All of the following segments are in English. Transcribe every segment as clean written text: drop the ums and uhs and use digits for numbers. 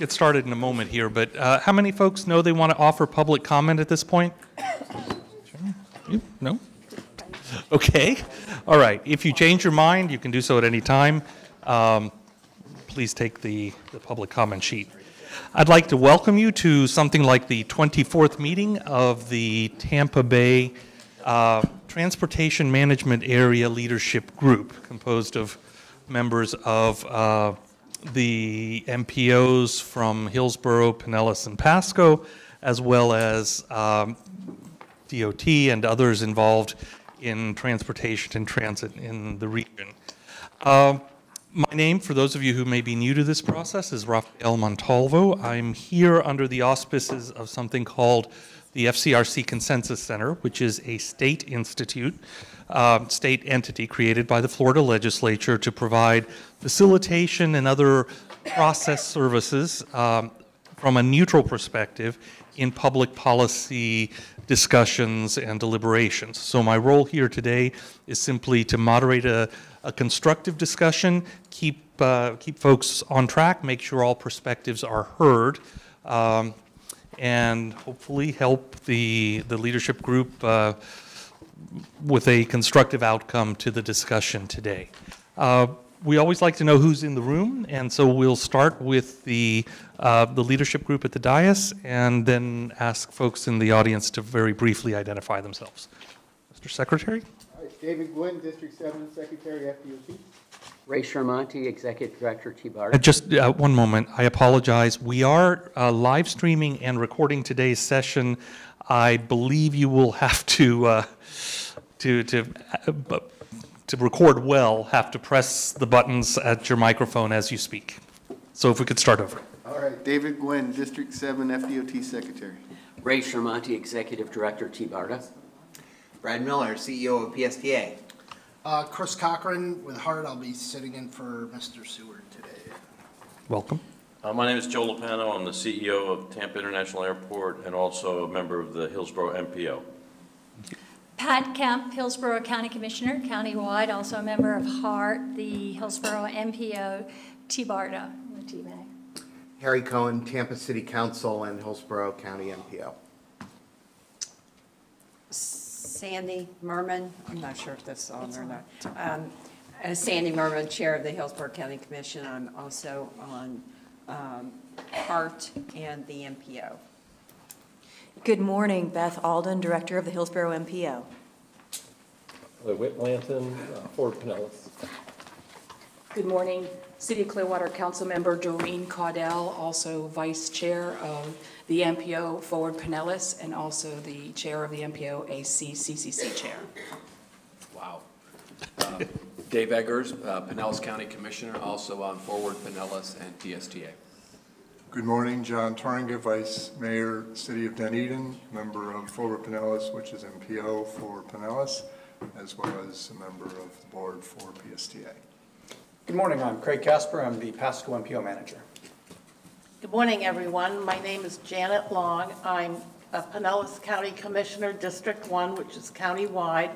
get started in a moment here, but how many folks know they want to offer public comment at this point? You? No? Okay. All right. If you change your mind, you can do so at any time. Please take the public comment sheet. I'd like to welcome you to something like the 24th meeting of the Tampa Bay Transportation Management Area Leadership Group, composed of members of the MPOs from Hillsborough, Pinellas, and Pasco, as well as DOT and others involved in transportation and transit in the region. My name, for those of you who may be new to this process, is Rafael Montalvo. I'm here under the auspices of something called the FCRC Consensus Center, which is a state institute, state entity created by the Florida legislature to provide facilitation and other process services from a neutral perspective in public policy discussions and deliberations. So my role here today is simply to moderate a constructive discussion, keep folks on track, make sure all perspectives are heard, and hopefully help the leadership group with a constructive outcome to the discussion today. We always like to know who's in the room, and so we'll start with the leadership group at the dais, and then ask folks in the audience to very briefly identify themselves. Mr. Secretary? All right, David Gwynn, District 7, Secretary, FDOT. Ray Sharmonti, Executive Director, TBARTA. Just one moment. I apologize. We are live streaming and recording today's session. I believe you will have to record well, have to press the buttons at your microphone as you speak. So if we could start over. All right, David Gwynn, District 7, FDOT Secretary. Ray Sharmonti, Executive Director, TBARTA. Brad Miller, CEO of PSTA. Chris Cochran with Hart. I'll be sitting in for Mr. Seward today. Welcome. My name is Joe Lopano. I'm the CEO of Tampa International Airport and also a member of the Hillsborough MPO. Pat Kemp, Hillsborough County Commissioner, countywide, also a member of HART, the Hillsborough MPO, TBARTA, the TMA. Harry Cohen, Tampa City Council and Hillsborough County MPO. Sandy Merman, I'm not sure if that's on or not. Sandy Merman, Chair of the Hillsborough County Commission. I'm also on HART and the MPO. Good morning, Beth Alden, Director of the Hillsborough MPO. Whit Blanton, Fort Pinellas. Good morning, City of Clearwater Council Member Doreen Caudell, also Vice Chair of the MPO Forward Pinellas, and also the Chair of the MPO ACCCC Chair. Wow. Dave Eggers, Pinellas County Commissioner, also on Forward Pinellas and PSTA. Good morning, John Torringa, Vice Mayor, City of Dunedin, member of Forward Pinellas, which is MPO for Pinellas, as well as a member of the board for PSTA. Good morning, I'm Craig Casper. I'm the Pasco MPO Manager. Good morning, everyone. My name is Janet Long. I'm a Pinellas County Commissioner, District 1, which is county-wide,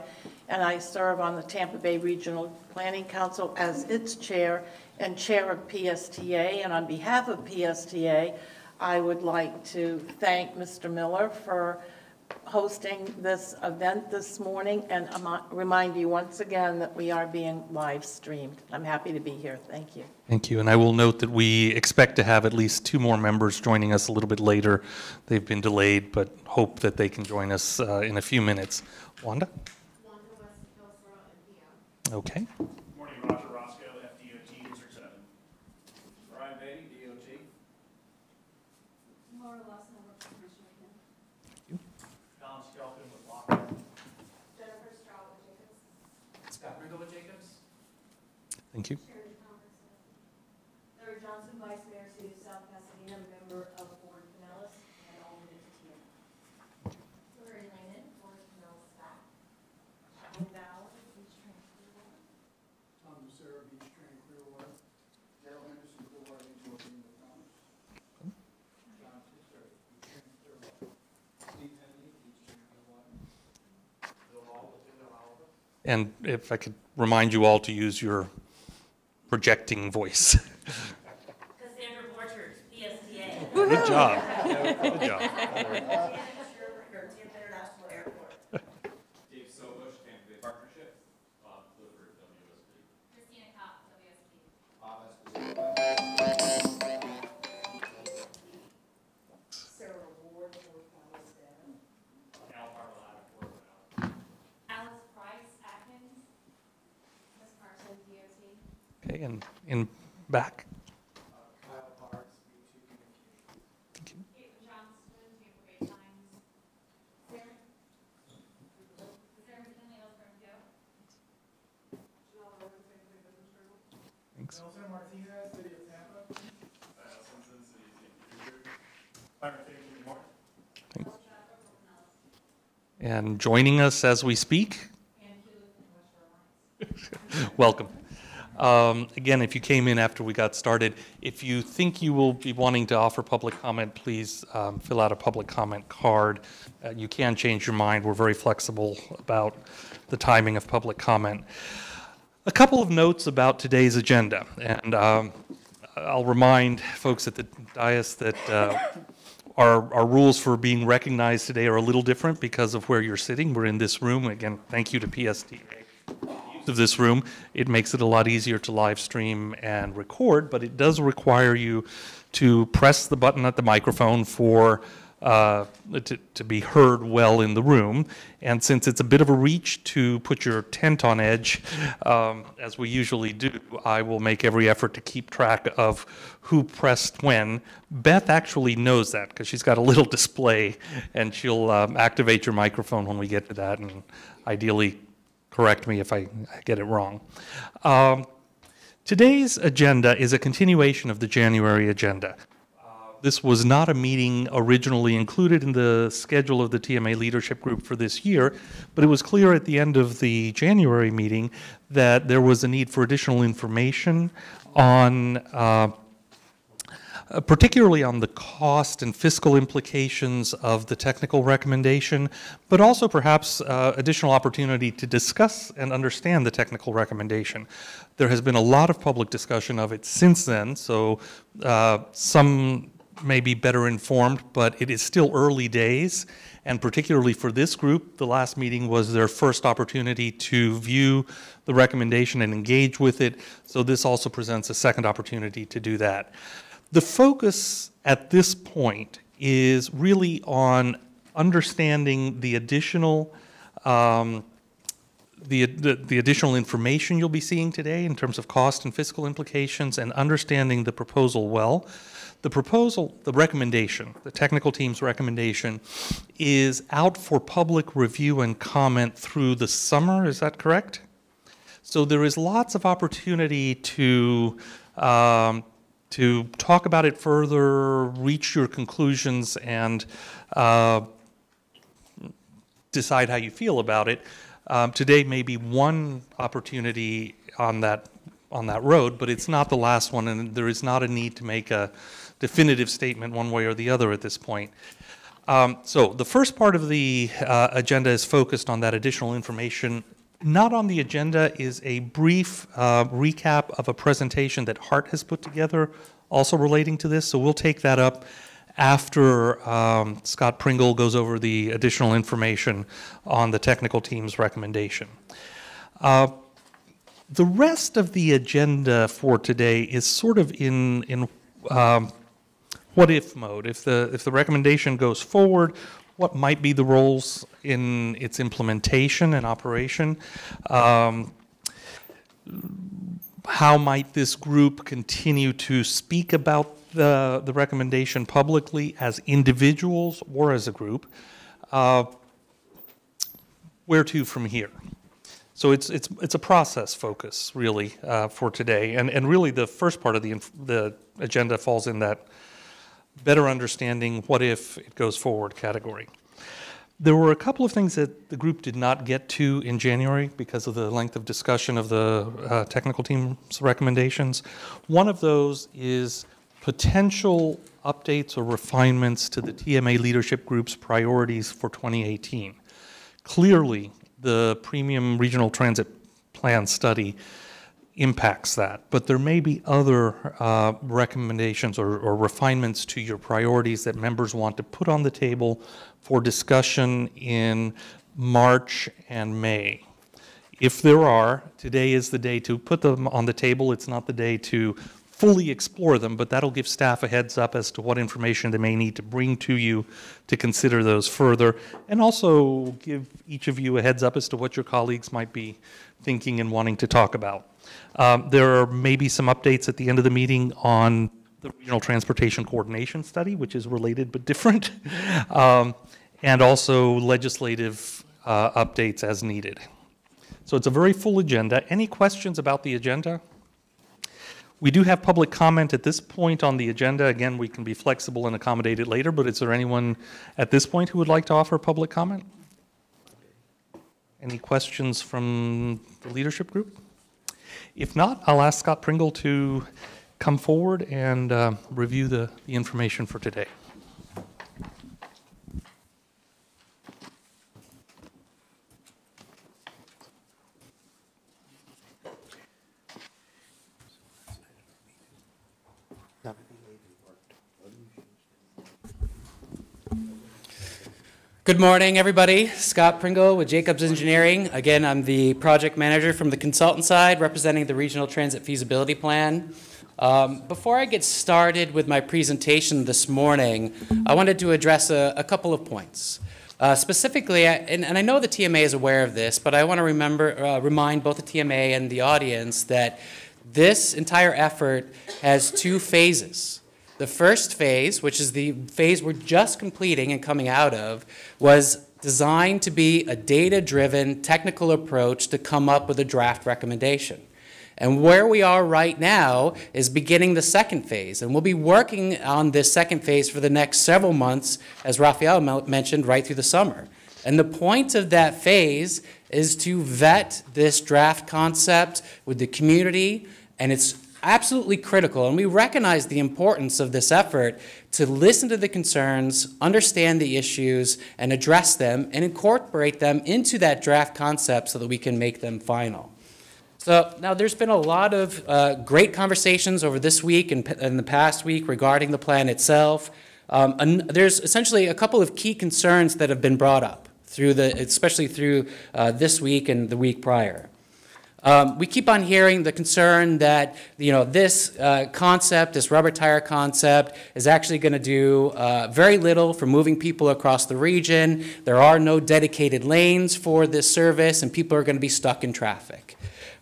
and I serve on the Tampa Bay Regional Planning Council as its chair and chair of PSTA. And on behalf of PSTA, I would like to thank Mr. Miller for hosting this event this morning and remind you once again that we are being live streamed. I'm happy to be here. Thank you. Thank you. And I will note that we expect to have at least 2 more members joining us a little bit later. They've been delayed, but hope that they can join us in a few minutes. Wanda? Wanda West, Hillsborough, MPO. Okay. Good morning, Roger Roscoe, FDOT, District 7. Brian Beatty, DOT. Laura Lawson, Commissioner. Don Skelton with Lockwood. Jennifer Stroud with Jacobs. Scott Riegel with Jacobs. Thank you. Larry Johnson, Vice Mayor, City of South Pasadena, member of Ford Pinellas, and alternate to TMA. Lori Lehman, Ford Pinellas staff. Shane Bauer, Beach Train Clearwater. Tom Lucero, Beach Train Clearwater. Daryl Henderson, Clearwater, Beach Train Clearwater. John Fisher, Beach Train Clearwater. Steve Henley, Beach Train Clearwater. Bill Hall, Bill Oliver. And if I could remind you all to use your projecting voice. Cassandra Borchers, PSTA. Good job. Good job. Dave Sobush, Tampa Bay Partnership. Bob Clifford, WSP. Christina Kopp, WSP. Bob Esposito. Sarah Ward, Pinellas Dam. Al Parmalata, Fort Pinellas. Alice Price, Atkins. Miss Carson, DOT. Okay, and in back. Kyle Parks, B2 Communications. Caitlin Johnston, Tampa Bay Times. Sarah McKinley, Hillsborough MPO. Janelle Rose, Tampa Bay Business Journal. Thanks. Nelson Martinez, City of Tampa. Simpson, City of St. Petersburg. Byron Fagan, New York. And joining us as we speak. Welcome. Again, if you came in after we got started, if you think you will be wanting to offer public comment, please fill out a public comment card. You can change your mind. We're very flexible about the timing of public comment. A couple of notes about today's agenda, and I'll remind folks at the dais that our rules for being recognized today are a little different because of where you're sitting. We're in this room. Again, thank you to PSTA. Of this room, it makes it a lot easier to live stream and record, but it does require you to press the button at the microphone for to be heard well in the room. And since it's a bit of a reach to put your tent on edge, as we usually do, I will make every effort to keep track of who pressed when. Beth actually knows that because she's got a little display, and she'll activate your microphone when we get to that, and ideally correct me if I get it wrong. Today's agenda is a continuation of the January agenda. This was not a meeting originally included in the schedule of the TMA leadership group for this year, but it was clear at the end of the January meeting that there was a need for additional information on particularly on the cost and fiscal implications of the technical recommendation, but also perhaps additional opportunity to discuss and understand the technical recommendation. There has been a lot of public discussion of it since then, so some may be better informed, but it is still early days, and particularly for this group, the last meeting was their first opportunity to view the recommendation and engage with it, so this also presents a second opportunity to do that. The focus at this point is really on understanding the additional the additional information you'll be seeing today in terms of cost and fiscal implications, and understanding the proposal well. The proposal, the recommendation, the technical team's recommendation, is out for public review and comment through the summer. Is that correct? So there is lots of opportunity to talk about it further, reach your conclusions, and decide how you feel about it. Today may be one opportunity on that road, but it's not the last one, and there is not a need to make a definitive statement one way or the other at this point. So the first part of the agenda is focused on that additional information. Not on the agenda is a brief recap of a presentation that Hart has put together, also relating to this. So we'll take that up after Scott Pringle goes over the additional information on the technical team's recommendation. The rest of the agenda for today is sort of in what-if mode. If the recommendation goes forward, what might be the roles in its implementation and operation? How might this group continue to speak about the recommendation publicly as individuals or as a group? Where to from here? So it's a process focus, really, for today. And really the first part of the agenda falls in that better understanding what if it goes forward category. There were a couple of things that the group did not get to in January because of the length of discussion of the technical team's recommendations. One of those is potential updates or refinements to the TMA leadership group's priorities for 2018. Clearly, the Premium Regional Transit Plan study impacts that. But there may be other recommendations or refinements to your priorities that members want to put on the table for discussion in March and May. If there are, today is the day to put them on the table. It's not the day to fully explore them, but that'll give staff a heads up as to what information they may need to bring to you to consider those further, and also give each of you a heads up as to what your colleagues might be thinking and wanting to talk about. There are maybe some updates at the end of the meeting on the Regional Transportation Coordination Study, which is related but different, and also legislative updates as needed. So it's a very full agenda. Any questions about the agenda? We do have public comment at this point on the agenda. Again, we can be flexible and accommodate it later, but is there anyone at this point who would like to offer public comment? Any questions from the leadership group? If not, I'll ask Scott Pringle to come forward and review the information for today. Good morning, everybody. Scott Pringle with Jacobs Engineering. Again, I'm the project manager from the consultant side, representing the Regional Transit Feasibility Plan. Before I get started with my presentation this morning, I wanted to address a couple of points. Specifically, and I know the TMA is aware of this, but I want to remind both the TMA and the audience that this entire effort has two phases. The first phase, which is the phase we're just completing and coming out of, was designed to be a data-driven technical approach to come up with a draft recommendation. And where we are right now is beginning the second phase. And we'll be working on this second phase for the next several months, as Raphael mentioned, right through the summer. And the point of that phase is to vet this draft concept with the community, and it's absolutely critical, and we recognize the importance of this effort to listen to the concerns, understand the issues, and address them, and incorporate them into that draft concept so that we can make them final. So now there's been a lot of great conversations over this week and the past week regarding the plan itself. And there's essentially a couple of key concerns that have been brought up, especially through this week and the week prior. We keep on hearing the concern that this concept, this rubber tire concept, is actually going to do very little for moving people across the region. There are no dedicated lanes for this service, and people are going to be stuck in traffic.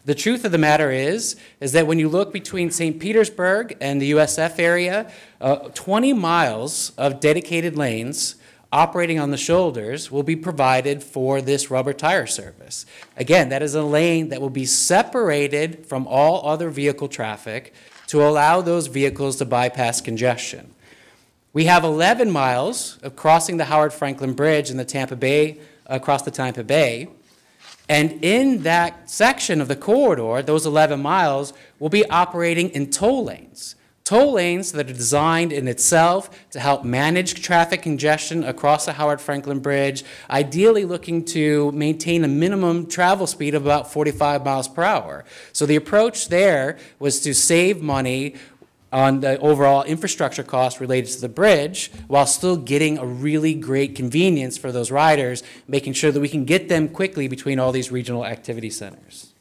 The truth of the matter is that when you look between St. Petersburg and the USF area, 20 miles of dedicated lanes operating on the shoulders will be provided for this rubber tire service. Again, that is a lane that will be separated from all other vehicle traffic to allow those vehicles to bypass congestion. We have 11 miles of crossing the Howard Franklin Bridge in the Tampa Bay, across the Tampa Bay, and in that section of the corridor, those 11 miles will be operating in toll lanes. Toll lanes that are designed in itself to help manage traffic congestion across the Howard Franklin Bridge, ideally looking to maintain a minimum travel speed of about 45 miles per hour. So the approach there was to save money on the overall infrastructure costs related to the bridge while still getting a really great convenience for those riders, making sure that we can get them quickly between all these regional activity centers.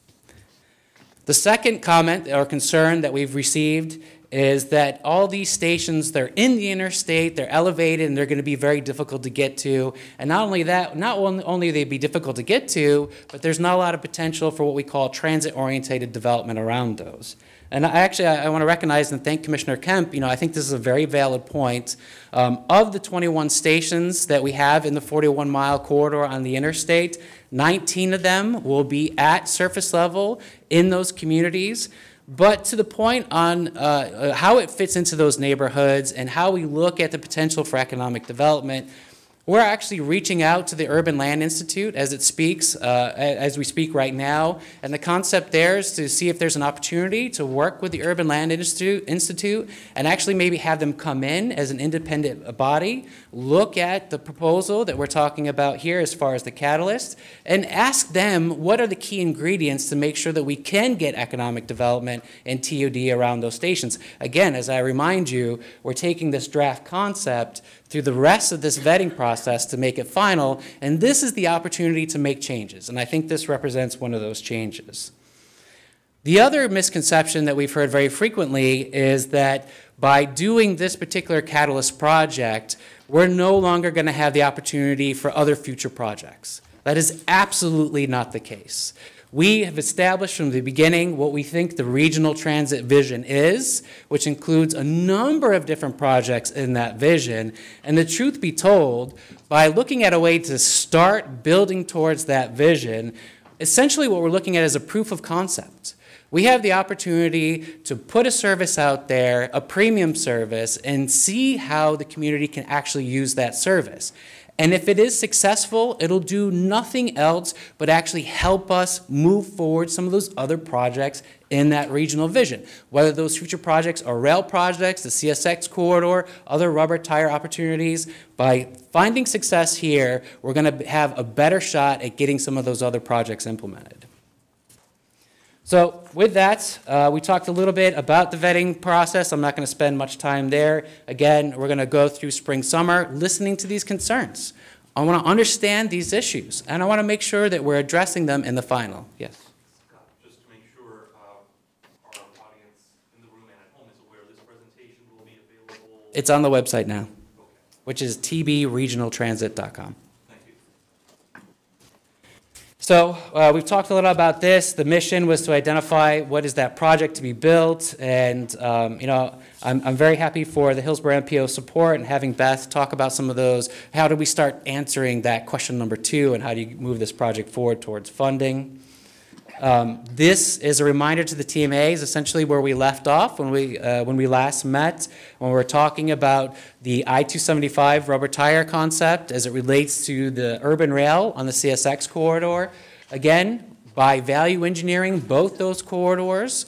The second comment or concern that we've received is that all these stations, they're in the interstate, they're elevated, and they're going to be very difficult to get to. And not only that, not only they'd be difficult to get to, but there's not a lot of potential for what we call transit-oriented development around those. And I want to recognize and thank Commissioner Kemp. I think this is a very valid point. Of the 21 stations that we have in the 41-mile corridor on the interstate, 19 of them will be at surface level in those communities. But to the point on how it fits into those neighborhoods and how we look at the potential for economic development, We're actually reaching out to the Urban Land Institute as we speak right now, and the concept there is to see if there's an opportunity to work with the Urban Land Institute and actually maybe have them come in as an independent body, look at the proposal that we're talking about here as far as the catalyst, and ask them what are the key ingredients to make sure that we can get economic development and TOD around those stations. Again, as I remind you, we're taking this draft concept through the rest of this vetting process to make it final, and this is the opportunity to make changes, and I think this represents one of those changes. The other misconception that we've heard very frequently is that by doing this particular catalyst project, we're no longer going to have the opportunity for other future projects. That is absolutely not the case. We have established from the beginning what we think the regional transit vision is, which includes a number of different projects in that vision. And the truth be told, by looking at a way to start building towards that vision, essentially what we're looking at is a proof of concept. We have the opportunity to put a service out there, a premium service, and see how the community can actually use that service. And if it is successful, it'll do nothing else but actually help us move forward some of those other projects in that regional vision. Whether those future projects are rail projects, the CSX corridor, other rubber tire opportunities, by finding success here, we're going to have a better shot at getting some of those other projects implemented. So with that, we talked a little bit about the vetting process. I'm not going to spend much time there. Again, we're going to go through spring, summer, listening to these concerns. I want to understand these issues, and I want to make sure that we're addressing them in the final. Yes? Scott, just to make sure our audience in the room and at home is aware, this presentation will be available. It's on the website now, which is tbregionaltransit.com. So we've talked a little about this. The mission was to identify what is that project to be built, and I'm very happy for the Hillsborough MPO support and having Beth talk about some of those. How do we start answering that question number 2, and how do you move this project forward towards funding? This is a reminder to the TMAs, essentially where we left off when we last met, when we were talking about the I-275 rubber tire concept as it relates to the urban rail on the CSX corridor. Again, by value engineering both those corridors,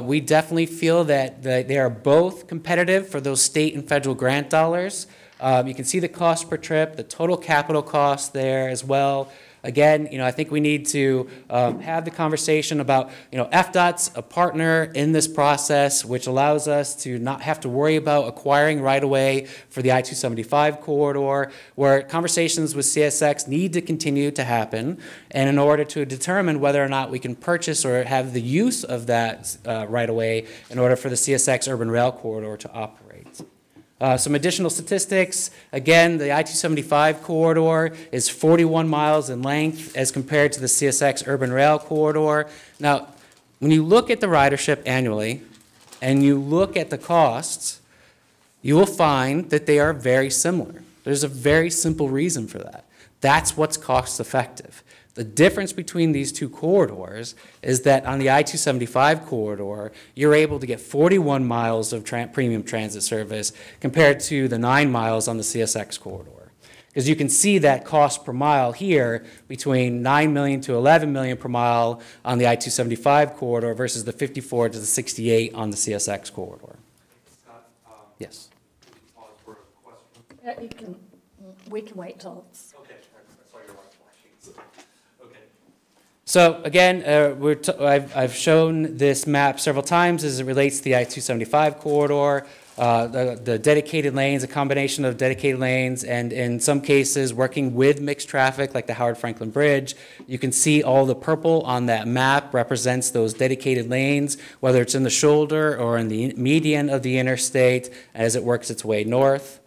we definitely feel that they are both competitive for those state and federal grant dollars. You can see the cost per trip, the total capital cost there as well. Again, I think we need to have the conversation about, FDOT's a partner in this process, which allows us to not have to worry about acquiring right-of-way for the I-275 corridor, where conversations with CSX need to continue to happen, and in order to determine whether or not we can purchase or have the use of that right-of-way in order for the CSX urban rail corridor to operate. Some additional statistics. Again, the I-275 corridor is 41 miles in length as compared to the CSX urban rail corridor. Now, when you look at the ridership annually and you look at the costs, you will find that they are very similar. There's a very simple reason for that. That's what's cost effective. The difference between these two corridors is that on the I-275 corridor, you're able to get 41 miles of premium transit service compared to the 9 miles on the CSX corridor. Because you can see that cost per mile here between $9 million to $11 million per mile on the I-275 corridor versus the 54 to the 68 on the CSX corridor. Scott, Yes. pause for a question. We can wait till it's. Okay, I saw your light flashing. Okay. So again, I've shown this map several times as it relates to the I-275 corridor, the dedicated lanes, a combination of dedicated lanes, and in some cases working with mixed traffic like the Howard Franklin Bridge. You can see all the purple on that map represents those dedicated lanes, whether it's in the shoulder or in the median of the interstate as it works its way north.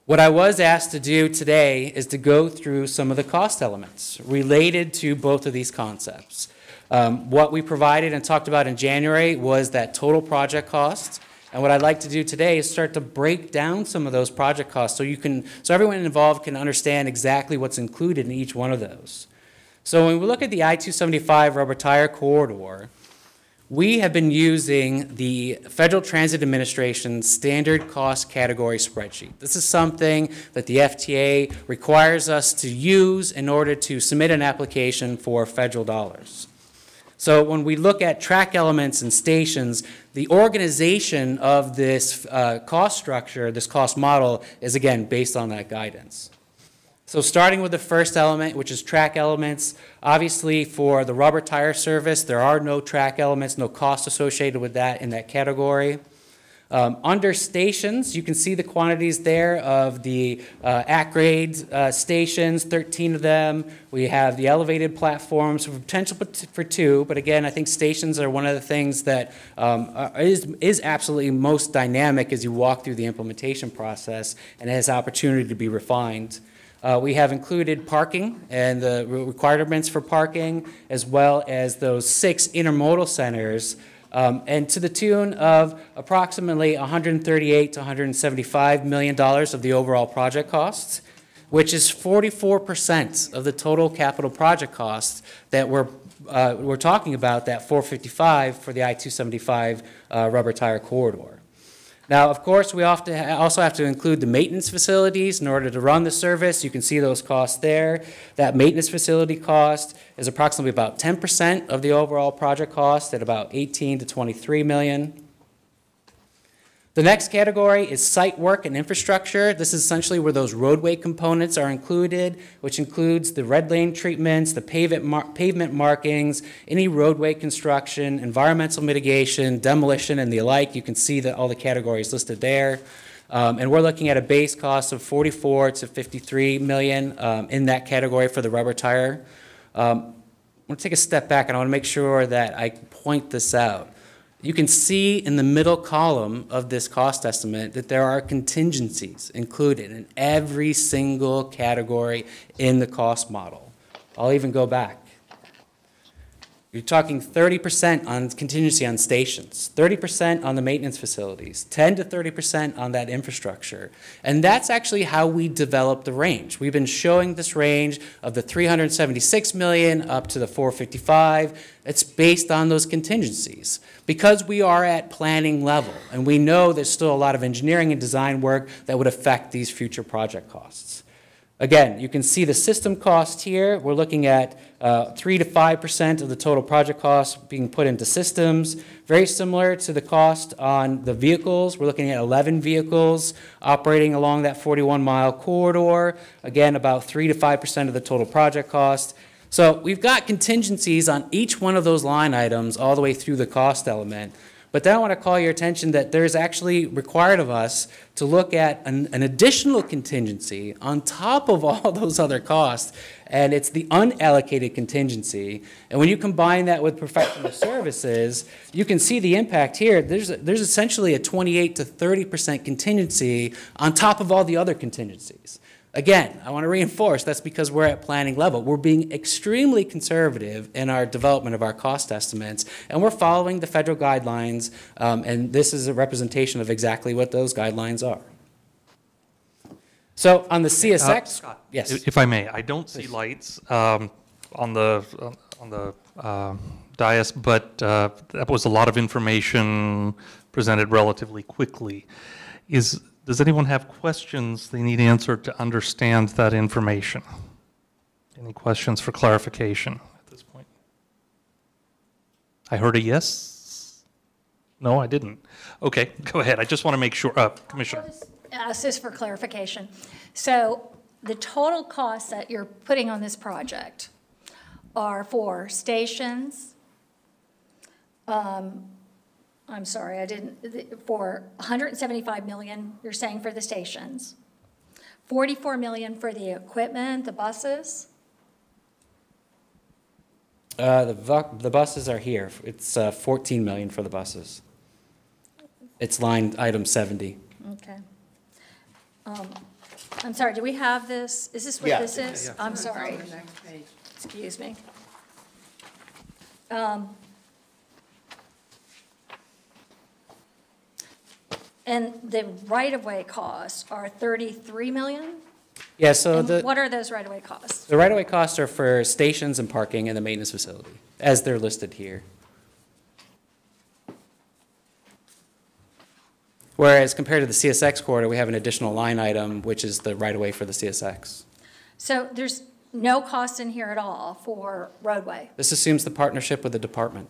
What I was asked to do today is to go through some of the cost elements related to both of these concepts. What we provided and talked about in January was that total project cost. And what I'd like to do today is start to break down some of those project costs so everyone involved can understand exactly what's included in each one of those. So when we look at the I-275 rubber tire corridor, we have been using the Federal Transit Administration standard cost category spreadsheet. This is something that the FTA requires us to use in order to submit an application for federal dollars. So when we look at track elements and stations, the organization of this cost structure, this cost model, is again based on that guidance. So starting with the first element, which is track elements, obviously for the rubber tire service, there are no track elements, no cost associated with that in that category. Under stations, you can see the quantities there of the at-grade stations, 13 of them. We have the elevated platforms with potential for 2, but again, I think stations are one of the things that is absolutely most dynamic as you walk through the implementation process and has opportunity to be refined. We have included parking and the requirements for parking, as well as those 6 intermodal centers, and to the tune of approximately $138 to $175 million of the overall project costs, which is 44% of the total capital project costs that we're talking about, that 455 for the I-275 rubber tire corridor. Now, of course, we also have to include the maintenance facilities in order to run the service. You can see those costs there. That maintenance facility cost is approximately about 10% of the overall project cost at about 18 to 23 million. The next category is site work and infrastructure. This is essentially where those roadway components are included, which includes the red lane treatments, the pavement markings, any roadway construction, environmental mitigation, demolition, and the like. You can see that all the categories listed there. And we're looking at a base cost of 44 to 53 million in that category for the rubber tire. I'm going to take a step back, and I want to make sure that I point this out. You can see in the middle column of this cost estimate that there are contingencies included in every single category in the cost model. I'll even go back. You're talking 30% on contingency on stations, 30% on the maintenance facilities, 10 to 30% on that infrastructure. And that's actually how we develop the range. We've been showing this range of the 376 million up to the 455. It's based on those contingencies. Because we are at planning level, and we know there's still a lot of engineering and design work that would affect these future project costs. Again, you can see the system cost here. We're looking at 3 to 5% of the total project cost being put into systems. Very similar to the cost on the vehicles. We're looking at 11 vehicles operating along that 41-mile corridor. Again, about 3 to 5% of the total project cost. So we've got contingencies on each one of those line items all the way through the cost element. But then I want to call your attention that there's actually required of us to look at an additional contingency on top of all those other costs, and it's the unallocated contingency. And when you combine that with professional services, you can see the impact here. There's essentially a 28 to 30% contingency on top of all the other contingencies. Again, I want to reinforce that's because we're at planning level. We're being extremely conservative in our development of our cost estimates, and we're following the federal guidelines, and this is a representation of exactly what those guidelines are. So on the CSX, Scott, yes. If I may, I don't see lights on the dais, but that was a lot of information presented relatively quickly. Does anyone have questions they need answered to understand that information? Any questions for clarification at this point? I heard a yes? No, I didn't. Okay, go ahead. I just want to make sure. Commissioner. I'll just ask this for clarification. So the total costs that you're putting on this project are for stations, I'm sorry, for 175 million, you're saying for the stations, 44 million for the equipment, the buses? The buses are here. It's 14 million for the buses. It's line item 70. Okay. I'm sorry, do we have this? Is this what this is? Yeah. I'm sorry. Excuse me. And the right-of-way costs are 33 million? Yeah, so and what are those right-of-way costs? The right-of-way costs are for stations and parking and the maintenance facility, as they're listed here. Whereas compared to the CSX corridor, we have an additional line item, which is the right-of-way for the CSX. So there's no cost in here at all for roadway? This assumes the partnership with the department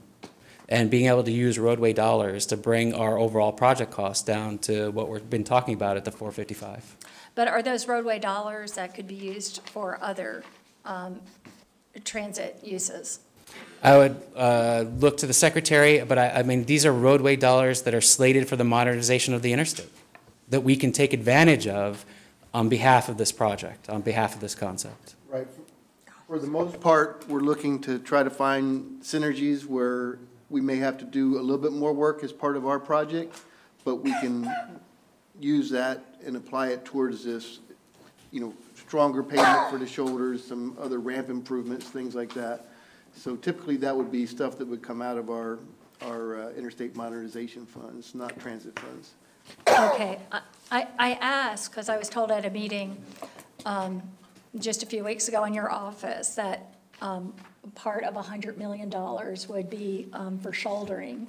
and being able to use roadway dollars to bring our overall project cost down to what we've been talking about at the 455. But are those roadway dollars that could be used for other transit uses? I would look to the secretary, but I mean, these are roadway dollars that are slated for the modernization of the interstate that we can take advantage of on behalf of this project, on behalf of this concept. Right. For the most part, we're looking to try to find synergies where we may have to do a little bit more work as part of our project, but we can use that and apply it towards this, stronger pavement for the shoulders, some other ramp improvements, things like that. So typically, that would be stuff that would come out of our interstate modernization funds, not transit funds. Okay, I asked because I was told at a meeting just a few weeks ago in your office that part of $100 million would be for shouldering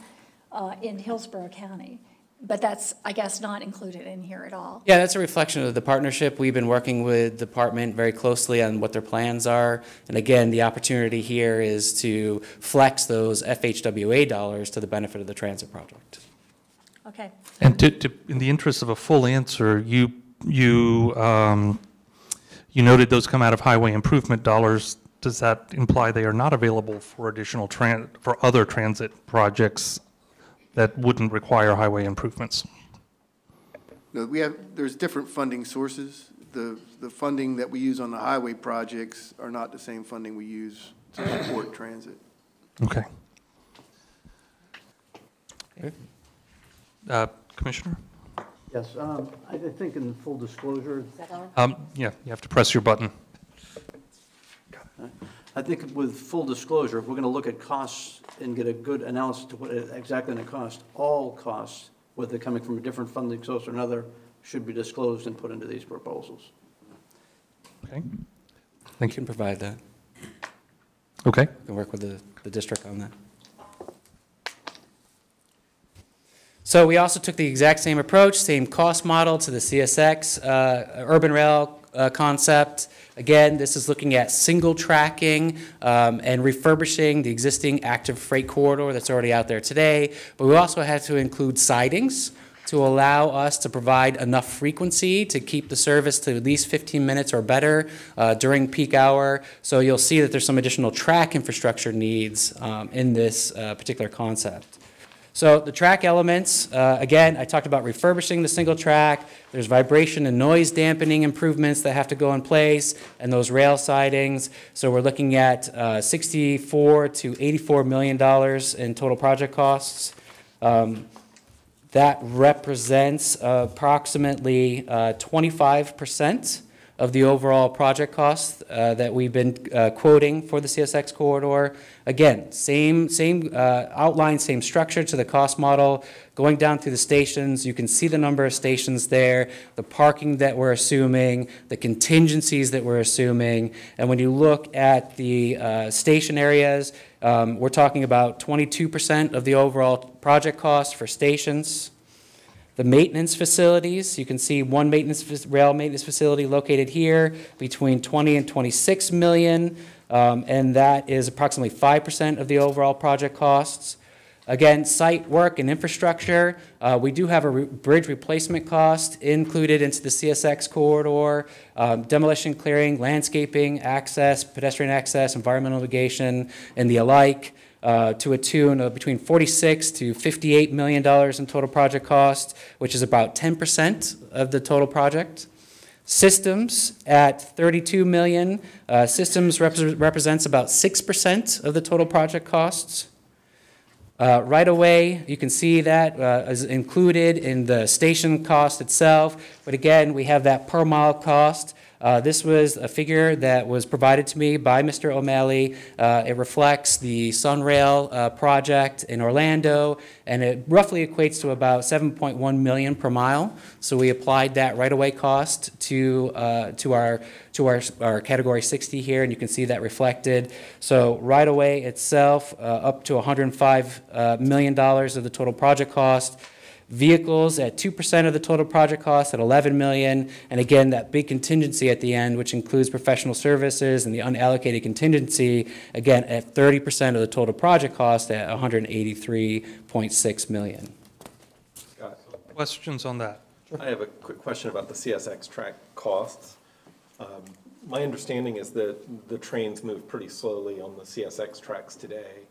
in Hillsborough County. But that's, I guess, not included in here at all. Yeah, that's a reflection of the partnership. We've been working with the department very closely on what their plans are. And again, the opportunity here is to flex those FHWA dollars to the benefit of the transit project. Okay. And in the interest of a full answer, you noted those come out of highway improvement dollars. Does that imply they are not available for additional for other transit projects that wouldn't require highway improvements? No, there's different funding sources. The funding that we use on the highway projects are not the same funding we use to support transit. Okay. Commissioner? Yes, I think in full disclosure. Is that on? Yeah, you have to press your button. I think with full disclosure, if we're going to look at costs and get a good analysis to what it exactly going to cost, all costs, whether they're coming from a different funding source or another, should be disclosed and put into these proposals. Okay. Thank You can provide that. Okay. You can work with the district on that. So we also took the exact same approach, same cost model to the CSX urban rail concept. Again, this is looking at single tracking and refurbishing the existing active freight corridor that's already out there today. But we also had to include sidings to allow us to provide enough frequency to keep the service to at least 15 minutes or better during peak hour. So you'll see that there's some additional track infrastructure needs in this particular concept. So the track elements, again, I talked about refurbishing the single track. There's vibration and noise dampening improvements that have to go in place, and those rail sidings. So we're looking at $64 to $84 million in total project costs. That represents approximately 25% of the overall project costs that we've been quoting for the CSX corridor. Again, same outline, same structure to the cost model. Going down through the stations, you can see the number of stations there, the parking that we're assuming, the contingencies that we're assuming. And when you look at the station areas, we're talking about 22% of the overall project cost for stations. The maintenance facilities, you can see one rail maintenance facility located here between 20 and 26 million, and that is approximately 5% of the overall project costs. Again, site work and infrastructure, we do have a bridge replacement cost included into the CSX corridor, demolition, clearing, landscaping, access, pedestrian access, environmental mitigation, and the alike. To a tune of between $46 to $58 million in total project cost, which is about 10% of the total project. Systems at $32 million. Systems represents about 6% of the total project costs. Right away, you can see that is included in the station cost itself, but again, we have that per mile cost. This was a figure that was provided to me by Mr. O'Malley. It reflects the Sunrail project in Orlando, and it roughly equates to about $7.1 million per mile. So we applied that right-of-way cost to our category 60 here, and you can see that reflected. So right-of-way itself up to $105 million of the total project cost. Vehicles at 2% of the total project cost at $11 million. And again, that big contingency at the end, which includes professional services and the unallocated contingency, again, at 30% of the total project cost at $183.6 million. Questions on that? I have a quick question about the CSX track costs. My understanding is that the trains move pretty slowly on the CSX tracks today.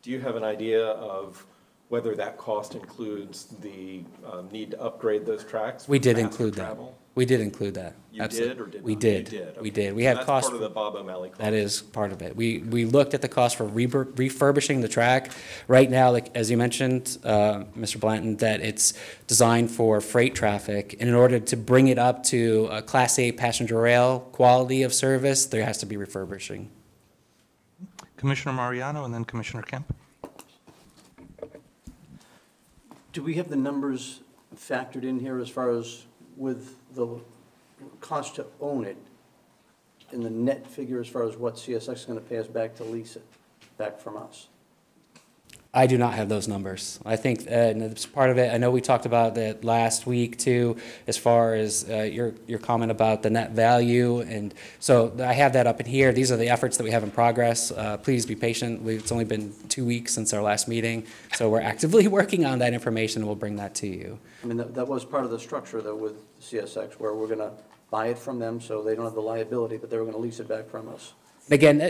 Do you have an idea of whether that cost includes the need to upgrade those tracks? We did for include faster that. travel? We did include that. You Absolutely. did or did We not? did. You did, We okay. did. We have That's costs. part of the Bob O'Malley cost. That is part of it. We looked at the cost for refurbishing the track. Right now, like as you mentioned, Mr. Blanton, that it's designed for freight traffic. And in order to bring it up to a Class A passenger rail quality of service, there has to be refurbishing. Commissioner Mariano and then Commissioner Kemp. Do we have the numbers factored in here as far as with the cost to own it and the net figure as far as what CSX is going to pay us back to lease it back from us? I do not have those numbers. I think, and it's part of it, I know we talked about that last week too, as far as your comment about the net value. And so I have that up in here. These are the efforts that we have in progress. Please be patient. It's only been 2 weeks since our last meeting. So we're actively working on that information and we'll bring that to you. I mean, that was part of the structure though with CSX where we're going to buy it from them so they don't have the liability, but they were going to lease it back from us. Again,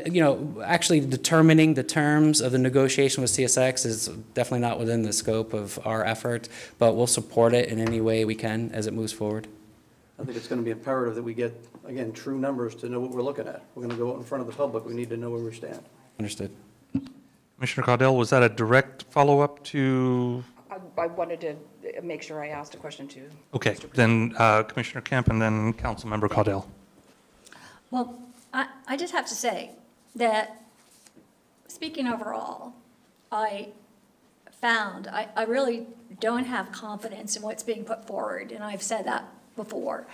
actually determining the terms of the negotiation with CSX is definitely not within the scope of our effort, but we'll support it in any way we can as it moves forward. I think it's going to be imperative that we get, again, true numbers to know what we're looking at. We're going to go out in front of the public. We need to know where we stand. Understood. Commissioner Caudell, was that a direct follow-up to? I wanted to make sure I asked a question too. Okay, then Commissioner Kemp and then Councilmember Caudell. Well, I just have to say that, speaking overall, I really don't have confidence in what's being put forward, and I've said that before.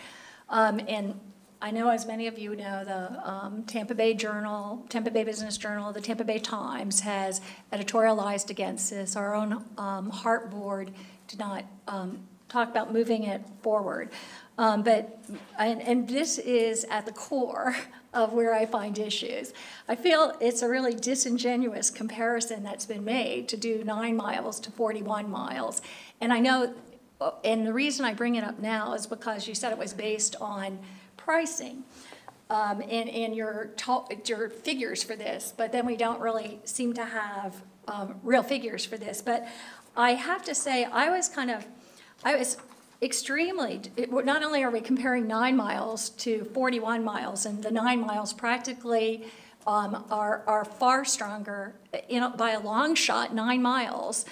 And I know, as many of you know, the Tampa Bay Business Journal, the Tampa Bay Times has editorialized against this. Our own HART board did not talk about moving it forward. But this is at the core of where I find issues. I feel it's a really disingenuous comparison that's been made to do 9 miles to 41 miles. And I know, and the reason I bring it up now is because you said it was based on pricing and your figures for this, but then we don't really seem to have real figures for this. But I have to say, I was extremely, not only are we comparing 9 miles to 41 miles, and the 9 miles practically are far stronger, by a long shot, 9 miles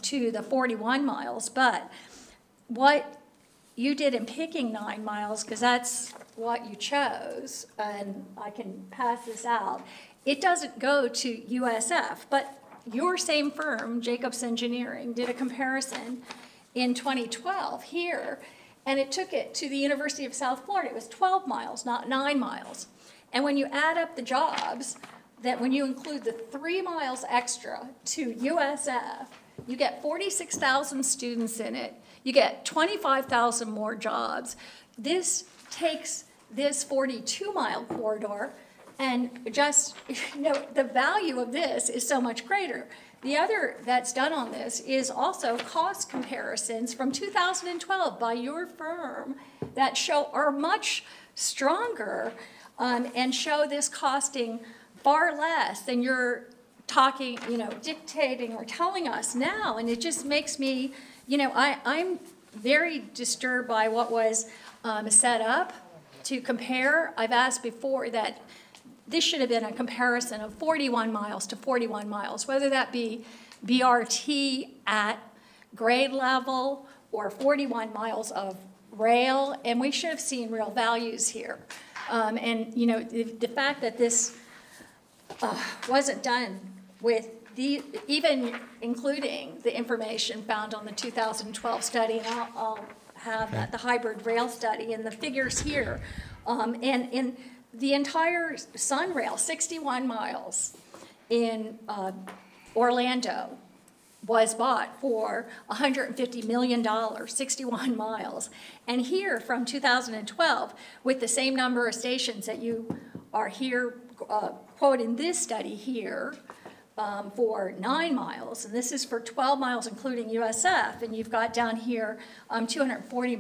to the 41 miles. But what you did in picking 9 miles, because that's what you chose, and I can pass this out, it doesn't go to USF, but your same firm, Jacobs Engineering, did a comparison in 2012 here, and it took it to the University of South Florida. It was 12 miles, not 9 miles. And when you add up the jobs, that when you include the 3 miles extra to USF, you get 46,000 students in it. You get 25,000 more jobs. This takes this 42-mile corridor, and just, the value of this is so much greater. The other that's done on this is also cost comparisons from 2012 by your firm that are much stronger and show this costing far less than you're talking, dictating or telling us now. And it just makes me, I'm very disturbed by what was set up to compare. I've asked before that this should have been a comparison of 41 miles to 41 miles, whether that be BRT at grade level or 41 miles of rail, and we should have seen real values here. The fact that this wasn't done with even including the information found on the 2012 study, and I'll have the hybrid rail study and the figures here, and the entire Sun Rail, 61 miles in Orlando, was bought for $150 million, 61 miles. And here from 2012, with the same number of stations that you are here, quote in this study here, for 9 miles, and this is for 12 miles including USF, and you've got down here 240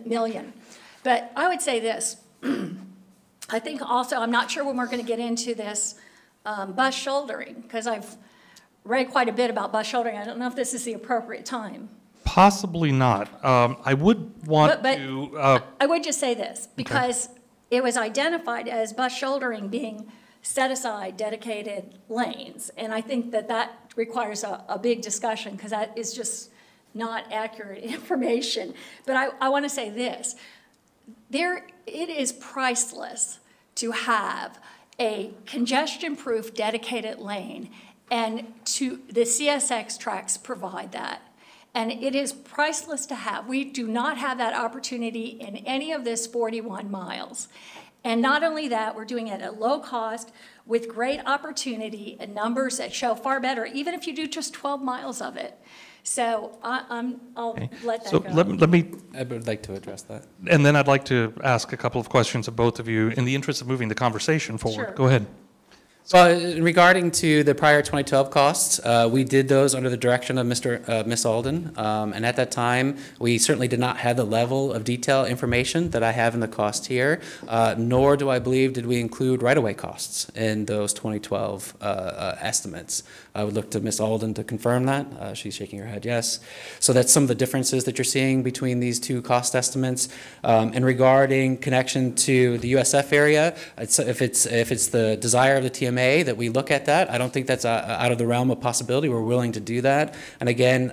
million. But I would say this, I think also, I'm not sure when we're going to get into this bus shouldering, because I've read quite a bit about bus shouldering. I don't know if this is the appropriate time. Possibly not. I would want But to. I would just say this, because it was identified as bus shouldering being set aside dedicated lanes. And I think that that requires a big discussion, because that is just not accurate information. But I want to say this. It is priceless to have a congestion-proof dedicated lane, and the CSX tracks provide that. And it is priceless to have. We do not have that opportunity in any of this 41 miles. And not only that, we're doing it at low cost with great opportunity and numbers that show far better, even if you do just 12 miles of it. So I'll let that go. Let me. I would like to address that. And then I'd like to ask a couple of questions of both of you in the interest of moving the conversation forward. Sure. Go ahead. So regarding to the prior 2012 costs, we did those under the direction of Ms. Alden. And at that time, we certainly did not have the level of detail information that I have in the cost here, nor do I believe did we include right-of-way costs in those 2012 estimates. I would look to Ms. Alden to confirm that. She's shaking her head yes. So that's some of the differences that you're seeing between these two cost estimates. And regarding connection to the USF area, if it's the desire of the TMA that we look at that, I don't think that's out of the realm of possibility. We're willing to do that. And again,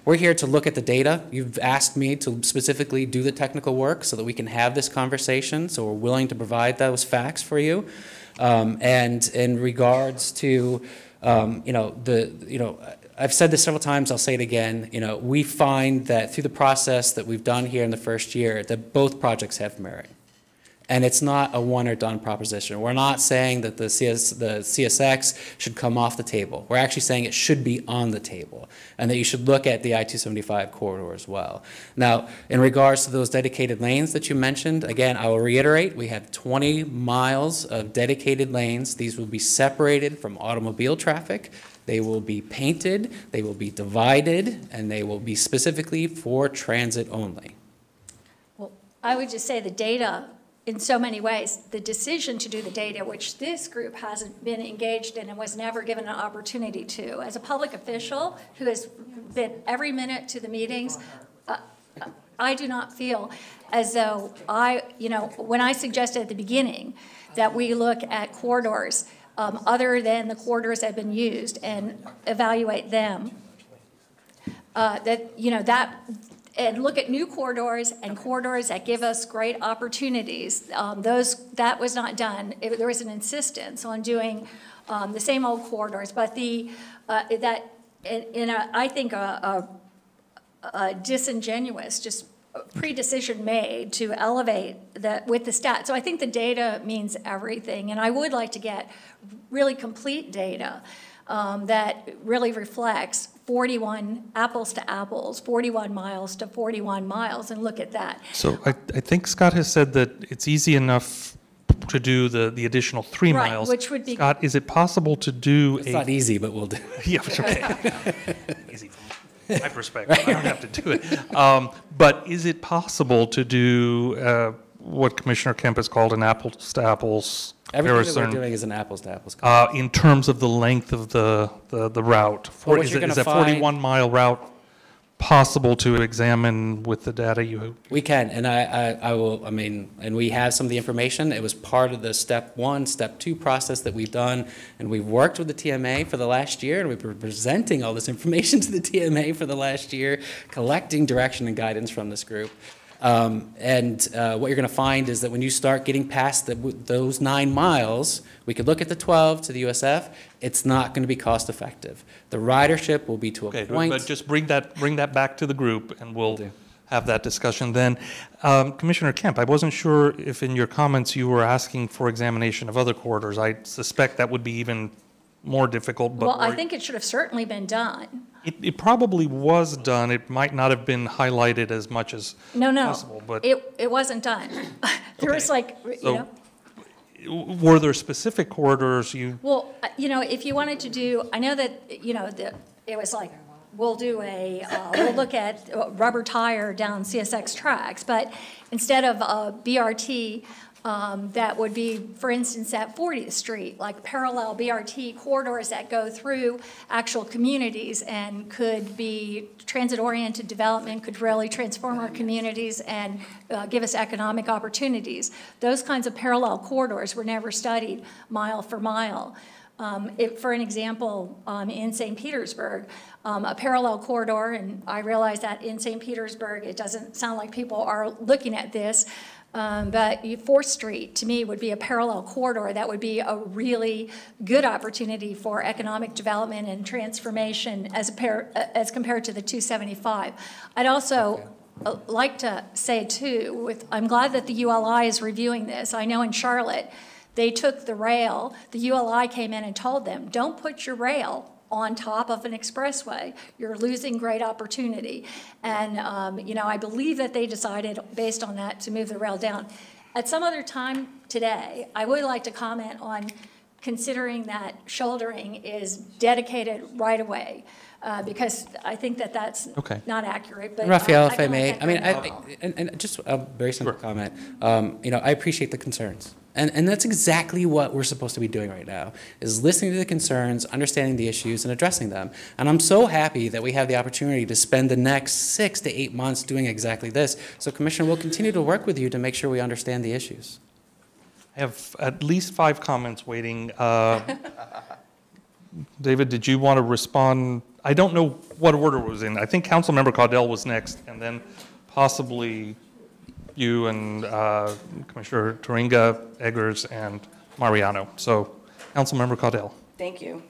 we're here to look at the data. You've asked me to specifically do the technical work so that we can have this conversation. So we're willing to provide those facts for you. And in regards to I've said this several times, I'll say it again, we find that through the process that we've done here in the first year, that both projects have merit. And it's not a one or done proposition. We're not saying that the CSX should come off the table. We're actually saying it should be on the table, and that you should look at the I-275 corridor as well. Now, in regards to those dedicated lanes that you mentioned, again, I will reiterate, we have 20 miles of dedicated lanes. These will be separated from automobile traffic. They will be painted, they will be divided, and they will be specifically for transit only. Well, I would just say the data, in so many ways, the decision to do the data, which this group hasn't been engaged in and was never given an opportunity to. As a public official who has been every minute to the meetings, I do not feel as though when I suggested at the beginning that we look at corridors other than the corridors that have been used and evaluate them, and look at new corridors and corridors that give us great opportunities. That was not done. There was an insistence on doing the same old corridors, but I think a disingenuous, just pre-decision made to elevate that with the stats. So I think the data means everything, and I would like to get really complete data that really reflects 41 apples to apples, 41 miles to 41 miles, and look at that. So I think Scott has said that it's easy enough to do the additional 3 right, miles. Which would be Scott, is it possible to do It's not easy, but we'll do it. Yeah, okay. Easy from my perspective. I don't have to do it. But is it possible to do what Commissioner Kemp has called an apples to apples Everything that we're doing is an apples to apples. in terms of the length of the route? Well, Is that 41-mile route possible to examine with the data you? We can, and I will, and we have some of the information. It was part of the step 1, step 2 process that we've done, and we've worked with the TMA for the last year, and we've been presenting all this information to the TMA for the last year, collecting direction and guidance from this group. What you're going to find is that when you start getting past those 9 miles, we could look at the 12 to the USF. It's not going to be cost effective. The ridership will be to a point. But just bring that back to the group, and we'll have that discussion then. Commissioner Kemp, I wasn't sure if in your comments you were asking for examination of other corridors. I suspect that would be even more difficult, but. Well, I think it should have certainly been done. It probably was done. It might not have been highlighted as much as No, possible, but. it wasn't done. There was like, So, were there specific corridors well, if you wanted to do, I know that, it was like, we'll look at rubber tire down CSX tracks, but instead of BRT, that would be, for instance, at 40th Street, like parallel BRT corridors that go through actual communities and could be transit-oriented development, could really transform our communities and give us economic opportunities. Those kinds of parallel corridors were never studied mile for mile. For an example, in St. Petersburg, a parallel corridor, and I realize that in St. Petersburg, it doesn't sound like people are looking at this, but 4th Street, to me, would be a parallel corridor that would be a really good opportunity for economic development and transformation as compared to the 275. I'd also like to say, too, I'm glad that the ULI is reviewing this. I know in Charlotte, they took the rail, the ULI came in and told them, don't put your rail on top of an expressway. You're losing great opportunity. And, I believe that they decided, based on that, to move the rail down. At some other time today, I would like to comment on considering that shouldering is dedicated right away, because I think that that's not accurate. But Raphael, if I may, and just a very simple comment. I appreciate the concerns. And that's exactly what we're supposed to be doing right now, is listening to the concerns, understanding the issues, and addressing them. And I'm so happy that we have the opportunity to spend the next 6 to 8 months doing exactly this. So, Commissioner, we'll continue to work with you to make sure we understand the issues. I have at least 5 comments waiting. David, did you want to respond? I don't know what order it was in. I think Councilmember Caudell was next, and then possibly you and Commissioner Turinga, Eggers, and Mariano. So, Councilmember Caudell. Thank you.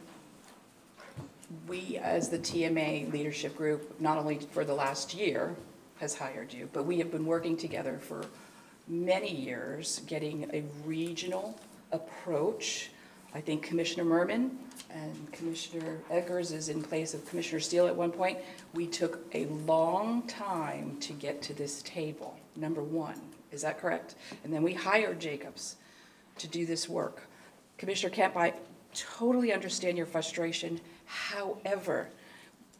We, as the TMA leadership group, not only for the last year has hired you, but we have been working together for many years, getting a regional approach. I think Commissioner Merman and Commissioner Eggers is in place of Commissioner Steele at one point. We took a long time to get to this table, number one. Is that correct? And then we hired Jacobs to do this work. Commissioner Kemp, I totally understand your frustration. However,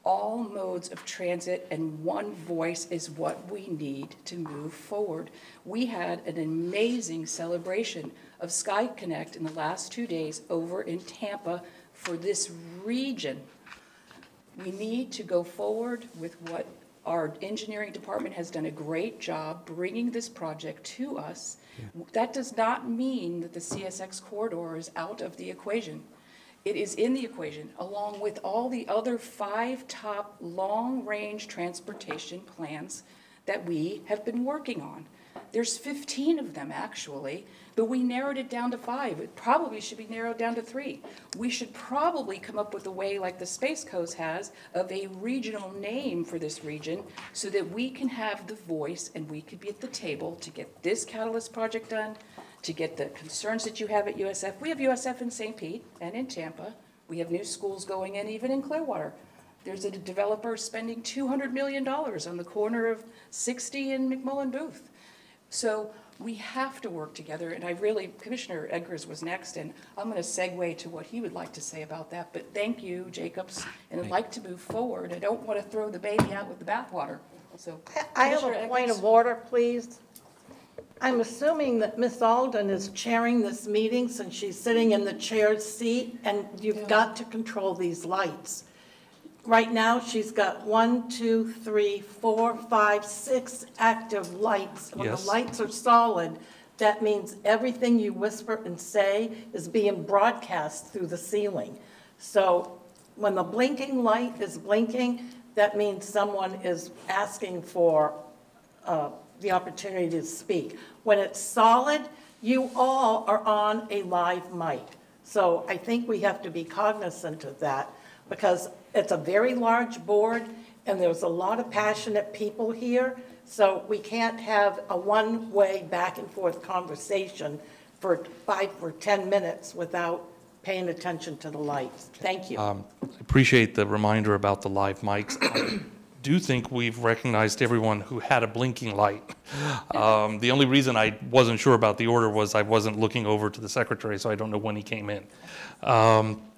all modes of transit and one voice is what we need to move forward. We had an amazing celebration of Sky Connect in the last 2 days over in Tampa for this region. We need to go forward with what our engineering department has done a great job bringing this project to us. Yeah. That does not mean that the CSX corridor is out of the equation. It is in the equation, along with all the other 5 top long-range transportation plans that we have been working on. There's 15 of them, actually, but we narrowed it down to 5. It probably should be narrowed down to 3. We should probably come up with a way, like the Space Coast has, of a regional name for this region so that we can have the voice and we could be at the table to get this catalyst project done, to get the concerns that you have at USF. We have USF in St. Pete and in Tampa. We have new schools going in, even in Clearwater. There's a developer spending $200 million on the corner of 60 and McMullen Booth. So we have to work together, and Commissioner Eggers was next, and I'm going to segue to what he would like to say about that. But thank you, Jacobs, and I'd like to move forward. I don't want to throw the baby out with the bathwater. So, I have a point of order, please. I'm assuming that Ms. Alden is chairing this meeting since she's sitting in the chair's seat, and you've got to control these lights. Right now, she's got 1, 2, 3, 4, 5, 6 active lights. When the lights are solid, that means everything you whisper and say is being broadcast through the ceiling. So when the blinking light is blinking, that means someone is asking for the opportunity to speak. When it's solid, you all are on a live mic. So I think we have to be cognizant of that, because it's a very large board and there's a lot of passionate people here. So we can't have a one-way back and forth conversation for 5 or 10 minutes without paying attention to the lights. Thank you. I appreciate the reminder about the live mics. I do think we've recognized everyone who had a blinking light. The only reason I wasn't sure about the order was I wasn't looking over to the secretary, so I don't know when he came in.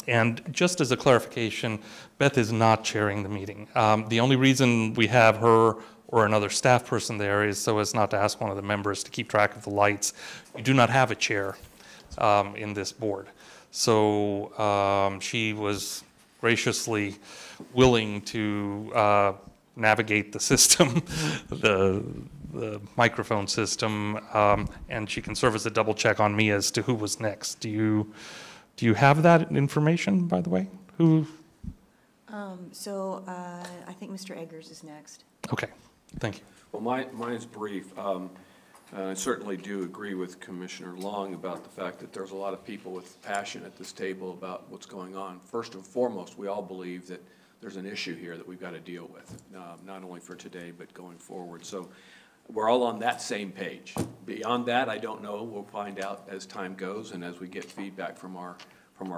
And just as a clarification, Beth is not chairing the meeting. The only reason we have her or another staff person there is so as not to ask one of the members to keep track of the lights. You do not have a chair in this board. So she was graciously willing to navigate the system, the microphone system, and she can serve as a double check on me as to who was next. Do you have that information, by the way? Who? I think Mr. Eggers is next. Okay, thank you. Well, mine is brief. I certainly do agree with Commissioner Long about the fact that there's a lot of people with passion at this table about what's going on. First and foremost, we all believe that there's an issue here that we've got to deal with, not only for today, but going forward. So we're all on that same page. Beyond that, I don't know. We'll find out as time goes and as we get feedback from our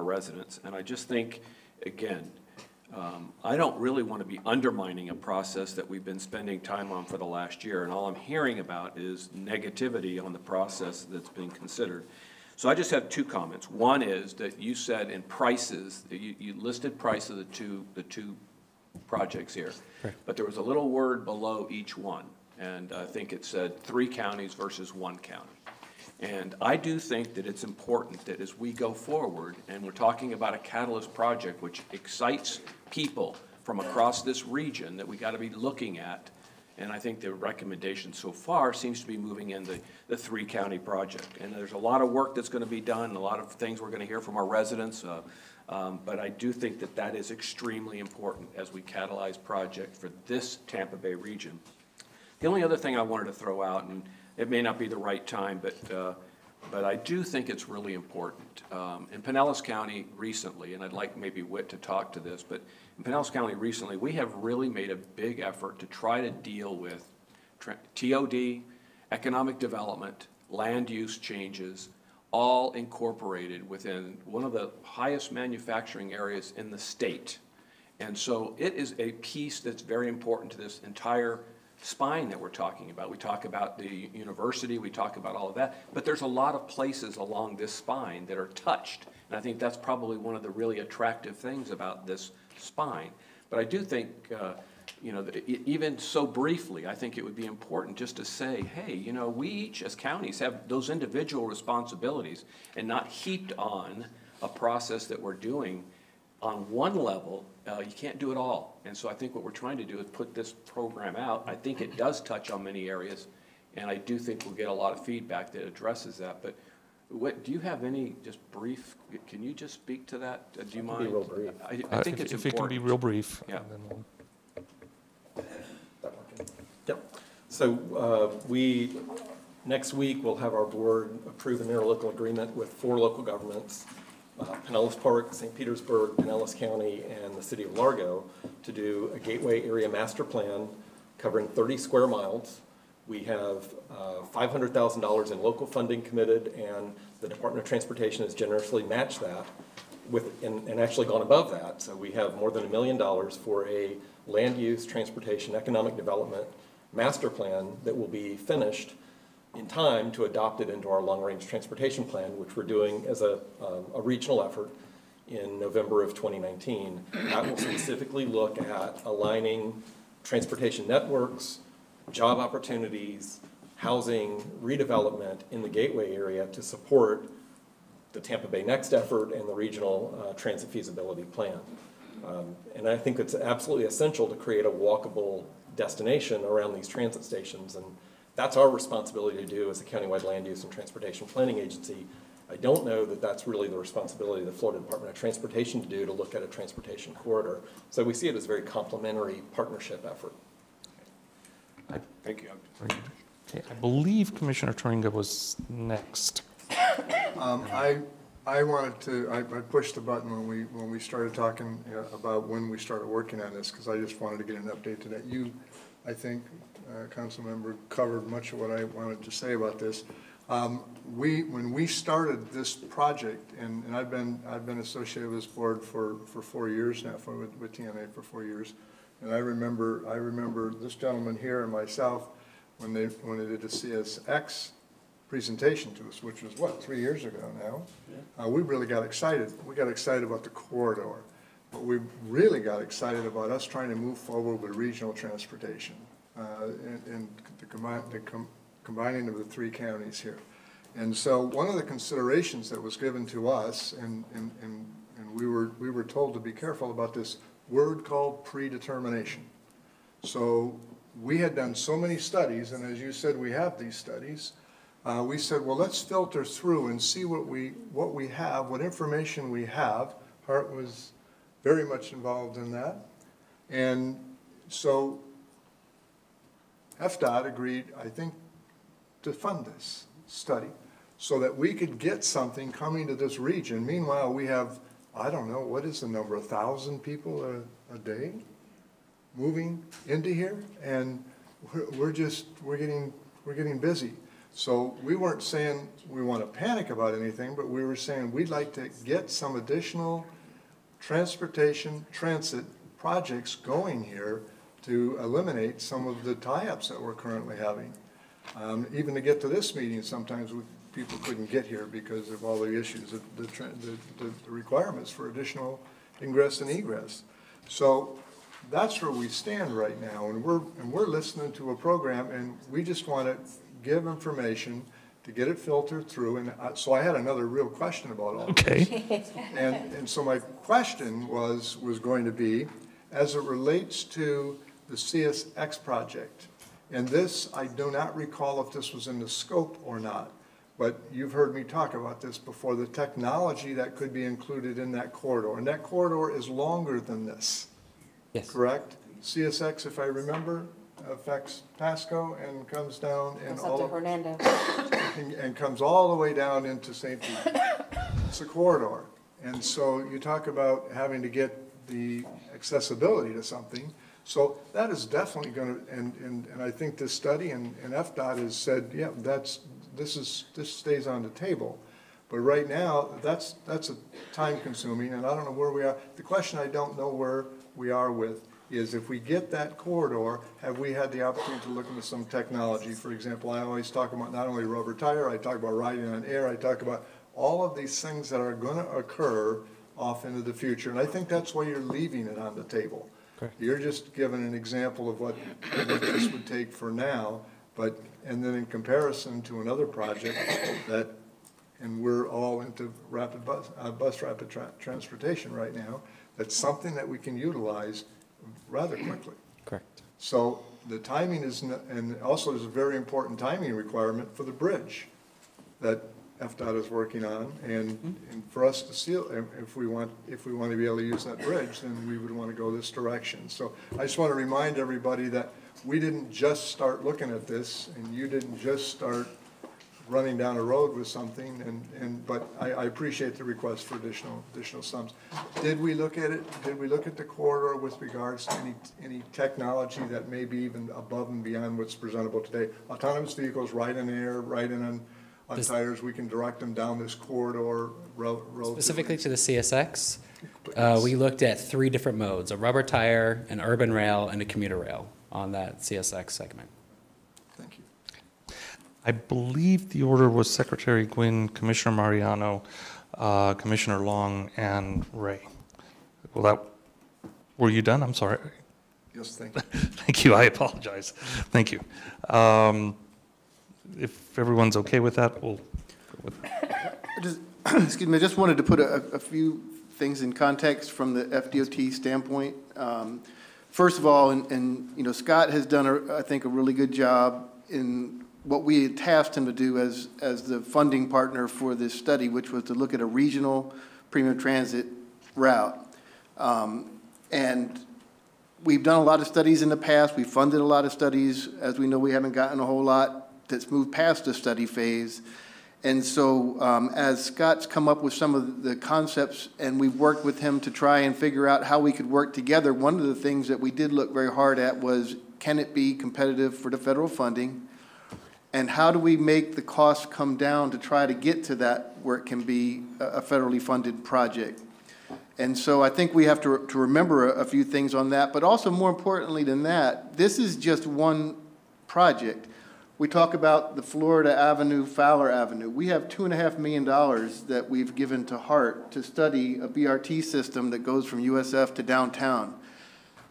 residents. And I just think, again, I don't really want to be undermining a process that we've been spending time on for the last year, and all I'm hearing about is negativity on the process that's being considered. So I just have two comments. One is that you said in prices, you listed price of the two projects here, right, but there was a little word below each one, and I think it said 3 counties versus 1 county. And I do think that it's important that as we go forward, and we're talking about a catalyst project which excites people from across this region, that we got to be looking at. And I think the recommendation so far seems to be moving in the 3-county project. And there's a lot of work that's going to be done, a lot of things we're going to hear from our residents. But I do think that that is extremely important as we catalyze project for this Tampa Bay region. The only other thing I wanted to throw out, and it may not be the right time, but I do think it's really important. In Pinellas County recently, and I'd like maybe Whit to talk to this, but in Pinellas County recently, we have really made a big effort to try to deal with TOD, economic development, land use changes, all incorporated within one of the highest manufacturing areas in the state. And so it is a piece that's very important to this entire spine that we're talking about. We talk about the university, we talk about all of that, but there's a lot of places along this spine that are touched. And I think that's probably one of the really attractive things about this spine. But I do think, you know, that even so briefly, I think it would be important just to say, hey, you know, we each as counties have those individual responsibilities and not heaped on a process that we're doing on one level. You can't do it all. And so I think what we're trying to do is put this program out. I think it does touch on many areas, and I do think we'll get a lot of feedback that addresses that. But what, do you have any just brief, can you just speak to that? Do you mind? Be real brief. I think it's if important. it can be real brief. Yeah. Yep. So next week, we'll have our board approve an interlocal agreement with 4 local governments, Pinellas Park, St. Petersburg, Pinellas County, and the city of Largo, to do a gateway area master plan covering 30 square miles. We have $500,000 in local funding committed, and the Department of Transportation has generously matched that and actually gone above that. So we have more than $1 million for a land use, transportation, economic development master plan that will be finished in time to adopt it into our long-range transportation plan, which we're doing as a regional effort in November of 2019. That will specifically look at aligning transportation networks, job opportunities, housing, redevelopment in the gateway area to support the Tampa Bay Next effort and the regional transit feasibility plan. And I think it's absolutely essential to create a walkable destination around these transit stations, and that's our responsibility to do as a countywide land use and transportation planning agency. I don't know that that's really the responsibility of the Florida Department of Transportation to do, to look at a transportation corridor. So we see it as a very complementary partnership effort. Thank you. Okay, I believe Commissioner Turinga was next. I wanted to, I pushed the button when we started talking about when we started working on this, because I just wanted to get an update to that. You, I think, Council Member, covered much of what I wanted to say about this. When we started this project, and I've been associated with this board for 4 years now, with TMA for 4 years, and I remember this gentleman here and myself when they did the CSX presentation to us, which was what, 3 years ago now. We really got excited. We got excited about the corridor, but we really got excited about us trying to move forward with regional transportation and the combining of the 3 counties here. And so one of the considerations that was given to us, and we were told to be careful about this word called predetermination. So we had done so many studies, and as you said, we have these studies. We said, well, let's filter through and see what we have, what information we have. Hart was very much involved in that. And so FDOT agreed, I think, to fund this study so that we could get something coming to this region. Meanwhile, we have, I don't know, what is the number, 1,000 people a day moving into here? And we're getting busy. So we weren't saying we want to panic about anything, but we were saying we'd like to get some additional transit projects going here to eliminate some of the tie-ups that we're currently having. Even to get to this meeting, sometimes people couldn't get here because of all the issues, the requirements for additional ingress and egress. So that's where we stand right now, and we're listening to a program, and we just want to give information to get it filtered through. And so I had another real question about all this. And so my question was going to be, as it relates to the CSX project, and this, I do not recall if this was in the scope or not, but you've heard me talk about this before, the technology that could be included in that corridor. And that corridor is longer than this. Yes. Correct? CSX, if I remember, affects Pasco and comes down and Comes up to Hernando. and comes all the way down into St. Pete. It's a corridor. And so you talk about having to get the accessibility to something. So that is definitely going to, and I think this study and FDOT has said, yeah, this stays on the table. But right now, that's a time consuming, and I don't know where we are. The question I don't know where we are with is, if we get that corridor, have we had the opportunity to look into some technology? For example, I always talk about not only rubber tire, I talk about riding on air, I talk about all of these things that are going to occur off into the future. And I think that's why you're leaving it on the table. Correct. You're just giving an example of what this would take for now, and then in comparison to another project that, and we're all into bus rapid transportation right now, that's something that we can utilize rather quickly. Correct. So the timing is, and also there's a very important timing requirement for the bridge that FDOT is working on, and for us to seal, if we want to be able to use that bridge, then we would want to go this direction. So I just want to remind everybody that we didn't just start looking at this, and you didn't just start running down a road with something, but I appreciate the request for additional sums. Did we look at it? Did we look at the corridor with regards to any technology that may be even above and beyond what's presentable today? Autonomous vehicles, ride in air, riding on tires, we can direct them down this corridor relatively. Specifically to the CSX, we looked at 3 different modes: a rubber tire, an urban rail, and a commuter rail on that CSX segment. Thank you. I believe the order was Secretary Gwynn, Commissioner Mariano, Commissioner Long, and Ray. Well, were you done? I'm sorry. Yes, thank you. Thank you. I apologize. Thank you. If everyone's okay with that, we'll go with that. Excuse me, I just wanted to put a few things in context from the FDOT standpoint. First of all, and Scott has done, I think, a really good job in what we had tasked him to do as the funding partner for this study, which was to look at a regional premium transit route. And we've done a lot of studies in the past. We've funded a lot of studies. As we know, we haven't gotten a whole lot that's moved past the study phase. And so as Scott's come up with some of the concepts, and we've worked with him to try and figure out how we could work together, one of the things that we did look very hard at was, can it be competitive for the federal funding? And how do we make the costs come down to try to get to that where it can be a federally funded project? And so I think we have to remember a few things on that, but also more importantly than that, this is just one project. We talk about the Florida Avenue, Fowler Avenue. We have $2.5 million that we've given to HART to study a BRT system that goes from USF to downtown.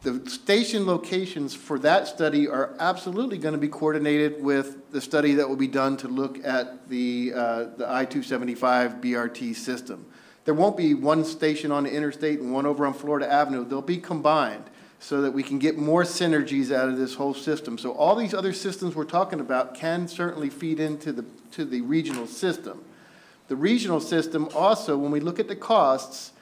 The station locations for that study are absolutely going to be coordinated with the study that will be done to look at the I-275 BRT system. There won't be one station on the interstate and one over on Florida Avenue. They'll be combined so that we can get more synergies out of this whole system. So all these other systems we're talking about can certainly feed into the regional system. The regional system also, when we look at the costs,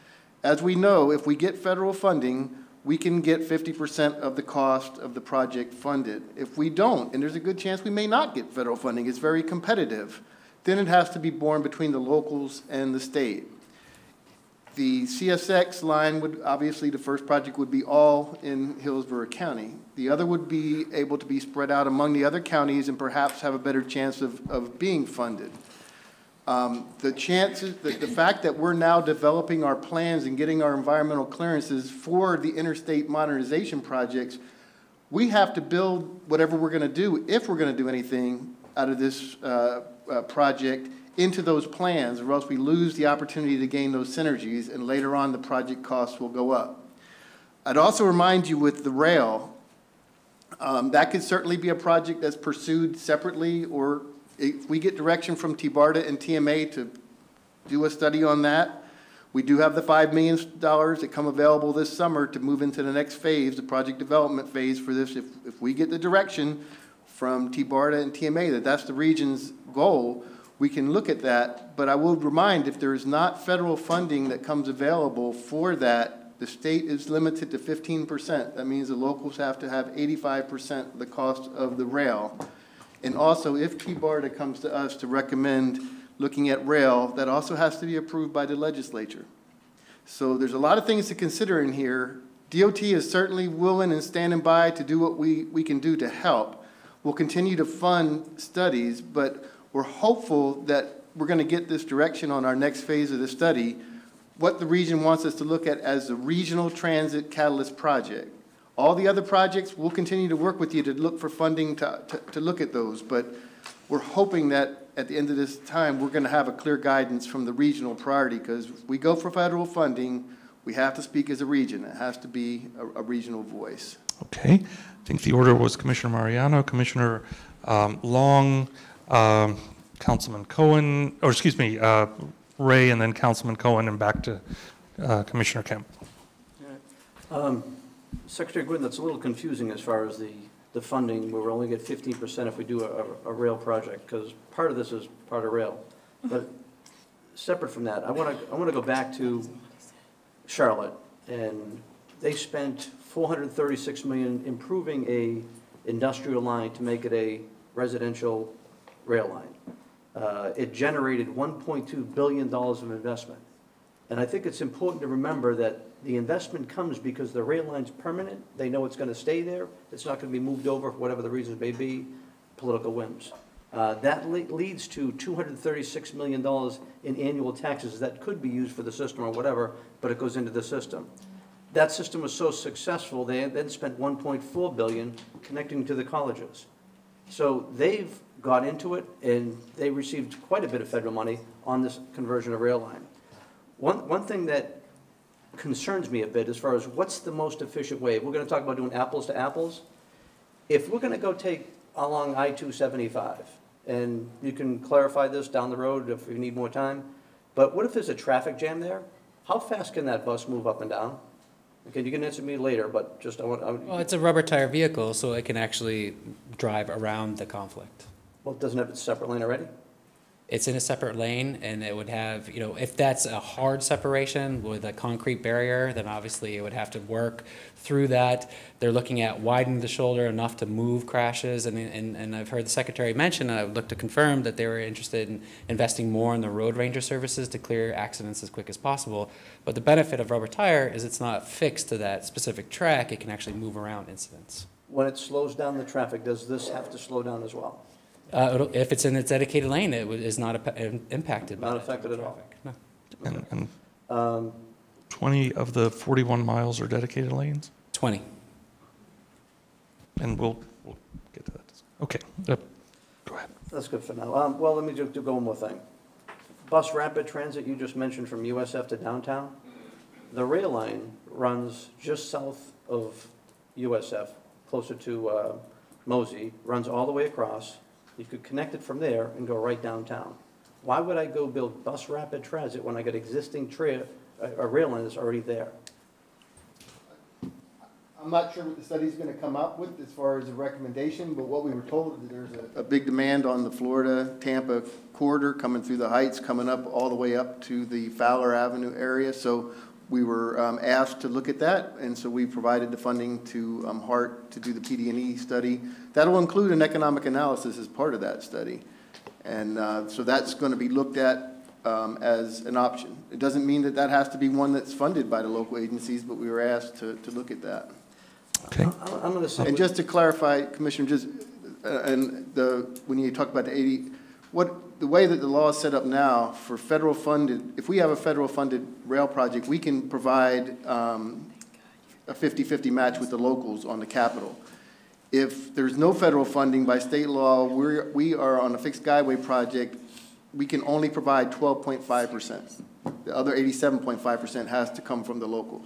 as we know, if we get federal funding, we can get 50% of the cost of the project funded. If we don't, and there's a good chance we may not get federal funding, it's very competitive, then it has to be borne between the locals and the state. The CSX line would, obviously, the first project would be all in Hillsborough County. The other would be able to be spread out among the other counties and perhaps have a better chance of being funded. The chances, the fact that we're now developing our plans and getting our environmental clearances for the interstate modernization projects, we have to build whatever we're going to do, if we're going to do anything out of this project, into those plans, or else we lose the opportunity to gain those synergies, and later on the project costs will go up. I'd also remind you with the rail, that could certainly be a project that's pursued separately, or if we get direction from TBARTA and TMA to do a study on that. We do have the $5 million that come available this summer to move into the next phase, the project development phase for this. If we get the direction from TBARTA and TMA that that's the region's goal, we can look at that. But I will remind, if there is not federal funding that comes available for that, the state is limited to 15%. That means the locals have to have 85% of the cost of the rail. And also, if TBARTA comes to us to recommend looking at rail, that also has to be approved by the legislature. So there's a lot of things to consider in here. DOT is certainly willing and standing by to do what we can do to help. We'll continue to fund studies, but we're hopeful that we're going to get this direction on our next phase of the study, what the region wants us to look at as the Regional Transit Catalyst Project. All the other projects, we'll continue to work with you to look for funding to look at those, but we're hoping that at the end of this time, we're going to have a clear guidance from the regional priority, because if we go for federal funding, we have to speak as a region. It has to be a regional voice. Okay. I think the order was Commissioner Mariano, Commissioner Long, Councilman Cohen, or excuse me, Ray, and then Councilman Cohen, and back to Commissioner Kemp. Secretary Gwynn, that's a little confusing as far as the funding, where we only get 15% if we do a rail project, because part of this is part of rail. But separate from that, I want to go back to Charlotte, and they spent $436 million improving a industrial line to make it a residential rail line. It generated $1.2 billion of investment. And I think it's important to remember that the investment comes because the rail line's permanent. They know it's going to stay there. It's not going to be moved over for whatever the reasons may be, political whims. That leads to $236 million in annual taxes that could be used for the system or whatever, but it goes into the system. That system was so successful, they then spent $1.4 billion connecting to the colleges. So they've got into it, and they received quite a bit of federal money on this conversion of rail line. One thing that concerns me a bit as far as what's the most efficient way. We're going to talk about doing apples to apples. If we're going to go take along I-275, and you can clarify this down the road if you need more time, but what if there's a traffic jam there? How fast can that bus move up and down? Okay, you can answer me later, but just I want. Well, it's a rubber tire vehicle, so it can actually drive around the conflict. Well, it doesn't have its separate lane already? It's in a separate lane, and it would have, if that's a hard separation with a concrete barrier, then obviously it would have to work through that. They're looking at widening the shoulder enough to move crashes, and I've heard the Secretary mention, and I would look to confirm that they were interested in investing more in the road ranger services to clear accidents as quick as possible. But the benefit of rubber tire is it's not fixed to that specific track. It can actually move around incidents. When it slows down the traffic, does this have to slow down as well? If it's in its dedicated lane, it is not impacted by Not that affected at all? traffic. No. And 20 of the 41 miles are dedicated lanes? 20. And we'll get to that. Okay, go ahead. That's good for now. Well, let me do go one more thing. Bus rapid transit, you just mentioned from USF to downtown. The rail line runs just south of USF, closer to Mosey, runs all the way across. You could connect it from there and go right downtown. Why would I go build bus rapid transit when I got existing a rail line that's already there? I'm not sure what the study's gonna come up with as far as a recommendation, but what we were told, that there's a big demand on the Florida-Tampa corridor coming through the Heights, coming up all the way up to the Fowler Avenue area. So we were asked to look at that, and so we provided the funding to HART to do the PD&E study. That'll include an economic analysis as part of that study. And so that's gonna be looked at as an option. It doesn't mean that that has to be one that's funded by the local agencies, but we were asked to look at that. Okay. I'm going to say. And just to clarify, Commissioner, just, when you talk about the 80, the way that the law is set up now for federal funded, if we have a federal funded rail project, we can provide a 50-50 match with the locals on the capital. If there's no federal funding by state law, we are on a fixed guideway project, we can only provide 12.5%. The other 87.5% has to come from the local,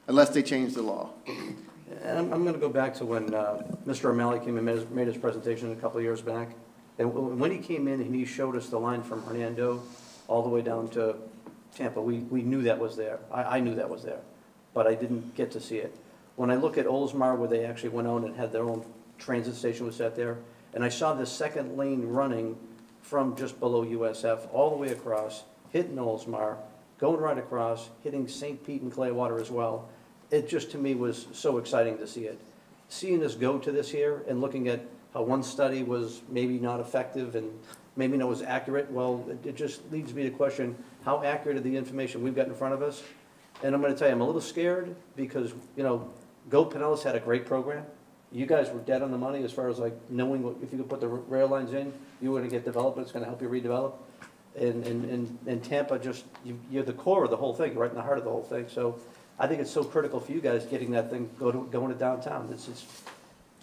unless they change the law. And I'm going to go back to when Mr. O'Malley came and made his presentation a couple of years back. And when he came in and he showed us the line from Hernando all the way down to Tampa, we knew that was there. I knew that was there, but I didn't get to see it. When I look at Oldsmar, where they actually went out and had their own transit station was set there, and I saw the second lane running from just below USF all the way across, hitting Oldsmar, going right across, hitting St. Pete and Clearwater as well. It just, to me, was so exciting to see it. Seeing us go to this here and looking at how one study was maybe not effective and maybe not was accurate, well, it just leads me to question how accurate are the information we've got in front of us. And I'm going to tell you, I'm a little scared because, you know, Go Pinellas had a great program. You guys were dead on the money as far as like knowing what, if you could put the rail lines in, you were going to get development, it's going to help you redevelop. And Tampa just, you're the core of the whole thing, right in the heart of the whole thing. So I think it's so critical for you guys getting that thing going to downtown.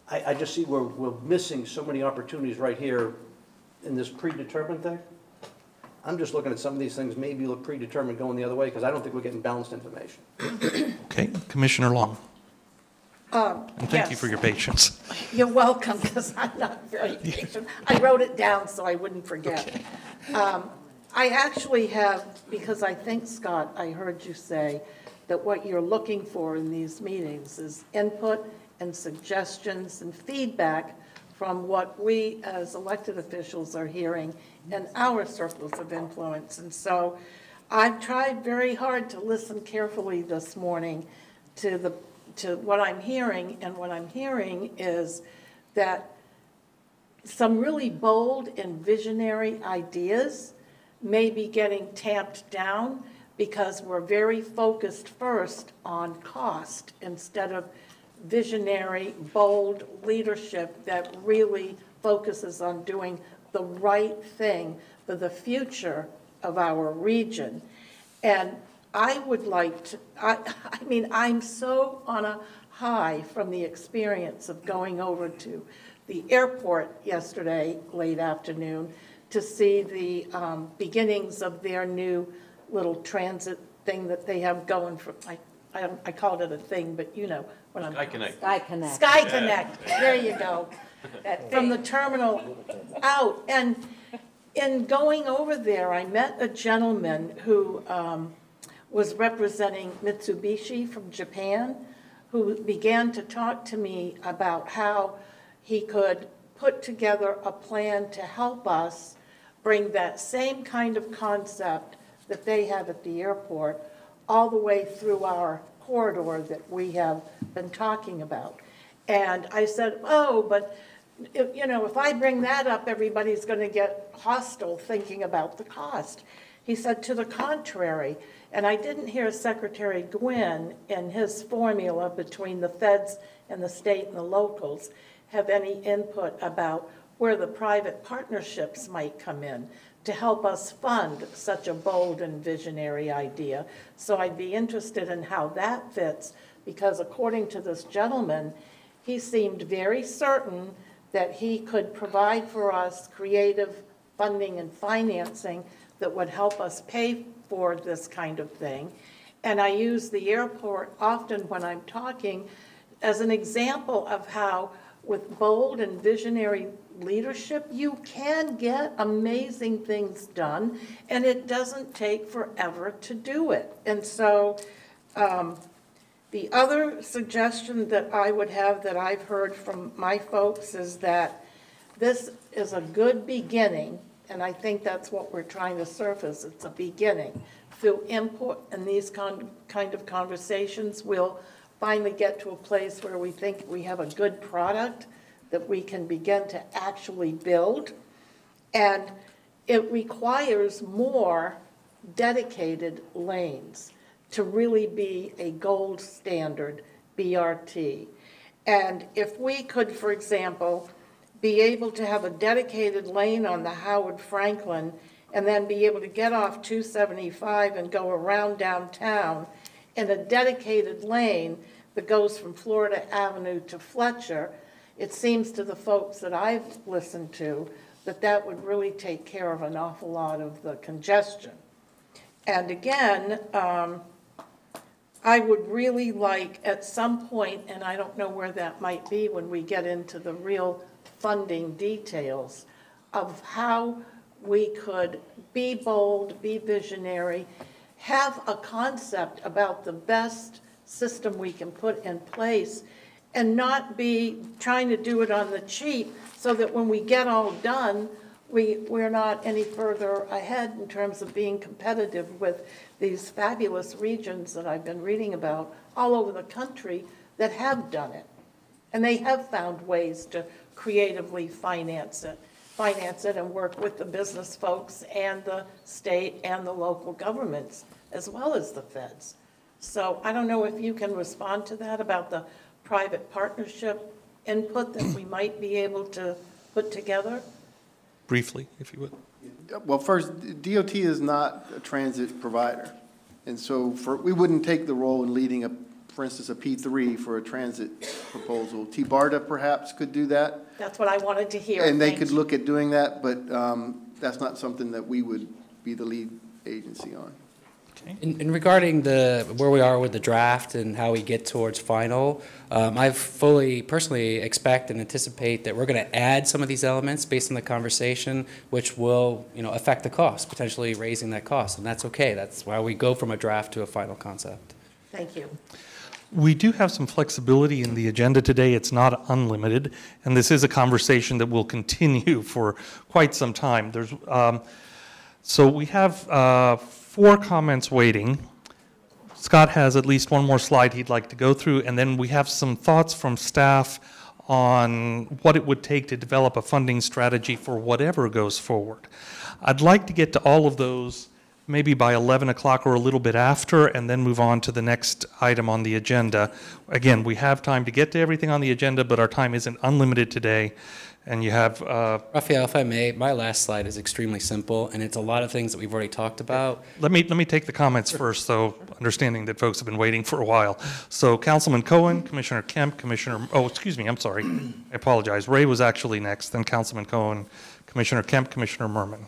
I just see we're missing so many opportunities right here in this predetermined thing. I'm just looking at some of these things maybe look predetermined going the other way because I don't think we're getting balanced information. Okay, Commissioner Long. And thank you for your patience. You're welcome, because I'm not very patient. I wrote it down so I wouldn't forget. Okay. I actually have, because I think, Scott, I heard you say that what you're looking for in these meetings is input and suggestions and feedback from what we as elected officials are hearing in our circles of influence. And so I've tried very hard to listen carefully this morning to what I'm hearing, and what I'm hearing is that some really bold and visionary ideas may be getting tamped down because we're very focused first on cost instead of visionary, bold leadership that really focuses on doing the right thing for the future of our region. And I would like to, I mean, I'm so on a high from the experience of going over to the airport yesterday, late afternoon, to see the beginnings of their new little transit thing that they have going for, I called it a thing, but you know what I'm. Sky Connect. Sky Connect. Sky Connect, there you go. From the terminal out. And in going over there, I met a gentleman who was representing Mitsubishi from Japan, who began to talk to me about how he could put together a plan to help us bring that same kind of concept that they have at the airport all the way through our corridor that we have been talking about. And I said, oh, but if I bring that up, everybody's going to get hostile thinking about the cost. He said, to the contrary. And I didn't hear Secretary Gwynn in his formula between the feds and the state and the locals have any input about where the private partnerships might come in to help us fund such a bold and visionary idea. So I'd be interested in how that fits, because according to this gentleman, he seemed very certain that he could provide for us creative funding and financing that would help us pay for this kind of thing. And I use the airport often when I'm talking as an example of how with bold and visionary leadership, you can get amazing things done, and it doesn't take forever to do it. And so the other suggestion that I would have that I've heard from my folks is that this is a good beginning, and I think that's what we're trying to surface. It's a beginning. Through input and these kind of conversations, we'll finally get to a place where we think we have a good product that we can begin to actually build. And it requires more dedicated lanes to really be a gold standard BRT. And if we could, for example, be able to have a dedicated lane on the Howard Franklin and then be able to get off 275 and go around downtown in a dedicated lane that goes from Florida Avenue to Fletcher, it seems to the folks that I've listened to that that would really take care of an awful lot of the congestion. And again, I would really like at some point, and I don't know where that might be when we get into the real funding details, of how we could be bold, be visionary, have a concept about the best system we can put in place, and not be trying to do it on the cheap so that when we get all done, we're not any further ahead in terms of being competitive with these fabulous regions that I've been reading about all over the country that have done it. And they have found ways to creatively finance it and work with the business folks and the state and the local governments, as well as the feds. So I don't know if you can respond to that about the private partnership input that we might be able to put together? Briefly, if you would. Well, first, DOT is not a transit provider. And so we wouldn't take the role in leading a, for instance, a P3 for a transit proposal. TBARDA perhaps could do that. That's what I wanted to hear. And they could look at doing that, but that's not something that we would be the lead agency on. In regarding where we are with the draft and how we get towards final, I fully personally expect and anticipate that we're going to add some of these elements based on the conversation, which will affect the cost, potentially raising that cost, and that's okay. That's why we go from a draft to a final concept. Thank you. We do have some flexibility in the agenda today. It's not unlimited, and this is a conversation that will continue for quite some time. So we have 4 comments waiting. Scott has at least one more slide he'd like to go through, and then we have some thoughts from staff on what it would take to develop a funding strategy for whatever goes forward. I'd like to get to all of those maybe by 11 o'clock or a little bit after, and then move on to the next item on the agenda. Again, we have time to get to everything on the agenda, but our time isn't unlimited today. And you have... Raphael, if I may, my last slide is extremely simple, and it's a lot of things that we've already talked about. Let me take the comments first, though, understanding that folks have been waiting for a while. So Councilman Cohen, Commissioner Kemp, I'm sorry. I apologize. Ray was actually next, then Councilman Cohen, Commissioner Kemp, Commissioner Merman.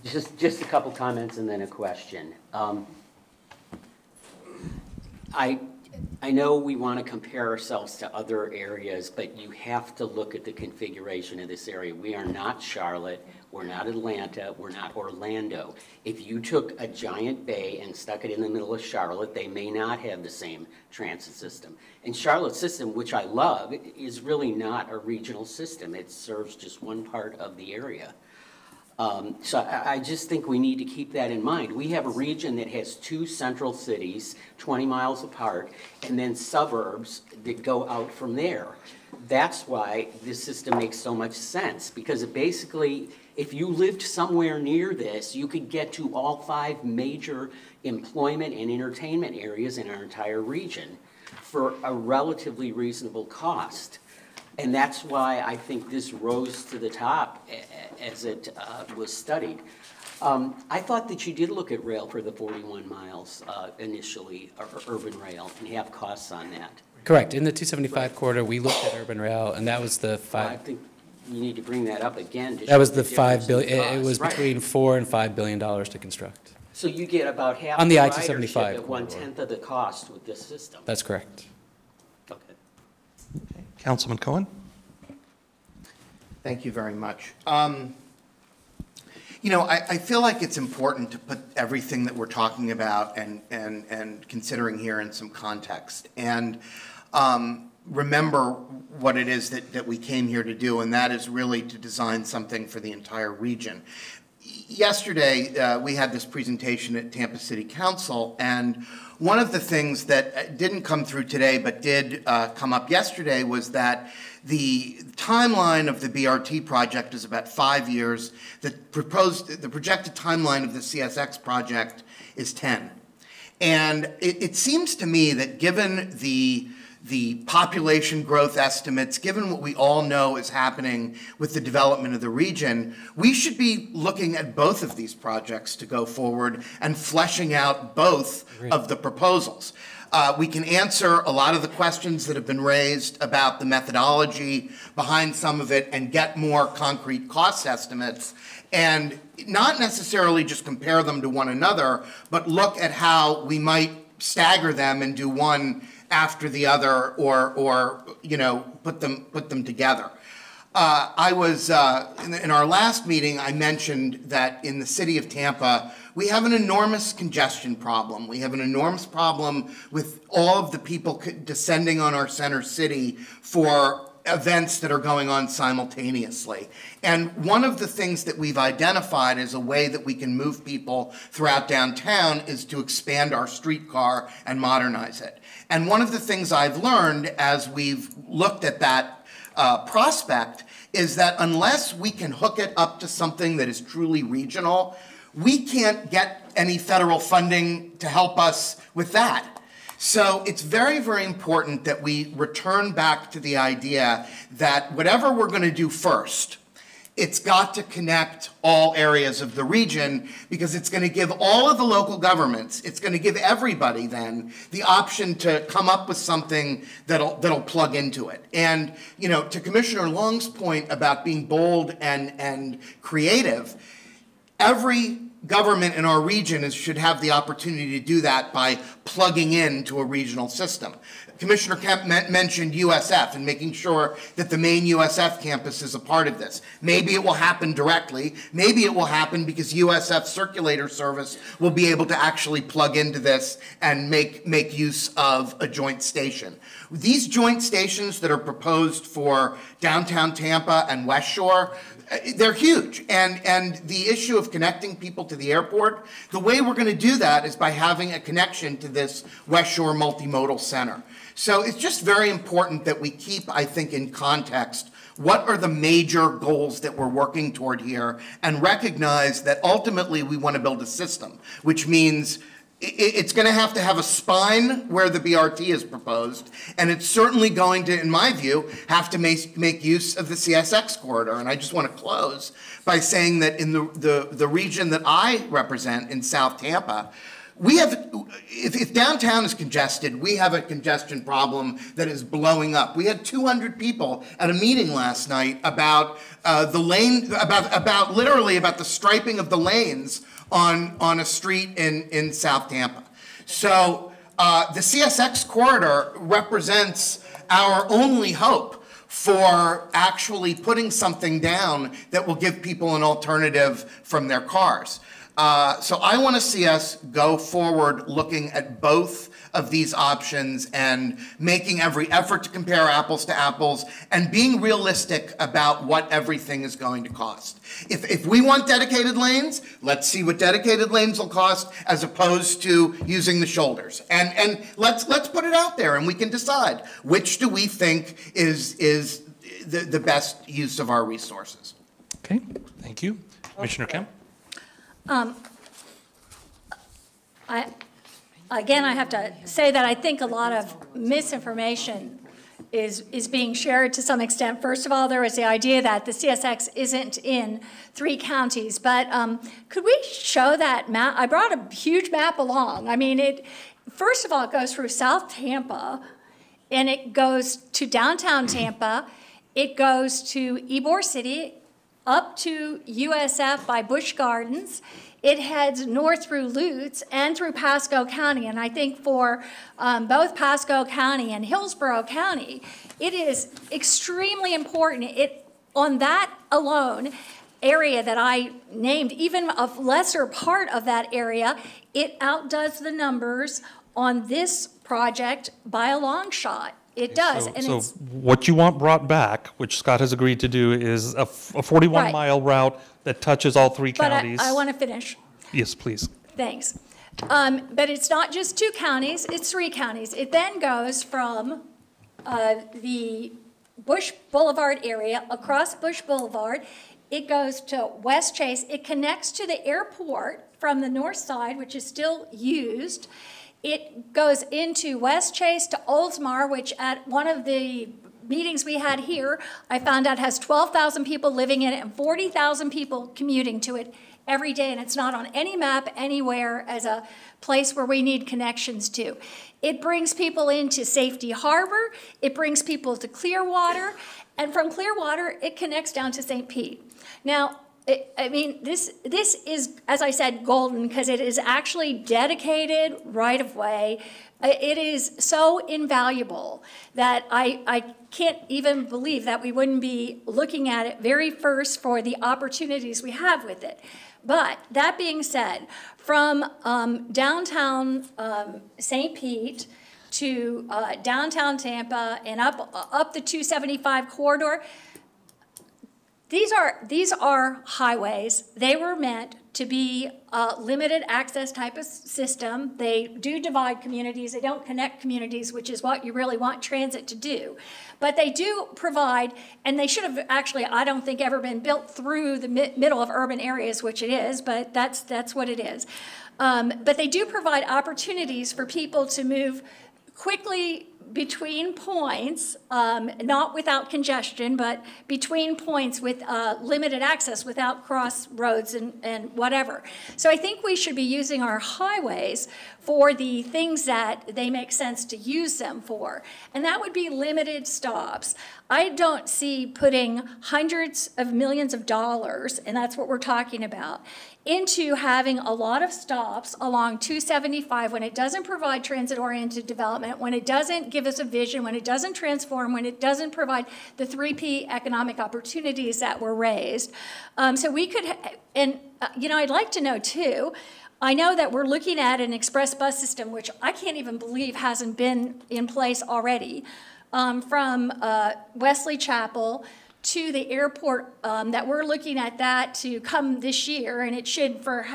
Just a couple comments and then a question. I know we want to compare ourselves to other areas, but you have to look at the configuration of this area. We are not Charlotte, we're not Atlanta, we're not Orlando. If you took a giant bay and stuck it in the middle of Charlotte, they may not have the same transit system. And Charlotte's system, which I love, is really not a regional system. It serves just one part of the area. So I just think we need to keep that in mind. We have a region that has 2 central cities, 20 miles apart, and then suburbs that go out from there. That's why this system makes so much sense, because it basically, if you lived somewhere near this, you could get to all 5 major employment and entertainment areas in our entire region for a relatively reasonable cost. And that's why I think this rose to the top as it was studied. I thought that you did look at rail for the 41 miles initially, or urban rail, and have costs on that. Correct. In the 275 corridor, we looked at urban rail, and that was the I think you need to bring that up again. To that was show the difference $5 in billion. It cost. was Right. between $4 and $5 billion to construct. So you get about half On the the I-275 ridership at corridor. 1/10 of the cost with this system. That's correct. Okay. Councilman Cohen? Thank you very much. You know, I feel like it's important to put everything that we're talking about and considering here in some context. And remember what it is that we came here to do, and that is really to design something for the entire region. Yesterday, we had this presentation at Tampa City Council, and one of the things that didn't come through today but did come up yesterday was that the timeline of the BRT project is about 5 years. The projected timeline of the CSX project is 10. And it seems to me that given the population growth estimates, given what we all know is happening with the development of the region, we should be looking at both of these projects to go forward and fleshing out both of the proposals. We can answer a lot of the questions that have been raised about the methodology behind some of it and get more concrete cost estimates, and not necessarily just compare them to one another, but look at how we might stagger them and do one after the other, or you know, put them together. I was in our last meeting, I mentioned that in the city of Tampa, we have an enormous congestion problem. We have an enormous problem with all of the people descending on our center city for events that are going on simultaneously. And one of the things that we've identified as a way that we can move people throughout downtown is to expand our streetcar and modernize it. And one of the things I've learned as we've looked at that prospect is that unless we can hook it up to something that is truly regional, we can't get any federal funding to help us with that. So it's very, very important that we return back to the idea that whatever we're going to do first, it's got to connect all areas of the region, because it's going to give all of the local governments, it's going to give everybody then the option to come up with something that'll plug into it. And, you know, to Commissioner Long's point about being bold and creative, every government in our region should have the opportunity to do that by plugging into a regional system. Commissioner Kemp mentioned USF and making sure that the main USF campus is a part of this. Maybe it will happen directly. Maybe it will happen because USF circulator service will be able to actually plug into this and make use of a joint station. These joint stations that are proposed for downtown Tampa and West Shore, they're huge. And the issue of connecting people to the airport, the way we're going to do that is by having a connection to this West Shore Multimodal Center. So it's just very important that we keep, I think, in context what are the major goals that we're working toward here, and recognize that ultimately we want to build a system, which means it's going to have a spine where the BRT is proposed, and it's certainly going to, in my view, have to make use of the CSX corridor. And I just want to close by saying that in the region that I represent in South Tampa, we have, if downtown is congested, we have a congestion problem that is blowing up. We had 200 people at a meeting last night about the lane, literally about the striping of the lanes on a street in South Tampa. So the CSX corridor represents our only hope for actually putting something down that will give people an alternative from their cars. So I want to see us go forward looking at both of these options and making every effort to compare apples to apples and being realistic about what everything is going to cost. If we want dedicated lanes, let's see what dedicated lanes will cost as opposed to using the shoulders. And let's put it out there and we can decide which do we think is the best use of our resources. Okay, thank you. Commissioner Kemp? I have to say that I think a lot of misinformation is being shared to some extent. First of all, there was the idea that the CSX isn't in 3 counties, but could we show that map? I brought a huge map along. I mean, first of all, it goes through South Tampa, and it goes to downtown Tampa. It goes to Ybor City, up to USF by Busch Gardens. It heads north through Lutz and through Pasco County. And I think for both Pasco County and Hillsborough County, it is extremely important. On that alone, area that I named, even a lesser part of that area, it outdoes the numbers on this project by a long shot. It does. So what you want brought back, which Scott has agreed to do, is a 41-mile route that touches all 3 counties. But I want to finish. Yes, please. Thanks. But it's not just 2 counties, it's 3 counties. It then goes from the Bush Boulevard area, across Bush Boulevard. It goes to West Chase. It connects to the airport from the north side, which is still used. It goes into West Chase to Oldsmar, which at one of the meetings we had here, I found out has 12,000 people living in it and 40,000 people commuting to it every day, and it's not on any map anywhere as a place where we need connections to. It brings people into Safety Harbor, it brings people to Clearwater, and from Clearwater, it connects down to St. Pete. Now, this is, as I said, golden because it is actually dedicated right-of-way. It is so invaluable that I can't even believe that we wouldn't be looking at it very first for the opportunities we have with it. But that being said, from downtown St. Pete to downtown Tampa and up the 275 corridor, these are highways. They were meant to be a limited access type of system. They do divide communities. They don't connect communities, which is what you really want transit to do. But they do provide, and they should have actually, I don't think, ever been built through the middle of urban areas, which it is, but that's what it is. But they do provide opportunities for people to move quickly between points, not without congestion, but between points with limited access without crossroads and whatever. So I think we should be using our highways for the things that they make sense to use them for. And that would be limited stops. I don't see putting hundreds of millions of dollars, and that's what we're talking about, into having a lot of stops along 275 when it doesn't provide transit-oriented development, when it doesn't give us a vision, when it doesn't transform, when it doesn't provide the 3P economic opportunities that were raised. So we could, and I'd like to know too, I know that we're looking at an express bus system, which I can't even believe hasn't been in place already, from Wesley Chapel to the airport, that we're looking at that to come this year, and it should for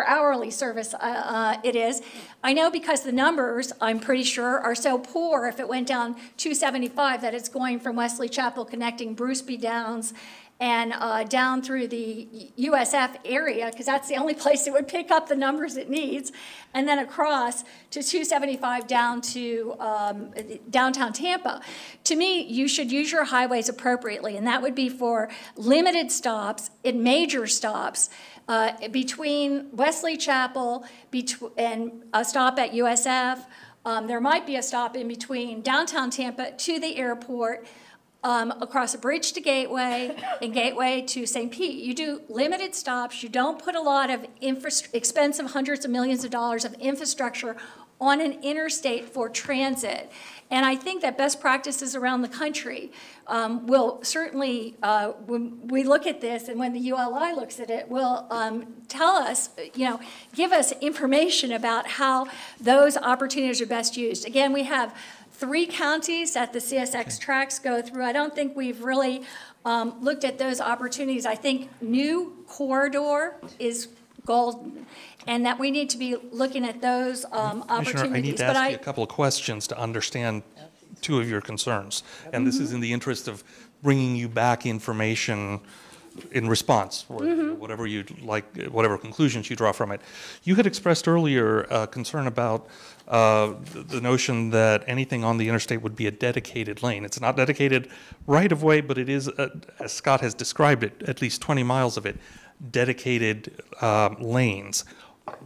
hourly service, it is. I know because the numbers, I'm pretty sure, are so poor if it went down 275 that it's going from Wesley Chapel connecting Bruceby Downs and down through the USF area, because that's the only place it would pick up the numbers it needs, and then across to 275 down to downtown Tampa. To me, you should use your highways appropriately, and that would be for limited stops and major stops between Wesley Chapel and a stop at USF. There might be a stop in between downtown Tampa to the airport, across a bridge to Gateway and Gateway to St. Pete. You do limited stops. You don't put a lot of expensive hundreds of millions of dollars of infrastructure on an interstate for transit. And I think that best practices around the country will certainly, when we look at this and when the ULI looks at it, will tell us, give us information about how those opportunities are best used. Again, we have 3 counties that the CSX tracks go through. I don't think we've really looked at those opportunities. I think new corridor is golden, and that we need to be looking at those opportunities. Commissioner, I need to ask you a couple of questions to understand 2 of your concerns. And this is in the interest of bringing you back information in response, or whatever you'd like, whatever conclusions you draw from it. You had expressed earlier concern about the notion that anything on the interstate would be a dedicated lane. It's not dedicated right of way, but it is, as Scott has described it, at least 20 miles of it, dedicated lanes.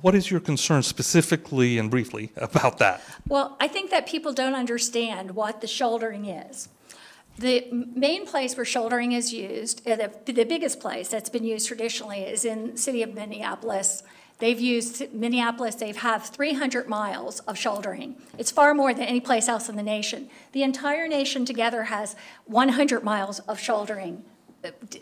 What is your concern specifically and briefly about that? Well, I think that people don't understand what the shouldering is. The main place where shouldering is used, the biggest place that's been used traditionally is in the city of Minneapolis. They've used Minneapolis, they have 300 miles of shouldering. It's far more than any place else in the nation. The entire nation together has 100 miles of shouldering.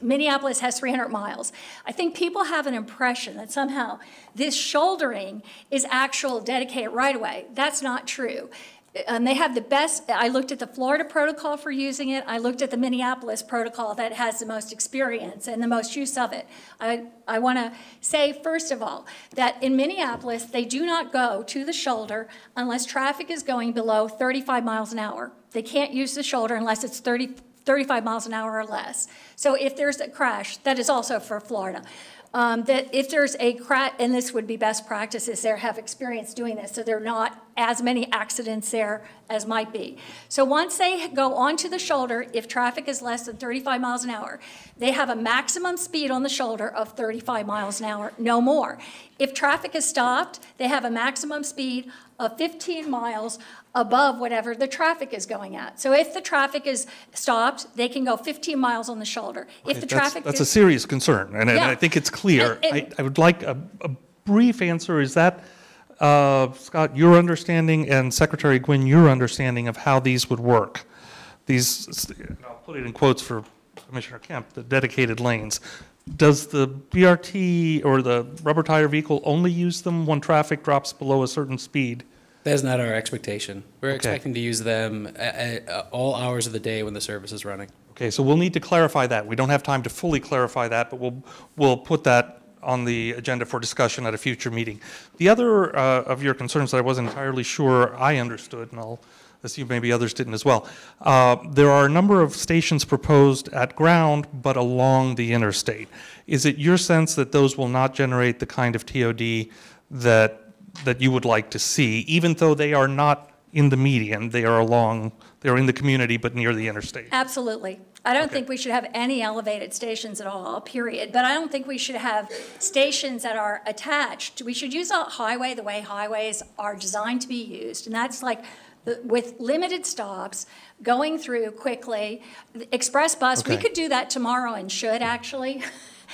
Minneapolis has 300 miles. I think people have an impression that somehow this shouldering is actual dedicated right-of-way. That's not true. They have the best, I looked at the Florida protocol for using it. I looked at the Minneapolis protocol that has the most experience and the most use of it. I want to say, first of all, that in Minneapolis, they do not go to the shoulder unless traffic is going below 35 miles an hour. They can't use the shoulder unless it's 35 miles an hour or less. So if there's a crash, that is also for Florida. That if there's a crash, and this would be best practices there, have experience doing this, so there are not as many accidents there as might be. So once they go onto the shoulder, if traffic is less than 35 miles an hour, they have a maximum speed on the shoulder of 35 miles an hour, no more. If traffic is stopped, they have a maximum speed of 15 miles above whatever the traffic is going at. So if the traffic is stopped, they can go 15 miles on the shoulder. If the traffic that's a serious concern, and I think it's clear. I would like a brief answer. Is that, Scott, your understanding, and Secretary Gwynn, your understanding of how these would work? These, and I'll put it in quotes for Commissioner Kemp, the dedicated lanes. Does the BRT or the rubber tire vehicle only use them when traffic drops below a certain speed? That is not our expectation. We're expecting to use them at all hours of the day when the service is running. Okay, so we'll need to clarify that. We don't have time to fully clarify that, but we'll put that on the agenda for discussion at a future meeting. The other of your concerns that I wasn't entirely sure I understood, and I'll assume maybe others didn't as well. There are a number of stations proposed at ground, but along the interstate. Is it your sense that those will not generate the kind of TOD that you would like to see, even though they are not in the median, they are in the community, but near the interstate? Absolutely. I don't think we should have any elevated stations at all, period. But I don't think we should have stations that are attached. We should use a highway the way highways are designed to be used. And that's like with limited stops, going through quickly. Express bus, we could do that tomorrow and should actually.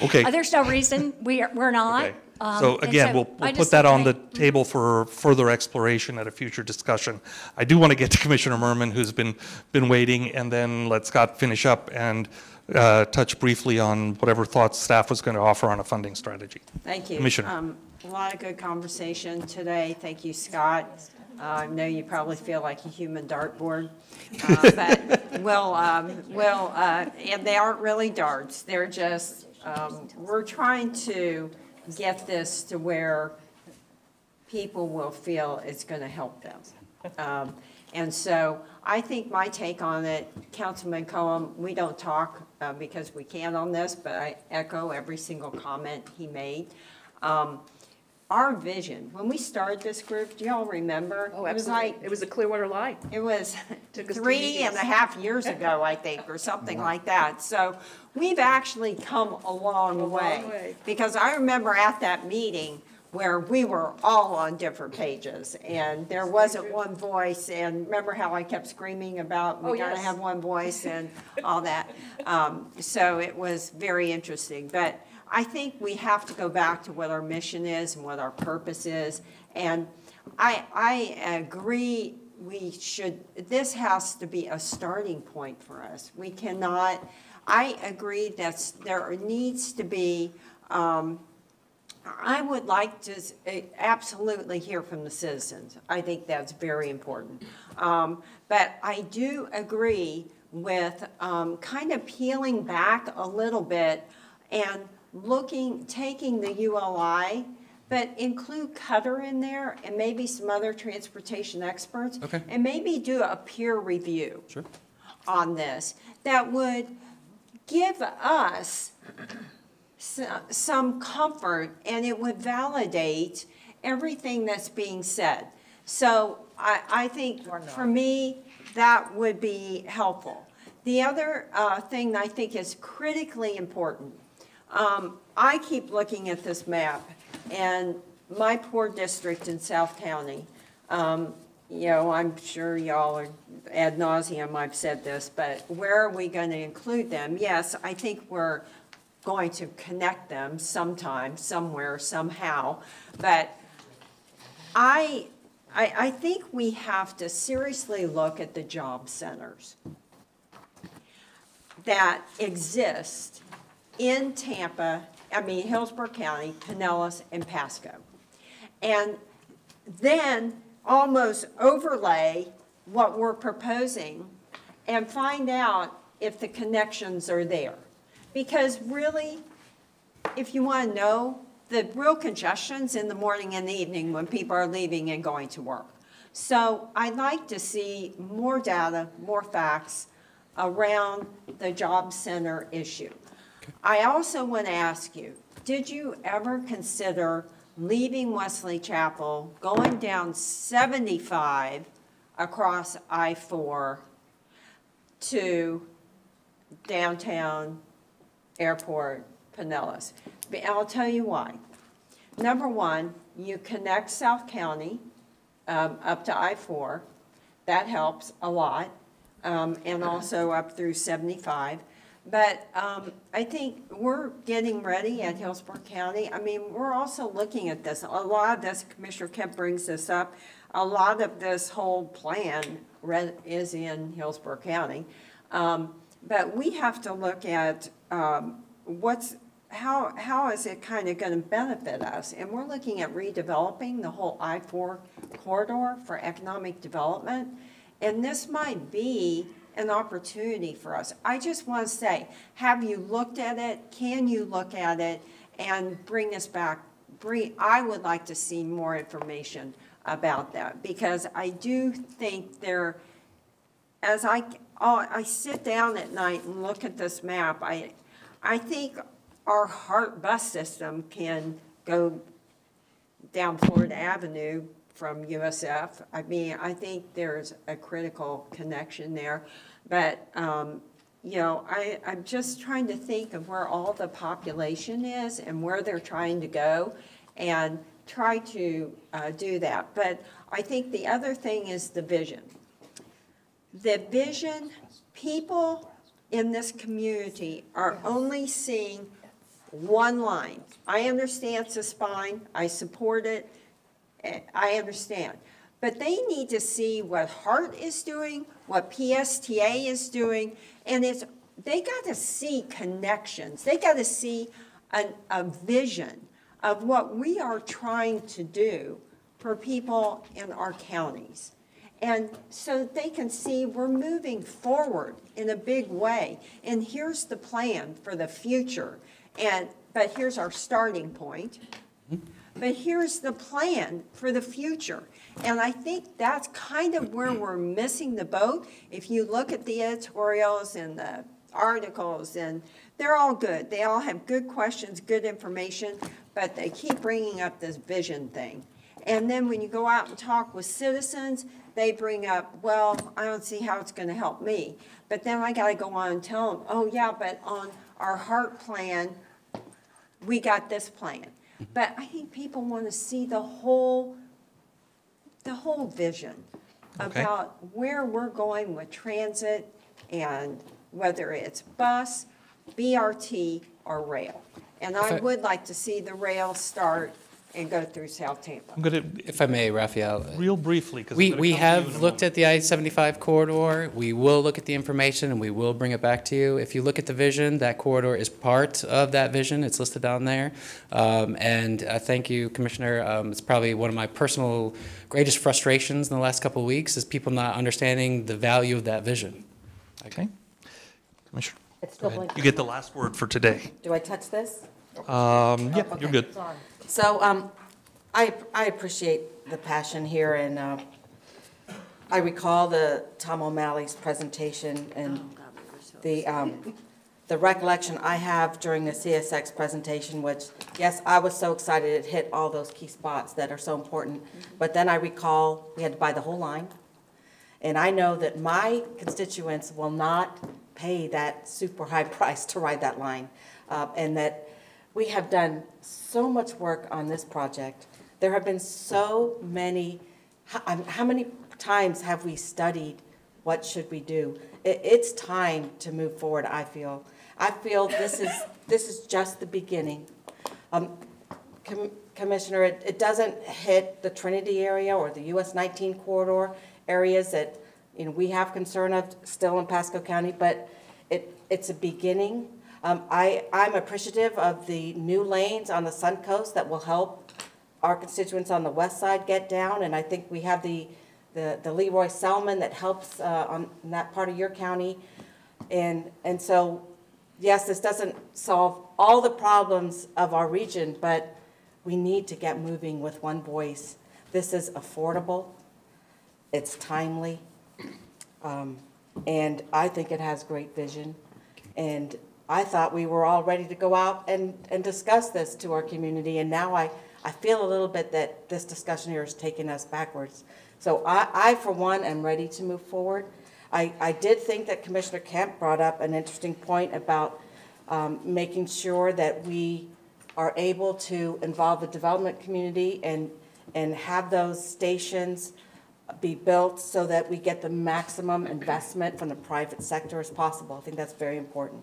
Okay. There's no reason we're not. Okay. So again, we'll put that on the table for further exploration at a future discussion. I do want to get to Commissioner Merman, who's been waiting, and then let Scott finish up and touch briefly on whatever thoughts staff was going to offer on a funding strategy. Thank you. Commissioner. A lot of good conversation today. Thank you, Scott. I know you probably feel like a human dartboard, but and they aren't really darts. They're just, we're trying to get this to where people will feel it's going to help them. And so I think my take on it, Councilman Cohen, we don't talk because we can on this, but I echo every single comment he made. Our vision, when we started this group, do you all remember? Oh, absolutely. It was a Clearwater Line. It was 3.5 years ago, I think, or something like that. So we've actually come a long way. Because I remember at that meeting where we were all on different pages and there wasn't one voice. And remember how I kept screaming about we gotta have one voice and all that. So it was very interesting. But I think we have to go back to what our mission is and what our purpose is. And I agree this has to be a starting point for us. We cannot, I agree that there needs to be, I would like to absolutely hear from the citizens. I think that's very important. But I do agree with kind of peeling back a little bit and taking the ULI, but include Cutter in there and maybe some other transportation experts, and maybe do a peer review on this that would give us some comfort, and it would validate everything that's being said. So I think for me, that would be helpful. The other thing that I think is critically important, I keep looking at this map, and my poor district in South County, you know, I'm sure y'all are ad nauseum, I've said this, but where are we going to include them? Yes, I think we're going to connect them sometime, somewhere, somehow, but I think we have to seriously look at the job centers that exist in Tampa, Hillsborough County, Pinellas, and Pasco. And then almost overlay what we're proposing and find out if the connections are there. Because really, if you want to know, the real congestion's in the morning and the evening when people are leaving and going to work. So I'd like to see more data, more facts around the job center issue. I also want to ask you, did you ever consider leaving Wesley Chapel, going down 75 across I-4 to downtown airport Pinellas? I'll tell you why. Number one, you connect South County up to I-4. That helps a lot, and also up through 75. But I think we're getting ready at Hillsborough County. We're also looking at this. A lot of this, Commissioner Kemp brings this up, a lot of this whole plan is in Hillsborough County. But we have to look at how is it kind of going to benefit us? And we're looking at redeveloping the whole I-4 corridor for economic development. And this might be an opportunity for us. I just want to say, have you looked at it? Can you look at it and bring us back? I would like to see more information about that, because I do think as I sit down at night and look at this map, I think our HART bus system can go down Florida Avenue from USF. I think there's a critical connection there. But, you know, I'm just trying to think of where all the population is and where they're trying to go and try to do that. But I think the other thing is the vision. The vision, people in this community are only seeing one line. I understand it's a spine. I support it. I understand. But they need to see what HART is doing, what PSTA is doing, and they got to see connections. They got to see a vision of what we are trying to do for people in our counties. And so they can see we're moving forward in a big way. And here's the plan for the future. But here's our starting point. But here's the plan for the future. And I think that's kind of where we're missing the boat. If you look at the editorials and the articles, and they're all good. They all have good questions, good information, but they keep bringing up this vision thing. And then when you go out and talk with citizens, they bring up, well, I don't see how it's going to help me. But then I got to go on and tell them, oh, yeah, but on our HART plan, we got this plan. But I think people want to see the whole vision about where we're going with transit, and whether it's bus, BRT, or rail. And I would like to see the rail start and go through South Tampa. I'm going to, If I may, Raphael. real briefly, because We have looked at the I-75 corridor. We will look at the information, and we will bring it back to you. If you look at the vision, that corridor is part of that vision. It's listed down there. And thank you, Commissioner. It's probably one of my personal greatest frustrations in the last couple of weeks is people not understanding the value of that vision. Okay. Commissioner, It's still blinking. you get the last word for today. Do I touch this? Yeah, you're good. So I appreciate the passion here, and I recall Tom O'Malley's presentation and the the recollection I have during the CSX presentation, which, yes, I was so excited it hit all those key spots that are so important. But then I recall we had to buy the whole line. And I know that my constituents will not pay that super high price to ride that line. And that we have done so much work on this project. There have been so many, how many times have we studied what should we do? It's time to move forward, I feel. I feel this is just the beginning. Commissioner, it doesn't hit the Trinity area or the US 19 corridor areas that we have concern of still in Pasco County, but it's a beginning. I'm appreciative of the new lanes on the Sun Coast that will help our constituents on the west side get down, and I think we have the Leroy Selman that helps on that part of your county. And so, yes, this doesn't solve all the problems of our region, but we need to get moving with one voice. This is affordable, it's timely, and I think it has great vision. And I thought we were all ready to go out and discuss this to our community, and now I feel a little bit that this discussion here is taking us backwards. So I, for one, am ready to move forward. I did think that Commissioner Kemp brought up an interesting point about making sure that we are able to involve the development community and have those stations be built so that we get the maximum investment from the private sector as possible. I think that's very important.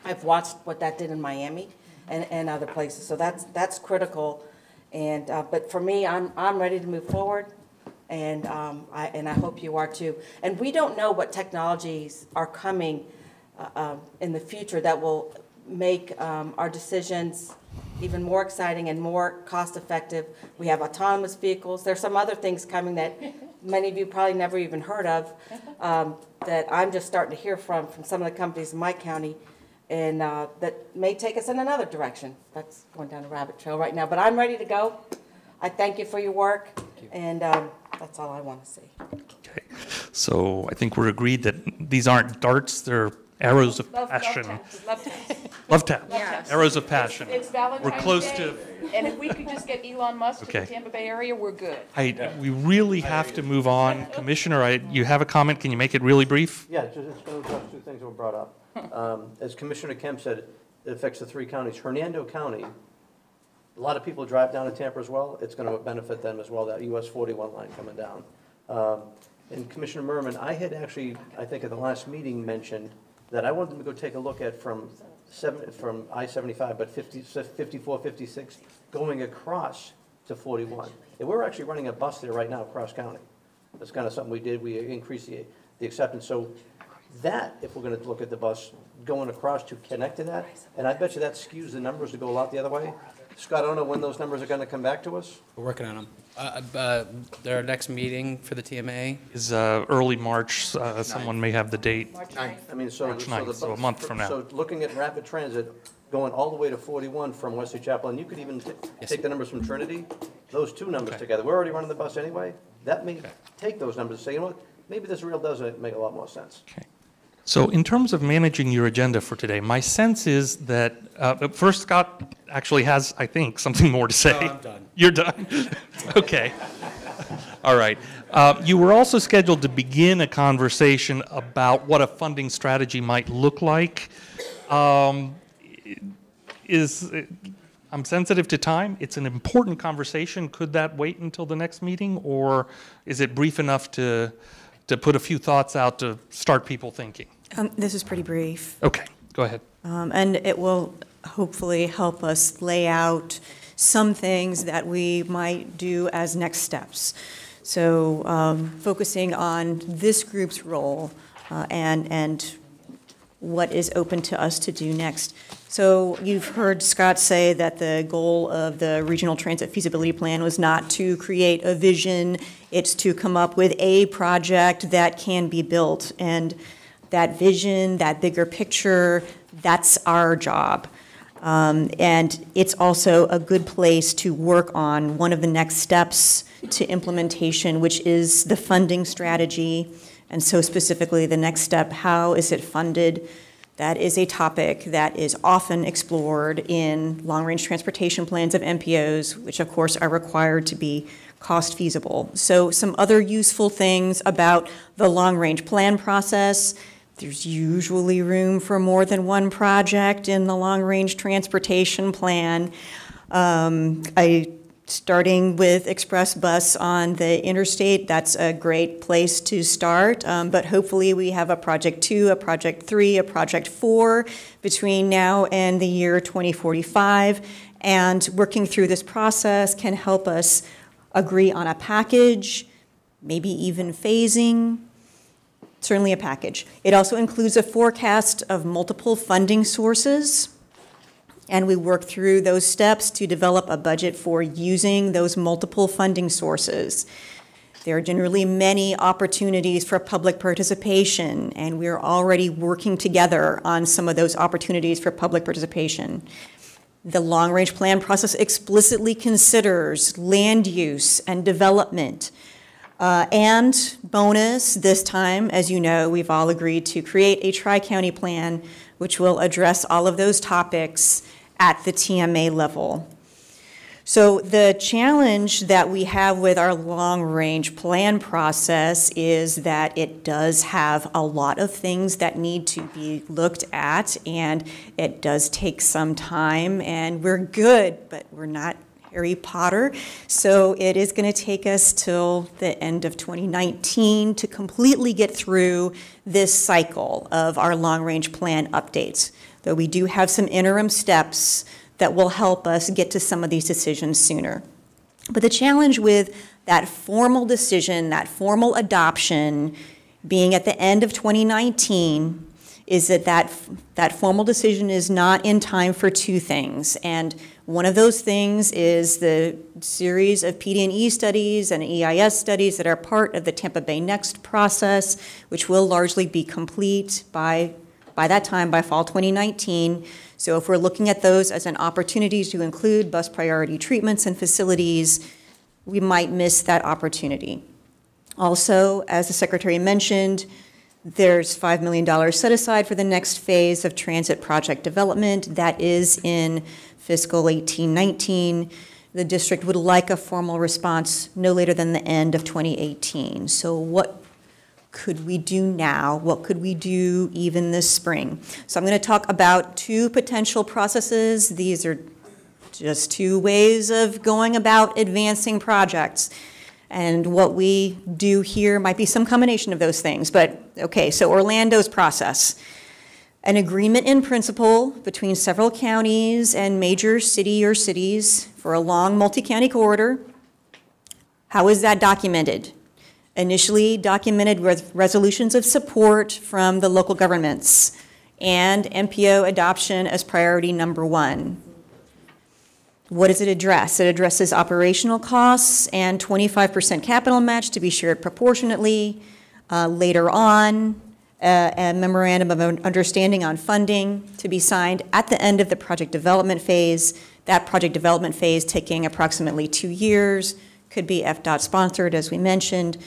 I've watched what that did in Miami and other places, so that's critical. And but for me, I'm ready to move forward. And I hope you are too. And we don't know what technologies are coming in the future that will make our decisions even more exciting and more cost-effective. We have autonomous vehicles. There's some other things coming that many of you probably never even heard of that I'm just starting to hear from some of the companies in my county, and that may take us in another direction. That's going down a rabbit trail right now, but I'm ready to go. I thank you for your work, and that's all I want to say. Okay, so I think we're agreed that these aren't darts, they're arrows of passion. Love tap. Yes. Arrows of passion. It's Valentine's We're close Day, to. and if we could just get Elon Musk to Okay. the Tampa Bay area, we're good. We really have to move on. Commissioner, you have a comment. Can you make it really brief? Yeah, just going to address two things that were brought up. As Commissioner Kemp said, it affects the three counties. Hernando County, a lot of people drive down to Tampa as well. It's going to benefit them as well, that US 41 line coming down. And Commissioner Merman, I had actually, I think at the last meeting, mentioned that I wanted them to go take a look at from I-75, but 54, 56, going across to 41. And we're actually running a bus there right now across county. That's kind of something we did. We increased the acceptance. So that, if we're going to look at the bus going across to connect to that, and I bet you that skews the numbers to go a lot the other way. Scott, I don't know when those numbers are going to come back to us. We're working on them. Their next meeting for the TMA is early March. Someone may have the date. March 9th. I mean, so March 9th, so a month from now. So looking at rapid transit, going all the way to 41 from Wesley Chapel, and you could even take the numbers from Trinity, those two numbers together. We're already running the bus anyway. That may take those numbers and say, you know what, maybe this real does make a lot more sense. Okay. So in terms of managing your agenda for today, my sense is that, first, Scott actually has, I think, something more to say. No, I'm done. You're done? Okay. All right. You were also scheduled to begin a conversation about what a funding strategy might look like. I'm sensitive to time. It's an important conversation. Could that wait until the next meeting, or is it brief enough to put a few thoughts out to start people thinking? This is pretty brief. Okay, go ahead. And it will hopefully help us lay out some things that we might do as next steps. So focusing on this group's role and what is open to us to do next. So you've heard Scott say that the goal of the Regional Transit Feasibility Plan was not to create a vision, it's to come up with a project that can be built. And that vision, that bigger picture, that's our job. And it's also a good place to work on one of the next steps to implementation, which is the funding strategy. And so specifically the next step, how is it funded? That is a topic that is often explored in long-range transportation plans of MPOs, which of course are required to be cost feasible. So some other useful things about the long-range plan process: there's usually room for more than one project in the long-range transportation plan. Starting with express bus on the interstate, that's a great place to start, but hopefully we have a project 2, a project 3, a project 4 between now and the year 2045, and working through this process can help us agree on a package, maybe even phasing, certainly a package. It also includes a forecast of multiple funding sources, and we work through those steps to develop a budget for using those multiple funding sources. There are generally many opportunities for public participation, and we're already working together on some of those opportunities for public participation. The long-range plan process explicitly considers land use and development. And bonus, this time, as you know, we've all agreed to create a tri-county plan which will address all of those topics at the TMA level. So the challenge that we have with our long-range plan process is that it does have a lot of things that need to be looked at, and it does take some time, and we're good, but we're not Harry Potter. So it is going to take us till the end of 2019 to completely get through this cycle of our long-range plan updates. Though we do have some interim steps that will help us get to some of these decisions sooner. But the challenge with that formal decision, that formal adoption being at the end of 2019 is that formal decision is not in time for two things. And one of those things is the series of PD&E studies and EIS studies that are part of the Tampa Bay Next process, which will largely be complete by that time, by fall 2019. So if we're looking at those as an opportunity to include bus priority treatments and facilities, we might miss that opportunity. Also, as the Secretary mentioned, there's $5 million set aside for the next phase of transit project development. That is in fiscal 18-19. The district would like a formal response no later than the end of 2018. So what could we do now? What could we do even this spring? So I'm going to talk about two potential processes. These are just two ways of going about advancing projects. And what we do here might be some combination of those things. But okay, so Orlando's process. An agreement in principle between several counties and major city or cities for a long multi-county corridor. How is that documented? Initially documented with resolutions of support from the local governments and MPO adoption as priority number 1. What does it address? It addresses operational costs and 25% capital match to be shared proportionately. Later on, a memorandum of understanding on funding to be signed at the end of the project development phase. That project development phase taking approximately 2 years, could be FDOT sponsored, as we mentioned.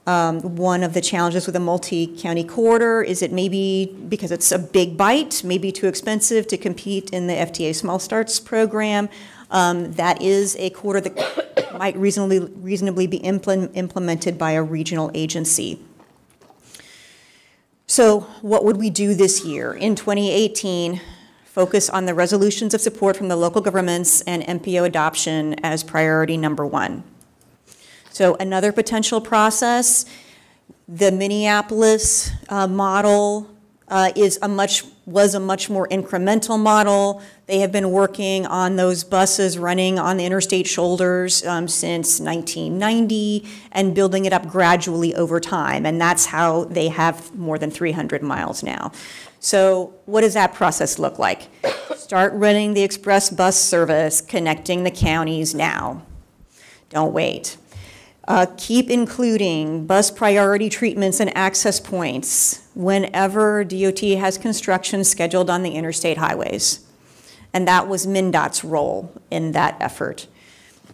One of the challenges with a multi-county corridor is it maybe, because it's a big bite, maybe too expensive to compete in the FTA Small Starts program. That is a corridor that might reasonably be implemented by a regional agency. So what would we do this year? In 2018, focus on the resolutions of support from the local governments and MPO adoption as priority number 1. So another potential process, the Minneapolis model was a much more incremental model. They have been working on those buses running on the interstate shoulders since 1990 and building it up gradually over time. And that's how they have more than 300 miles now. So what does that process look like? Start running the express bus service connecting the counties now. Don't wait. Keep including bus priority treatments and access points whenever DOT has construction scheduled on the interstate highways. And that was MnDOT's role in that effort.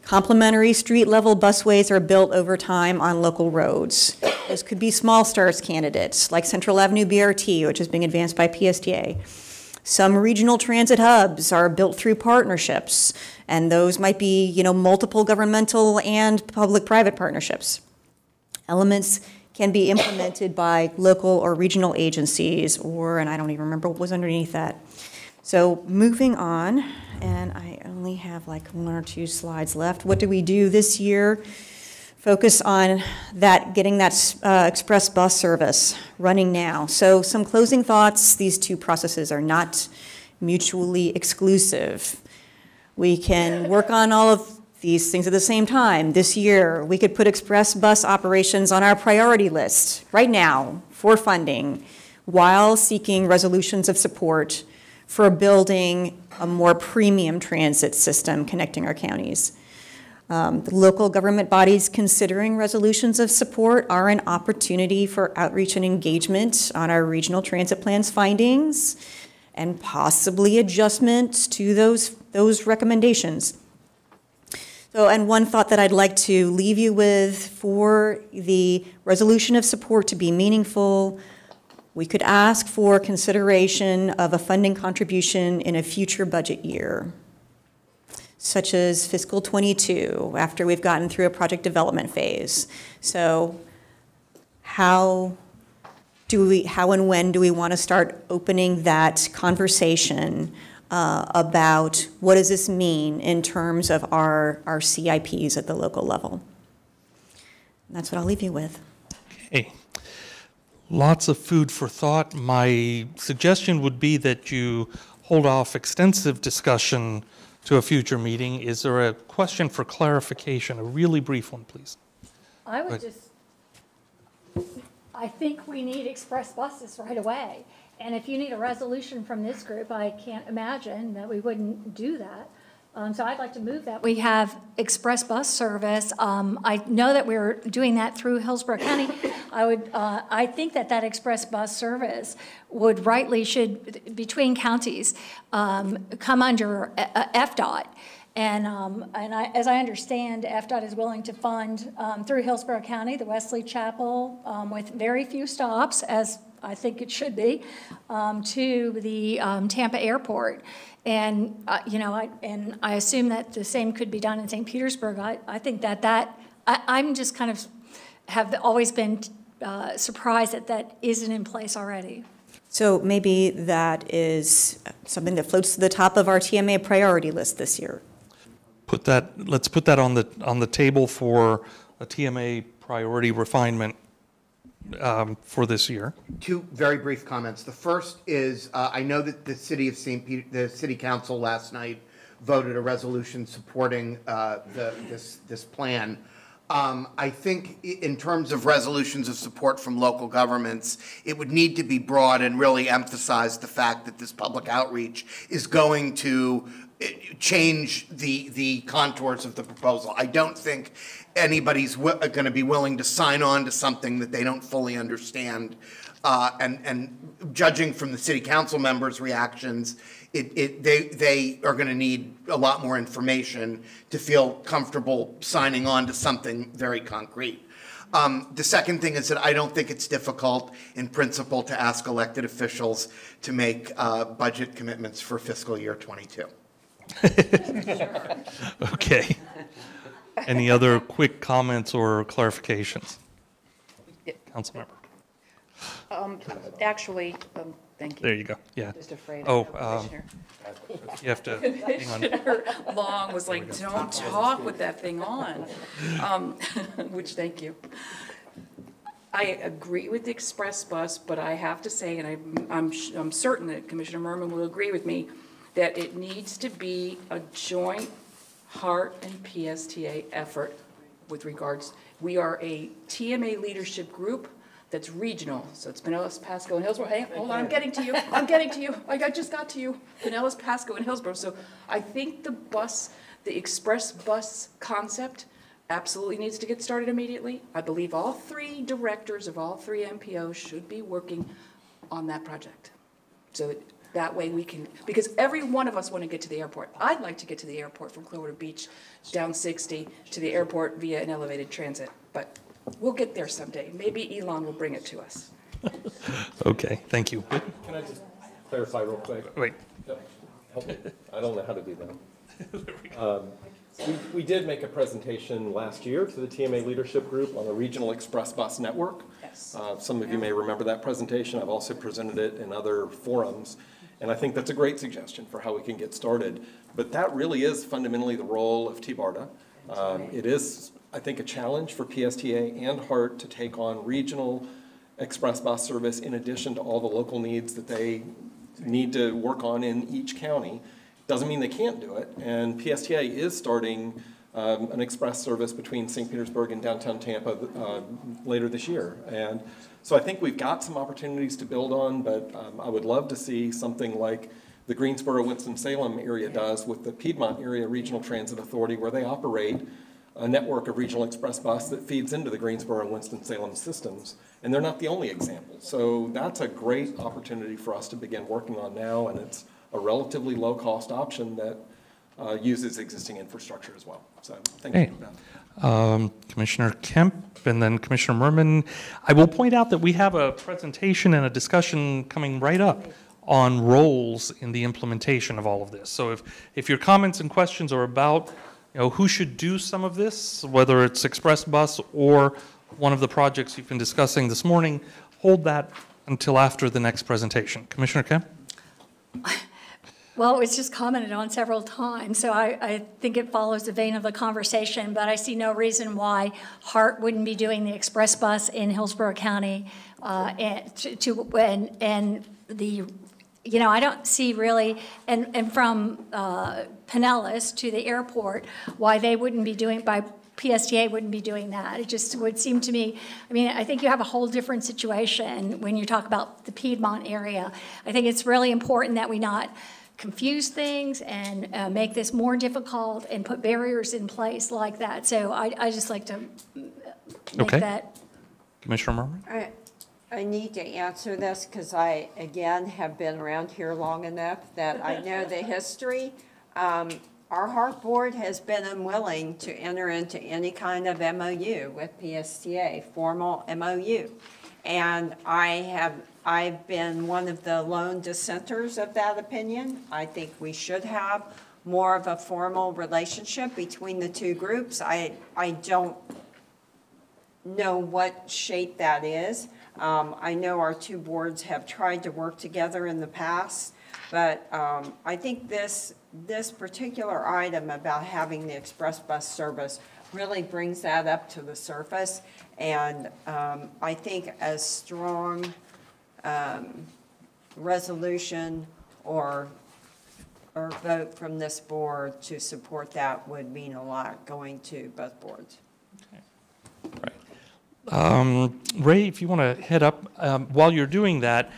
Complementary street-level busways are built over time on local roads. The Those could be small stars candidates, like Central Avenue BRT, which is being advanced by PSTA. Some regional transit hubs are built through partnerships, and those might be, multiple governmental and public-private partnerships. Elements can be implemented by local or regional agencies, and I don't even remember what was underneath that. So moving on, and I only have like 1 or 2 slides left. What do we do this year? Focus on getting that express bus service running now. So some closing thoughts. These two processes are not mutually exclusive. We can work on all of these things at the same time. This year, we could put express bus operations on our priority list right now for funding, while seeking resolutions of support for building a more premium transit system connecting our counties. The local government bodies considering resolutions of support are an opportunity for outreach and engagement on our regional transit plan's findings and possibly adjustments to those recommendations. So, and one thought that I'd like to leave you with: for the resolution of support to be meaningful, we could ask for consideration of a funding contribution in a future budget year, such as fiscal '22, after we've gotten through a project development phase. So how and when do we want to start opening that conversation about what does this mean in terms of our CIPs at the local level? And that's what I'll leave you with. Okay. Lots of food for thought. My suggestion would be that you hold off extensive discussion to a future meeting. Is there a question for clarification? A really brief one, please. I think we need express buses right away. And if you need a resolution from this group, I can't imagine that we wouldn't do that. So I'd like to move that. We have express bus service. I know that we're doing that through Hillsborough County. I think that express bus service should, between counties, come under FDOT. And as I understand, FDOT is willing to fund through Hillsborough County, the Wesley Chapel, with very few stops, as I think it should be, to the Tampa airport. And, I assume that the same could be done in St. Petersburg. I think I'm just kind of have always been surprised that isn't in place already. So maybe that is something that floats to the top of our TMA priority list this year. Let's put that on the table for a TMA priority refinement for this year. 2 very brief comments. The first is I know that the the City Council last night voted a resolution supporting this plan. I think in terms of resolutions of support from local governments, it would need to be broad and really emphasize the fact that this public outreach is going to change the contours of the proposal. I don't think anybody's going to be willing to sign on to something that they don't fully understand. And judging from the City Council members' reactions, they are going to need a lot more information to feel comfortable signing on to something very concrete. The second thing is that I don't think it's difficult in principle to ask elected officials to make budget commitments for fiscal year '22. Okay. Any other quick comments or clarifications? Councilmember. Actually, thank you. There you go. Yeah. Just afraid. Commissioner. You have to hang on. Commissioner Long was like, "Don't talk with that thing on," which thank you. I agree with the express bus, but I have to say, and I'm certain that Commissioner Merman will agree with me, that it needs to be a joint HART and PSTA effort with regards. We are a TMA leadership group that's regional, so it's Pinellas, Pasco, and Hillsborough. Hey, hold on, I'm getting to you. I just got to you. Pinellas, Pasco, and Hillsborough. So I think the express bus concept absolutely needs to get started immediately. I believe all 3 directors of all 3 MPOs should be working on that project. So that way we can, because every one of us want to get to the airport. I'd like to get to the airport from Clearwater Beach down 60 to the airport via an elevated transit, but We'll get there someday. Maybe Elon will bring it to us. Okay, thank you. Can I just clarify real quick? Wait. Help me. I don't know how to do that. We did make a presentation last year to the TMA leadership group on the regional express bus network. Yes. Some of you may remember that presentation. I've also presented it in other forums. And I think that's a great suggestion for how we can get started. But that really is fundamentally the role of TBARTA. It is, I think, a challenge for PSTA and HART to take on regional express bus service in addition to all the local needs that they need to work on in each county. Doesn't mean they can't do it. And PSTA is starting an express service between St. Petersburg and downtown Tampa later this year. And so I think we've got some opportunities to build on, but I would love to see something like the Greensboro-Winston-Salem area does with the Piedmont Area Regional Transit Authority, where they operate a network of regional express bus that feeds into the Greensboro and Winston-Salem systems. And they're not the only example. So that's a great opportunity for us to begin working on now, and it's a relatively low-cost option that uses existing infrastructure as well. So thank you, Beth. Commissioner Kemp and then Commissioner Merman. I will point out that we have a presentation and a discussion coming right up on roles in the implementation of all of this. So if your comments and questions are about who should do some of this, whether it's Express Bus or one of the projects you've been discussing this morning, hold that until after the next presentation. Commissioner Kemp? Well, it's just commented on several times, so I think it follows the vein of the conversation, but I see no reason why HART wouldn't be doing the express bus in Hillsborough County, and I don't see really, and from Pinellas to the airport, why they wouldn't be doing, by PSTA wouldn't be doing that. It just would seem to me, I think you have a whole different situation when you talk about the Piedmont area. I think it's really important that we not confuse things and make this more difficult and put barriers in place like that. So I just like to make that. Commissioner Merman? I need to answer this because I, again, have been around here long enough that I know the history. Our HART board has been unwilling to enter into any kind of MOU with PSTA, formal MOU. And I've been one of the lone dissenters of that opinion. I think we should have more of a formal relationship between the two groups. I don't know what shape that is. I know our two boards have tried to work together in the past, but I think this particular item about having the express bus service really brings that up to the surface. And I think a strong resolution or vote from this board to support that would mean a lot going to both boards. Ray, if you want to head up, while you're doing that,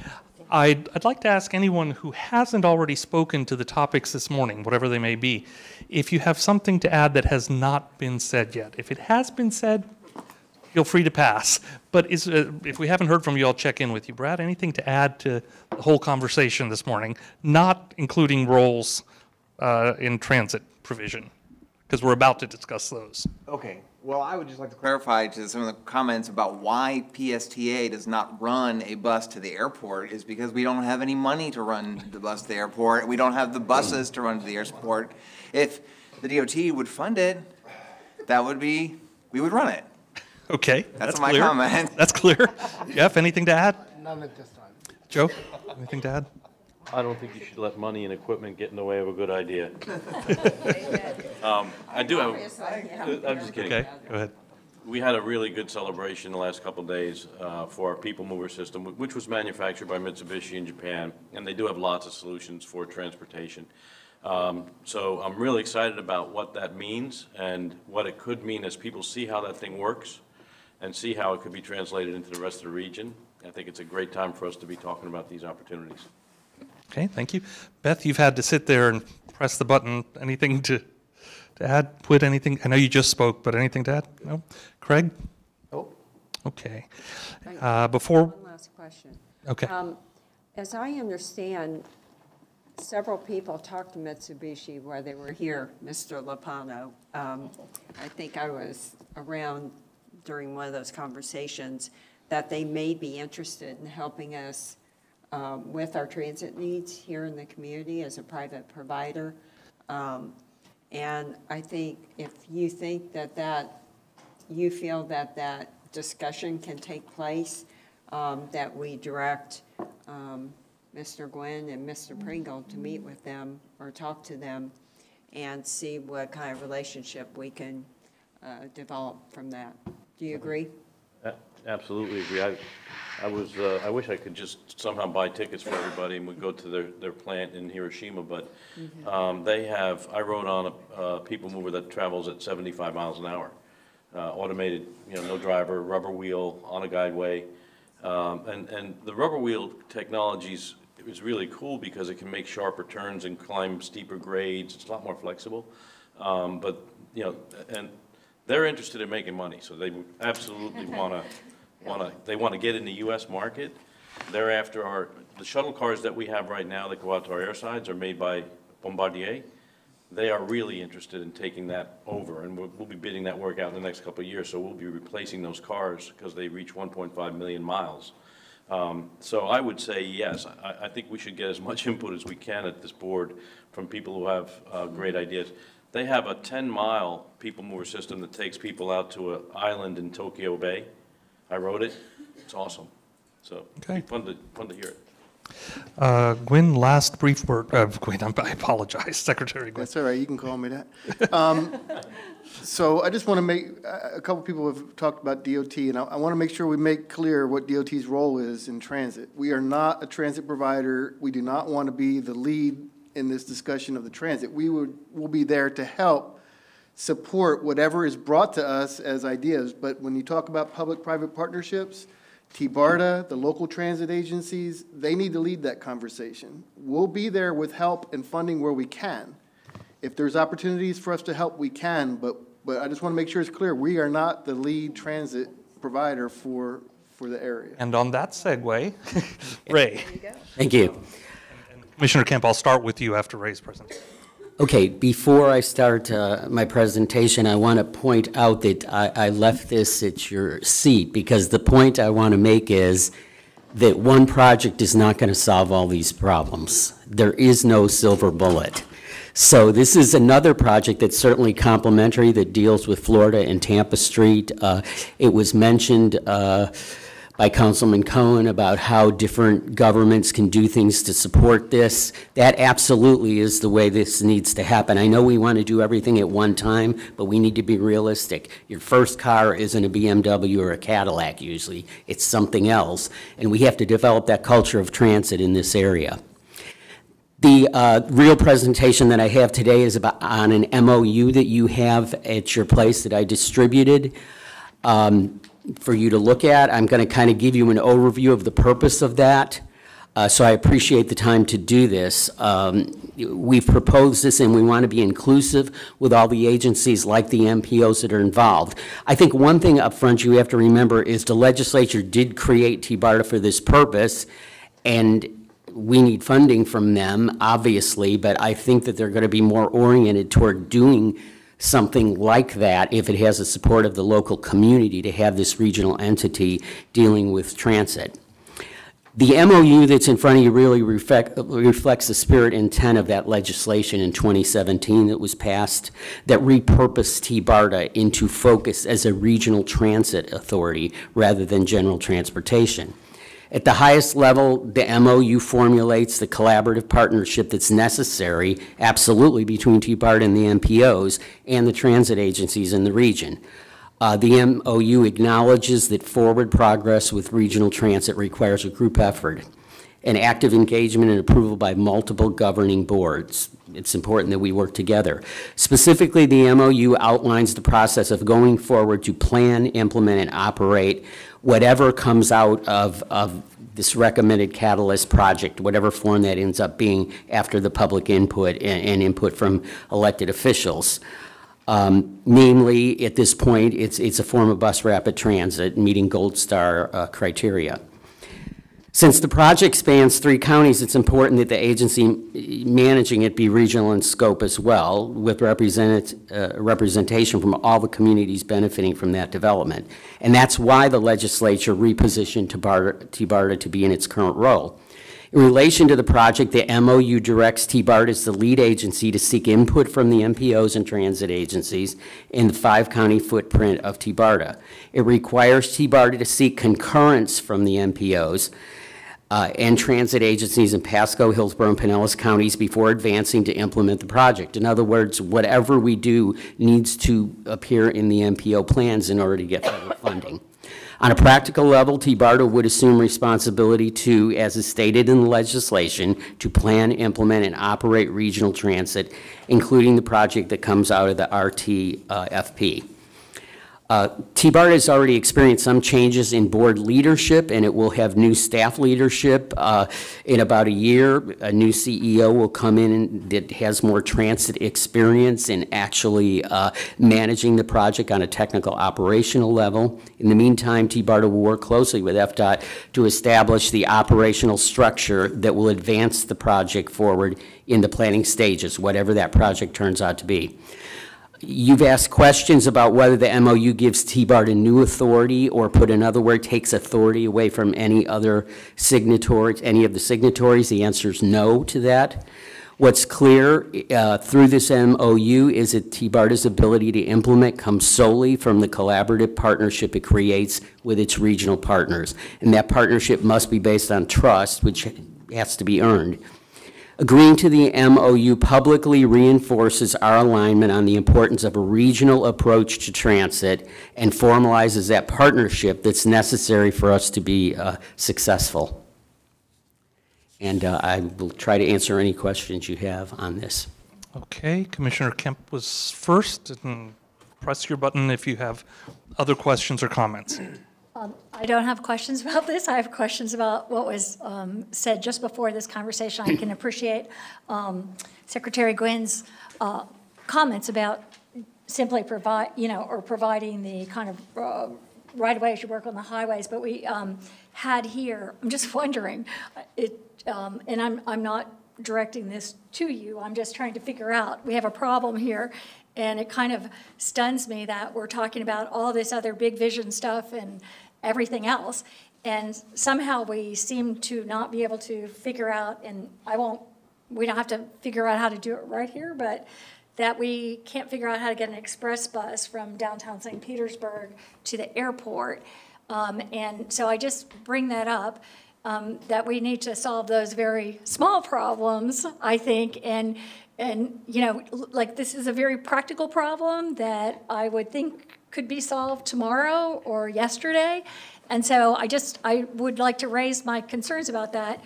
I'd like to ask anyone who hasn't already spoken to the topics this morning, whatever they may be, if you have something to add that has not been said yet. If it has been said, feel free to pass. But if we haven't heard from you, I'll check in with you. Brad, anything to add to the whole conversation this morning, not including roles in transit provision? Because we're about to discuss those. Okay. Well, I would just like to clarify to some of the comments about why PSTA does not run a bus to the airport is because we don't have any money to run the bus to the airport. We don't have the buses to run to the airport. If the DOT would fund it, we would run it. Okay. That's my clear. comment. That's clear. Jeff, anything to add? None at this time. Joe, anything to add? I don't think you should let money and equipment get in the way of a good idea. I do have, I'm just kidding. Okay, go ahead. We had a really good celebration the last couple of days for our People Mover system, which was manufactured by Mitsubishi in Japan, and they do have lots of solutions for transportation. So I'm really excited about what that means and what it could mean as people see how that thing works and see how it could be translated into the rest of the region. I think it's a great time for us to be talking about these opportunities. Okay, thank you. Beth, you've had to sit there and press the button. Anything to add? Put anything? I know you just spoke, but anything to add? No? Craig? Nope. Okay. Before... One last question. Okay. As I understand, several people talked to Mitsubishi while they were here, Mr. Lopano. I think I was around during one of those conversations that they may be interested in helping us with our transit needs here in the community as a private provider. And I think if you think that you feel that discussion can take place, that we direct Mr. Gwynn and Mr. Pringle to meet with them or talk to them and see what kind of relationship we can develop from that. Do you agree? Absolutely agree. I wish I could just somehow buy tickets for everybody and we'd go to their plant in Hiroshima, but I rode on a people mover that travels at 75 miles an hour. Automated, no driver, rubber wheel on a guideway. And the rubber wheel technologies is really cool because it can make sharper turns and climb steeper grades. It's a lot more flexible. But, and they're interested in making money, so they absolutely want to get in the U.S. market. They're after the shuttle cars that we have right now that go out to our air sides are made by Bombardier. They are really interested in taking that over, and we'll be bidding that work out in the next couple of years, so we'll be replacing those cars because they reach 1.5 million miles. So I would say yes, I think we should get as much input as we can at this board from people who have great ideas. They have a 10-mile people mover system that takes people out to an island in Tokyo Bay. I rode it. It's awesome. So Okay. fun to hear it. Gwynn, last brief word. Gwynn, I apologize, Secretary Gwynn. That's all right, you can call me that. So I just want to make, a couple people have talked about DOT, and I want to make sure we make clear what DOT's role is in transit. We are not a transit provider. We do not want to be the lead in this discussion of the transit. We'll be there to help support whatever is brought to us as ideas. But when you talk about public-private partnerships, TBARTA, the local transit agencies, they need to lead that conversation. We'll be there with help and funding where we can. If there's opportunities for us to help, we can, but I just want to make sure it's clear, we are not the lead transit provider for the area. And on that segue, Ray. Thank you. Commissioner Kemp, I'll start with you after Ray's presentation. Okay, before I start my presentation, I want to point out that I left this at your seat because the point I want to make is that one project is not going to solve all these problems. There is no silver bullet. So this is another project that's certainly complementary that deals with Florida and Tampa Street. It was mentioned by Councilman Cohen about how different governments can do things to support this. That absolutely is the way this needs to happen. I know we want to do everything at one time, but we need to be realistic. Your first car isn't a BMW or a Cadillac usually. It's something else, and we have to develop that culture of transit in this area. The real presentation that I have today is on an MOU that you have at your place that I distributed for you to look at. I'm going to kind of give you an overview of the purpose of that. So I appreciate the time to do this. We've proposed this and we want to be inclusive with all the agencies like the MPOs that are involved. I think one thing up front you have to remember is the legislature did create TBARTA for this purpose, and we need funding from them, obviously, but I think that they're going to be more oriented toward doing something like that if it has the support of the local community to have this regional entity dealing with transit. The MOU that's in front of you really reflects the spirit and intent of that legislation in 2017 that was passed that repurposed TBARTA into focus as a regional transit authority rather than general transportation. At the highest level, the MOU formulates the collaborative partnership that's necessary, absolutely, between TBARTA and the MPOs and the transit agencies in the region. The MOU acknowledges that forward progress with regional transit requires a group effort and active engagement and approval by multiple governing boards. It's important that we work together. Specifically, the MOU outlines the process of going forward to plan, implement, and operate whatever comes out of this recommended catalyst project, whatever form that ends up being after the public input and input from elected officials. Namely, at this point, it's a form of bus rapid transit meeting Gold Star criteria. Since the project spans 3 counties, it's important that the agency managing it be regional in scope as well, with representation from all the communities benefiting from that development. And that's why the legislature repositioned TBARTA to be in its current role. In relation to the project, the MOU directs TBARTA as the lead agency to seek input from the MPOs and transit agencies in the 5-county footprint of TBARTA. It requires TBARTA to seek concurrence from the MPOs and transit agencies in Pasco, Hillsborough, and Pinellas counties before advancing to implement the project. In other words, whatever we do needs to appear in the MPO plans in order to get federal funding. On a practical level, TBARTA would assume responsibility to, as is stated in the legislation, to plan, implement, and operate regional transit, including the project that comes out of the RTFP. TBARTA has already experienced some changes in board leadership, and it will have new staff leadership in about a year. A new CEO will come in that has more transit experience in actually managing the project on a technical operational level. In the meantime, TBARTA will work closely with FDOT to establish the operational structure that will advance the project forward in the planning stages, whatever that project turns out to be. You've asked questions about whether the MOU gives TBARTA new authority, or put another word, takes authority away from any other signatories, any of the signatories. The answer is no to that. What's clear through this MOU is that TBARTA's ability to implement comes solely from the collaborative partnership it creates with its regional partners. And that partnership must be based on trust, which has to be earned. Agreeing to the MOU publicly reinforces our alignment on the importance of a regional approach to transit and formalizes that partnership that's necessary for us to be successful. And I will try to answer any questions you have on this. Okay, Commissioner Kemp was first, and press your button if you have other questions or comments. I don't have questions about this. I have questions about what was said just before this conversation. I can appreciate Secretary Gwyn's comments about simply providing the kind of right-of-ways you work on the highways. But we had here, I'm just wondering, and I'm not directing this to you. I'm just trying to figure out, we have a problem here. And it kind of stuns me that we're talking about all this other big vision stuff and everything else, and somehow we seem to not be able to figure out, and we don't have to figure out how to do it right here, but that we can't figure out how to get an express bus from downtown St. Petersburg to the airport. And so I just bring that up, that we need to solve those very small problems, I think, and like this is a very practical problem that I would think could be solved tomorrow or yesterday. And so I would like to raise my concerns about that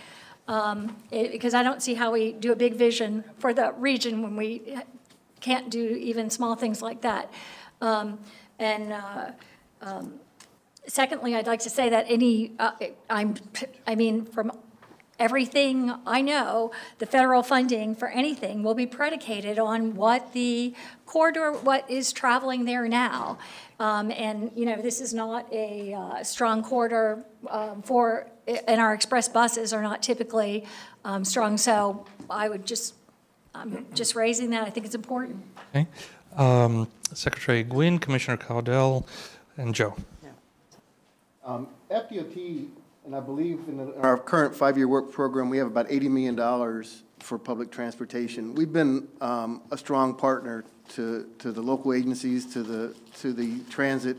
because I don't see how we do a big vision for the region when we can't do even small things like that. Secondly, I'd like to say that from everything I know, the federal funding for anything will be predicated on what the corridor, what is traveling there now. This is not a strong corridor and our express buses are not typically strong. So I'm just raising that. I think it's important. Okay. Secretary Gwynn, Commissioner Caudill, and Joe. FDOT, and I believe in our current 5-year work program, we have about $80 million for public transportation. We've been a strong partner to the local agencies, to the transit.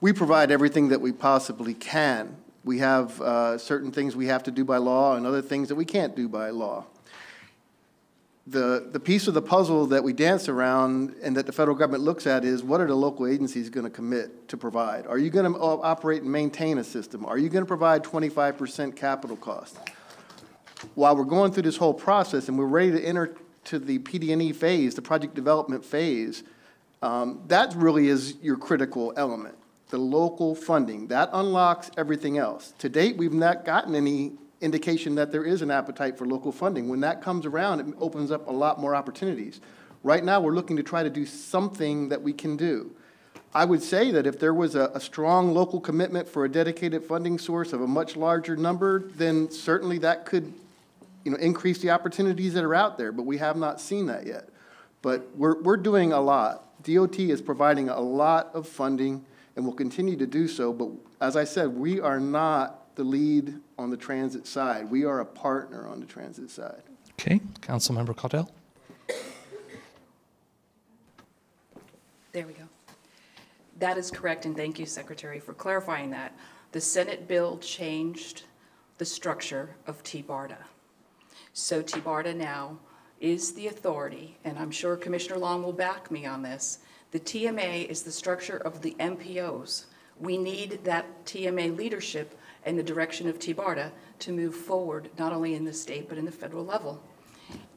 We provide everything that we possibly can. We have certain things we have to do by law and other things that we can't do by law. The piece of the puzzle that we dance around and that the federal government looks at is, what are the local agencies going to commit to provide? Are you going to operate and maintain a system? Are you going to provide 25% capital cost? While we're going through this whole process and we're ready to enter to the PD&E phase, the project development phase, that really is your critical element, the local funding. That unlocks everything else. To date, we've not gotten any indication that there is an appetite for local funding. When that comes around, it opens up a lot more opportunities. Right now, we're looking to try to do something that we can do. I would say that if there was a strong local commitment for a dedicated funding source of a much larger number, then certainly that could, increase the opportunities that are out there, but we have not seen that yet. But we're doing a lot. DOT is providing a lot of funding and will continue to do so, but as I said, we are not the lead on the transit side. We are a partner on the transit side. Okay, Councilmember Caudell. There we go. That is correct, and thank you, Secretary, for clarifying that. The Senate bill changed the structure of TBARDA. So TBARDA now is the authority, and I'm sure Commissioner Long will back me on this. The TMA is the structure of the MPOs. We need that TMA leadership and the direction of TBARDA to move forward, not only in the state, but in the federal level.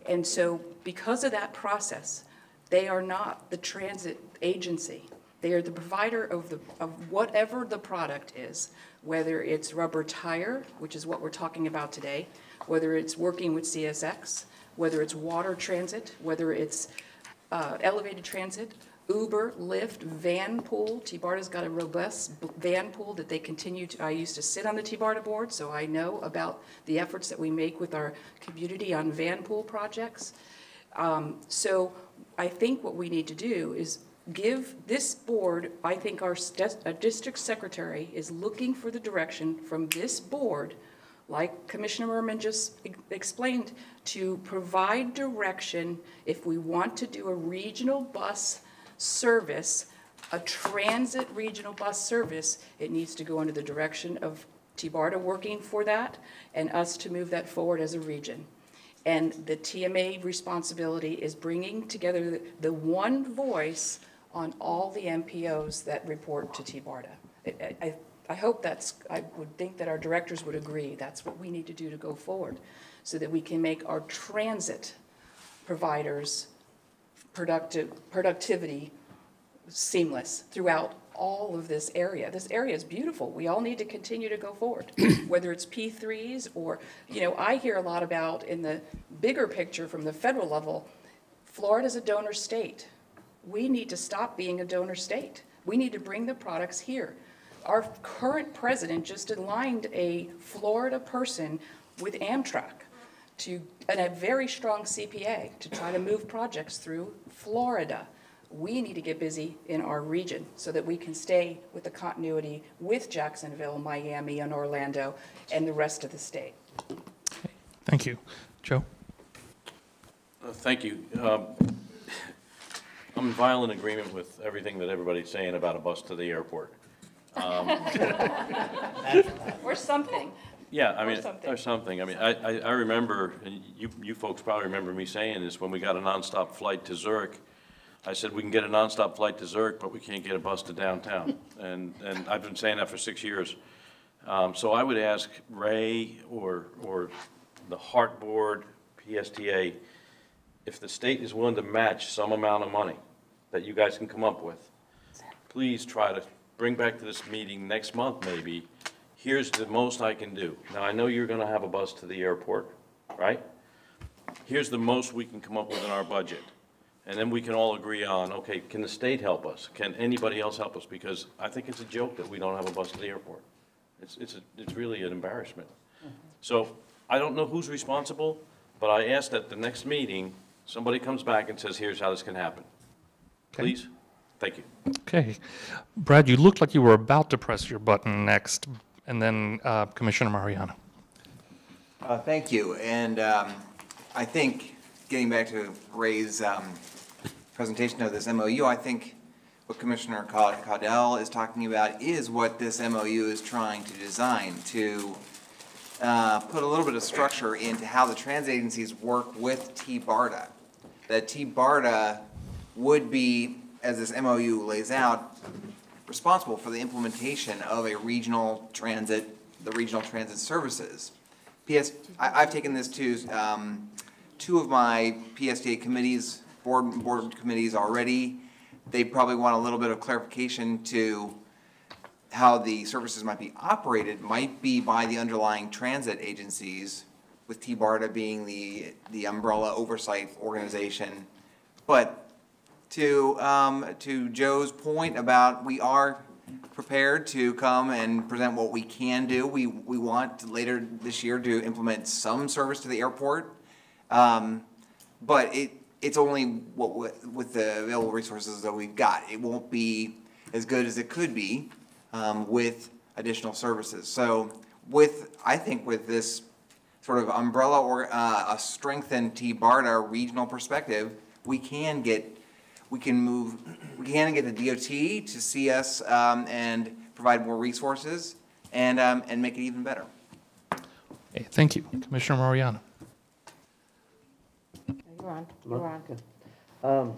And so because of that process, they are not the transit agency. They are the provider of whatever the product is, whether it's rubber tire, which is what we're talking about today, whether it's working with CSX, whether it's water transit, whether it's elevated transit, Uber, Lyft, van pool. TBARDA's got a robust van pool that they continue to, I used to sit on the TBARDA board, so I know about the efforts that we make with our community on van pool projects. So I think what we need to do is give this board, I think our district secretary is looking for the direction from this board, like Commissioner Merman just explained, to provide direction if we want to do a regional bus service, a transit regional bus service, it needs to go under the direction of TBARDA working for that and us to move that forward as a region. And the TMA responsibility is bringing together the one voice on all the MPOs that report to TBARDA. I hope I would think that our directors would agree that's what we need to do to go forward so that we can make our transit providers productivity seamless throughout all of this area. This area is beautiful. We all need to continue to go forward, whether it's P3s or, I hear a lot about in the bigger picture from the federal level, Florida's a donor state. We need to stop being a donor state. We need to bring the products here. Our current president just aligned a Florida person with Amtrak and a very strong CPA to try to move projects through Florida. We need to get busy in our region so that we can stay with the continuity with Jacksonville, Miami, and Orlando, and the rest of the state. Thank you. Joe? Thank you. I'm in violent agreement with everything that everybody's saying about a bus to the airport. Or something. Yeah, I mean, or something. I mean, I remember, and you folks probably remember me saying this, when we got a nonstop flight to Zurich, I said, we can get a nonstop flight to Zurich, but we can't get a bus to downtown. And I've been saying that for 6 years. So I would ask Ray or the Heart Board, PSTA, if the state is willing to match some amount of money that you guys can come up with, please try to bring back to this meeting next month maybe, here's the most I can do. Now, I know you're gonna have a bus to the airport, right? Here's the most we can come up with in our budget. And then we can all agree on, okay, can the state help us? Can anybody else help us? Because I think it's a joke that we don't have a bus to the airport. It's really an embarrassment. So I don't know who's responsible, but I ask that the next meeting, somebody comes back and says, here's how this can happen. Please? Thank you. Okay. Brad, you looked like you were about to press your button next, and then Commissioner Mariano. Thank you. And I think, getting back to Ray's presentation of this MOU, I think what Commissioner Caudell is talking about is what this MOU is trying to design, to put a little bit of structure into how the transit agencies work with TBARDA. That TBARDA would be, as this MOU lays out, responsible for the implementation of a regional transit, the regional transit services. I've taken this to two of my PSTA committees, board committees already. They probably want a little bit of clarification to how the services might be operated, might be by the underlying transit agencies, with TBARDA being the umbrella oversight organization. But to Joe's point about we are prepared to come and present what we can do. We want later this year to implement some service to the airport, but it's only with the available resources that we've got. It won't be as good as it could be with additional services. So I think with this sort of umbrella or a strengthened T-BARDA regional perspective, we can get the DOT to see us and provide more resources and make it even better. Okay, thank you. Commissioner Mariano. You're on. You're on.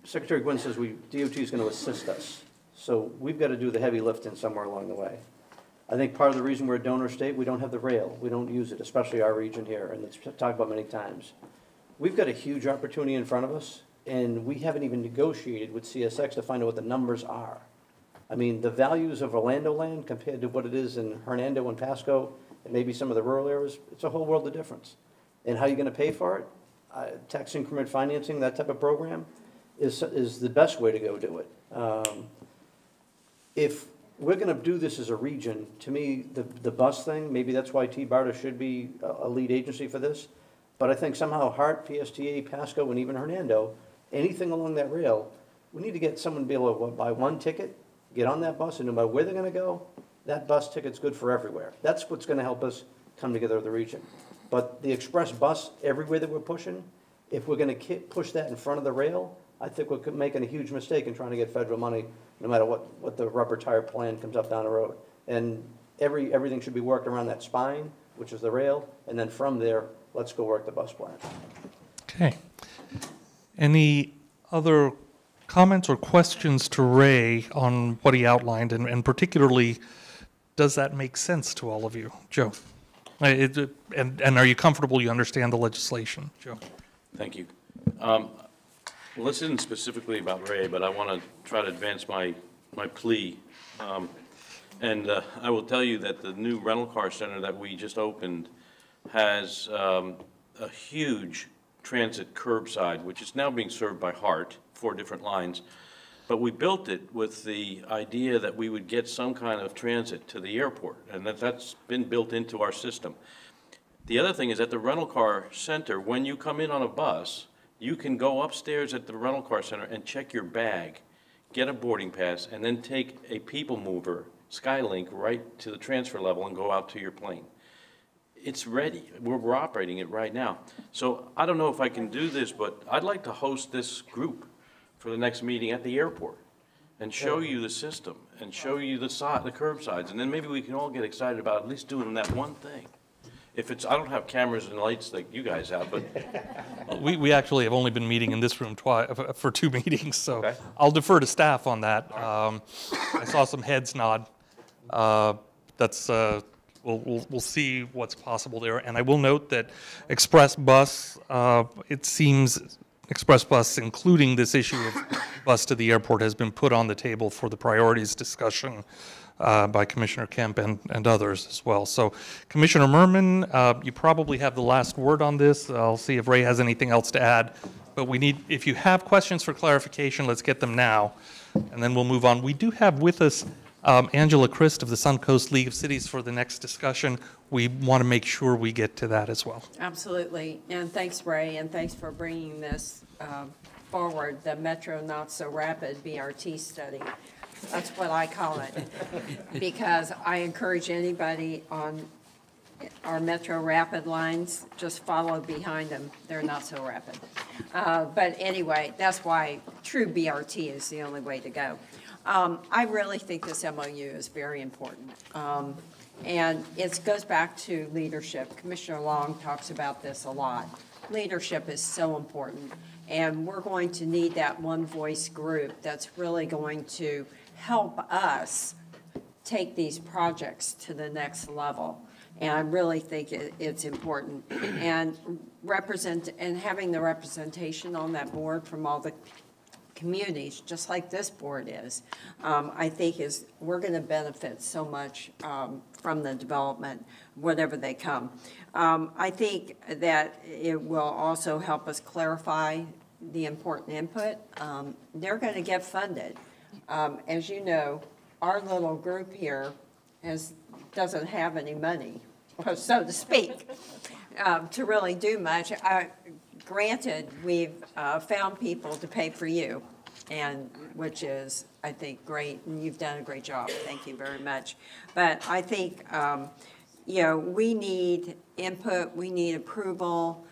Secretary Gwynn says DOT is going to assist us. So we've got to do the heavy lifting somewhere along the way. I think part of the reason we're a donor state, we don't have the rail. We don't use it, especially our region here, and it's talked about many times. We've got a huge opportunity in front of us, and we haven't even negotiated with CSX to find out what the numbers are. I mean, the values of Orlando land compared to what it is in Hernando and Pasco, and maybe some of the rural areas, it's a whole world of difference. And how are you going to pay for it? Tax increment financing, that type of program, is the best way to go do it. If we're going to do this as a region, to me, the bus thing, maybe that's why T-BARDA should be a lead agency for this. But I think somehow Hart, PSTA, Pasco, and even Hernando, anything along that rail, we need to get someone to be able to buy one ticket, get on that bus, and no matter where they're going to go, that bus ticket's good for everywhere. That's what's going to help us come together as a region. But the express bus, everywhere that we're pushing, if we're going to push that in front of the rail, I think we're making a huge mistake in trying to get federal money, no matter what the rubber tire plan comes up down the road. And everything should be worked around that spine, which is the rail, and then from there, let's go work the bus plan. Okay. Any other comments or questions to Ray on what he outlined, and particularly, does that make sense to all of you? Joe? And are you comfortable, you understand the legislation? Joe? Thank you. Well, this isn't specifically about Ray, but I want to try to advance my plea. I will tell you that the new rental car center that we just opened has a huge transit curbside, which is now being served by Hart, 4 different lines. But we built it with the idea that we would get some kind of transit to the airport, and that's been built into our system. The other thing is at the rental car center, when you come in on a bus, you can go upstairs at the rental car center and check your bag, get a boarding pass, and then take a people mover, Skylink, right to the transfer level and go out to your plane. It's ready. We're operating it right now. So I don't know if I can do this, but I'd like to host this group for the next meeting at the airport and show you the system and show you the curbsides, and then maybe we can all get excited about at least doing that one thing. If it's, I don't have cameras and lights like you guys have, but. We actually have only been meeting in this room for 2 meetings, so okay. I'll defer to staff on that. I saw some heads nod. We'll see what's possible there. And I will note that Express Bus, it seems Express Bus, including this issue of bus to the airport, has been put on the table for the priorities discussion by Commissioner Kemp and others as well. So, Commissioner Merman, you probably have the last word on this. I'll see if Ray has anything else to add. But if you have questions for clarification, let's get them now, and then we'll move on. We do have with us Angela Christ of the Suncoast League of Cities for the next discussion. We want to make sure we get to that as well. Absolutely. And thanks, Ray, and thanks for bringing this forward, the Metro Not So Rapid BRT study. That's what I call it, because I encourage anybody on our Metro Rapid lines, just follow behind them. They're not so rapid. But anyway, that's why true BRT is the only way to go. I really think this MOU is very important. And it goes back to leadership. Commissioner Long talks about this a lot. Leadership is so important. And we're going to need that one voice group that's really going to help us take these projects to the next level. And I really think it's important. And having the representation on that board from all the communities, just like this board is, I think we're going to benefit so much from the development, whatever they come. I think that it will also help us clarify the important input. They're going to get funded. As you know, our little group here doesn't have any money, so to speak, to really do much. Granted, we've found people to pay for you, and which is, I think, great, and you've done a great job. Thank you very much. But I think, you know, we need input, we need approval,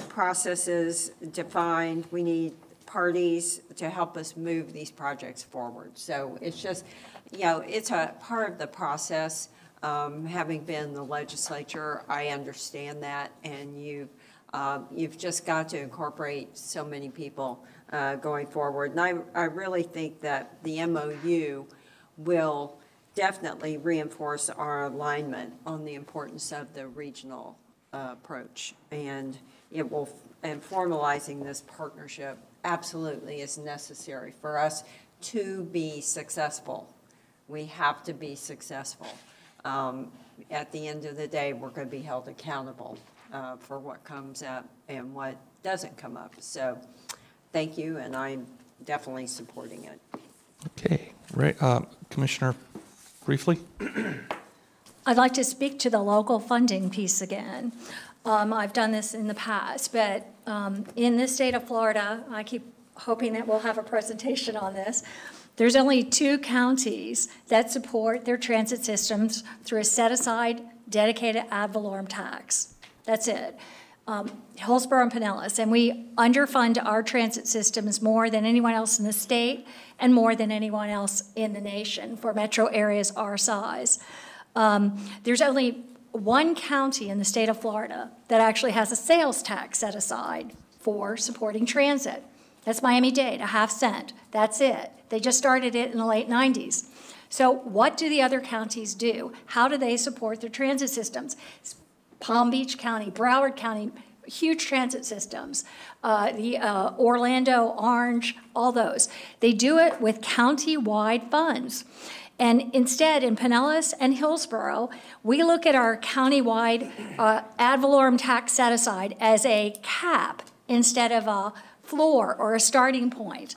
processes defined, we need parties to help us move these projects forward. So it's just, you know, it's a part of the process. Having been in the legislature, I understand that, and you've just got to incorporate so many people going forward. And I really think that the MOU will definitely reinforce our alignment on the importance of the regional approach. And it will, and formalizing this partnership absolutely is necessary for us to be successful. We have to be successful. At the end of the day, we're going to be held accountable for what comes up and what doesn't come up. So thank you, and I'm definitely supporting it. Okay, right, Commissioner, briefly? I'd like to speak to the local funding piece again. I've done this in the past, but in this state of Florida, I keep hoping that we'll have a presentation on this. There's only 2 counties that support their transit systems through a set-aside dedicated ad valorem tax. That's it. Hillsborough and Pinellas, and we underfund our transit systems more than anyone else in the state and more than anyone else in the nation for metro areas our size. There's only 1 county in the state of Florida that actually has a sales tax set aside for supporting transit. That's Miami-Dade, a ½ cent. That's it. They just started it in the late 90s. So what do the other counties do? How do they support their transit systems? Palm Beach County, Broward County, huge transit systems. Orlando, Orange, all those. They do it with county-wide funds. And instead, in Pinellas and Hillsborough, we look at our county-wide ad valorem tax set-aside as a cap instead of a floor or a starting point.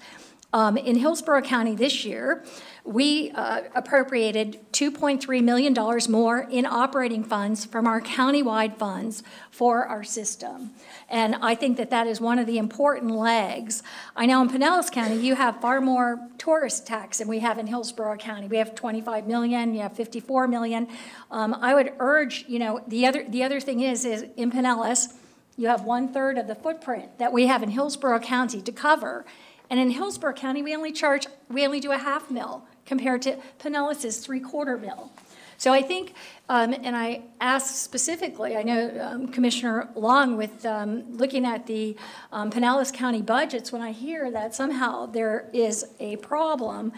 In Hillsborough County this year, we appropriated $2.3 million more in operating funds from our countywide funds for our system. And I think that that is one of the important legs. I know in Pinellas County, you have far more tourist tax than we have in Hillsborough County. We have 25 million, you have 54 million. I would urge, you know, the other thing is in Pinellas, you have 1/3 of the footprint that we have in Hillsborough County to cover. And in Hillsborough County, we only do a $0.5 million compared to Pinellas's $0.75 million. So I think, and I asked specifically, I know Commissioner Long with looking at the Pinellas County budgets, when I hear that somehow there is a problem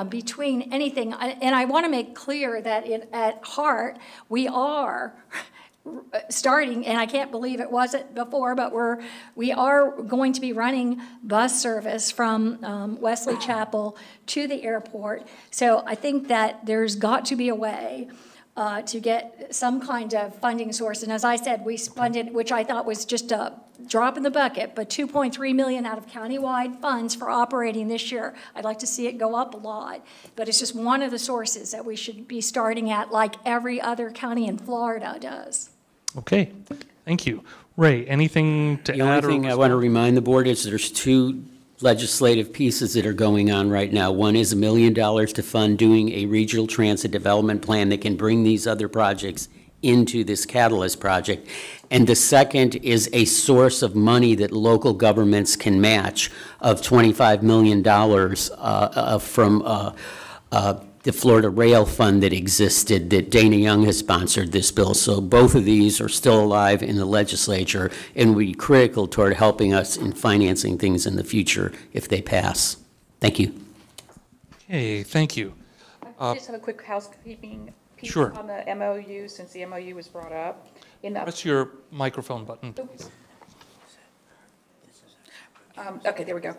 between anything, and I want to make clear that at heart, we are starting, and I can't believe it wasn't before, but we are going to be running bus service from Wesley Chapel to the airport. So I think that there's got to be a way to get some kind of funding source. And as I said, we funded, which I thought was just a drop in the bucket, but $2.3 million out of countywide funds for operating this year. I'd like to see it go up a lot, but it's just one of the sources that we should be starting at, like every other county in Florida does. Okay, thank you. Ray, anything to add? The only thing I want to remind the board is there's 2 legislative pieces that are going on right now. One is $1 million to fund doing a regional transit development plan that can bring these other projects into this Catalyst project. And the second is a source of money that local governments can match of $25 million from the Florida Rail Fund that existed, that Dana Young has sponsored this bill. So both of these are still alive in the legislature and will be critical toward helping us in financing things in the future if they pass. Thank you. Okay, thank you. I just have a quick housekeeping piece Sure. on the MOU, since the MOU was brought up. Press your microphone button, please. Okay, there we go.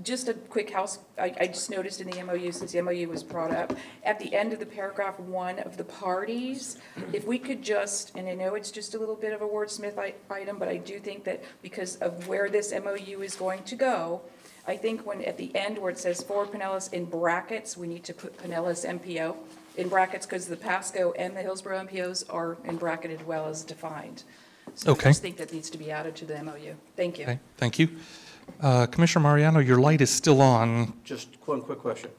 Just a quick I just noticed in the MOU, since the MOU was brought up, at the end of the paragraph 1 of the parties, if we could just, and I know it's just a little bit of a wordsmith item, but I do think that because of where this MOU is going to go, I think when at the end where it says Forward Pinellas in brackets, we need to put Pinellas MPO in brackets because the Pasco and the Hillsborough MPOs are in bracketed well as defined. So Okay. I just think that needs to be added to the MOU. Thank you. Okay, thank you. Commissioner Mariano, your light is still on. Just one quick question.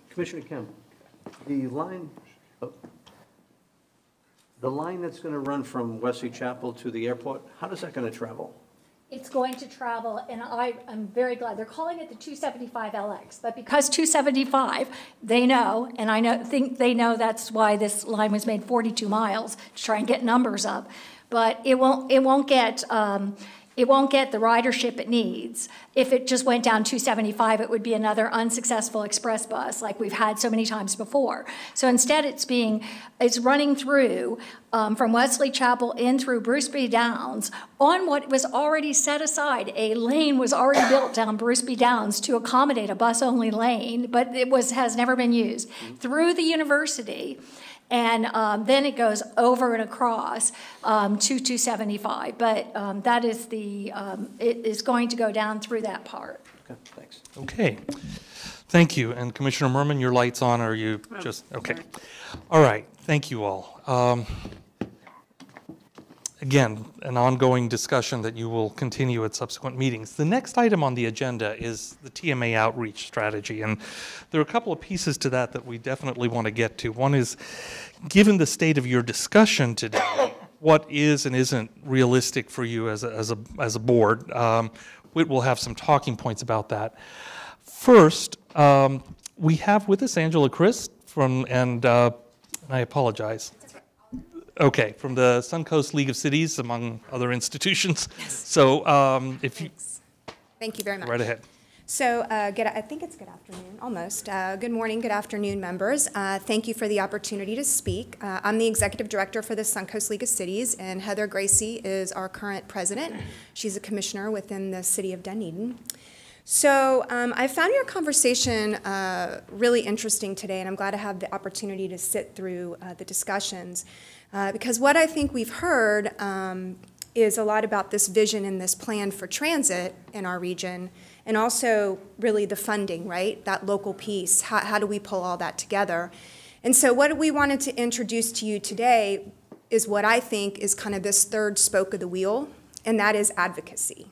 Commissioner Kim, the line that's going to run from Wesley Chapel to the airport, how is that going to travel? It's going to travel, and I'm very glad. They're calling it the 275LX, but because 275, they know, and think they know that's why this line was made 42 miles, to try and get numbers up. But it won't get the ridership it needs. If it just went down 275, it would be another unsuccessful express bus like we've had so many times before. So instead it's running through from Wesley Chapel in through Bruce B. Downs on what was already set aside. A lane was already built down Bruce B. Downs to accommodate a bus-only lane, but has never been used. Through the university, and then it goes over and across to 275. But that is it is going to go down through that part. Okay, thanks. Okay, thank you. And Commissioner Merman, your light's on, or are you just, okay. All right, thank you all. Again, an ongoing discussion that you will continue at subsequent meetings. The next item on the agenda is the TMA outreach strategy, and there are a couple of pieces to that we definitely want to get to. One is, given the state of your discussion today, what is and isn't realistic for you as a board? We'll have some talking points about that. First, we have with us Angela Christ and I apologize. Okay, from the Suncoast League of Cities, among other institutions. Yes. So if you... Thank you very much. Right ahead. So I think it's good afternoon, almost. Good morning, good afternoon, members. Thank you for the opportunity to speak. I'm the Executive Director for the Suncoast League of Cities, and Heather Gracie is our current president. She's a commissioner within the city of Dunedin. So I found your conversation really interesting today, and I'm glad to have the opportunity to sit through the discussions. Because what I think we've heard is a lot about this vision and this plan for transit in our region, and also really the funding, right? That local piece. How do we pull all that together? And so what we wanted to introduce to you today is what I think is kind of this third spoke of the wheel, and that is advocacy.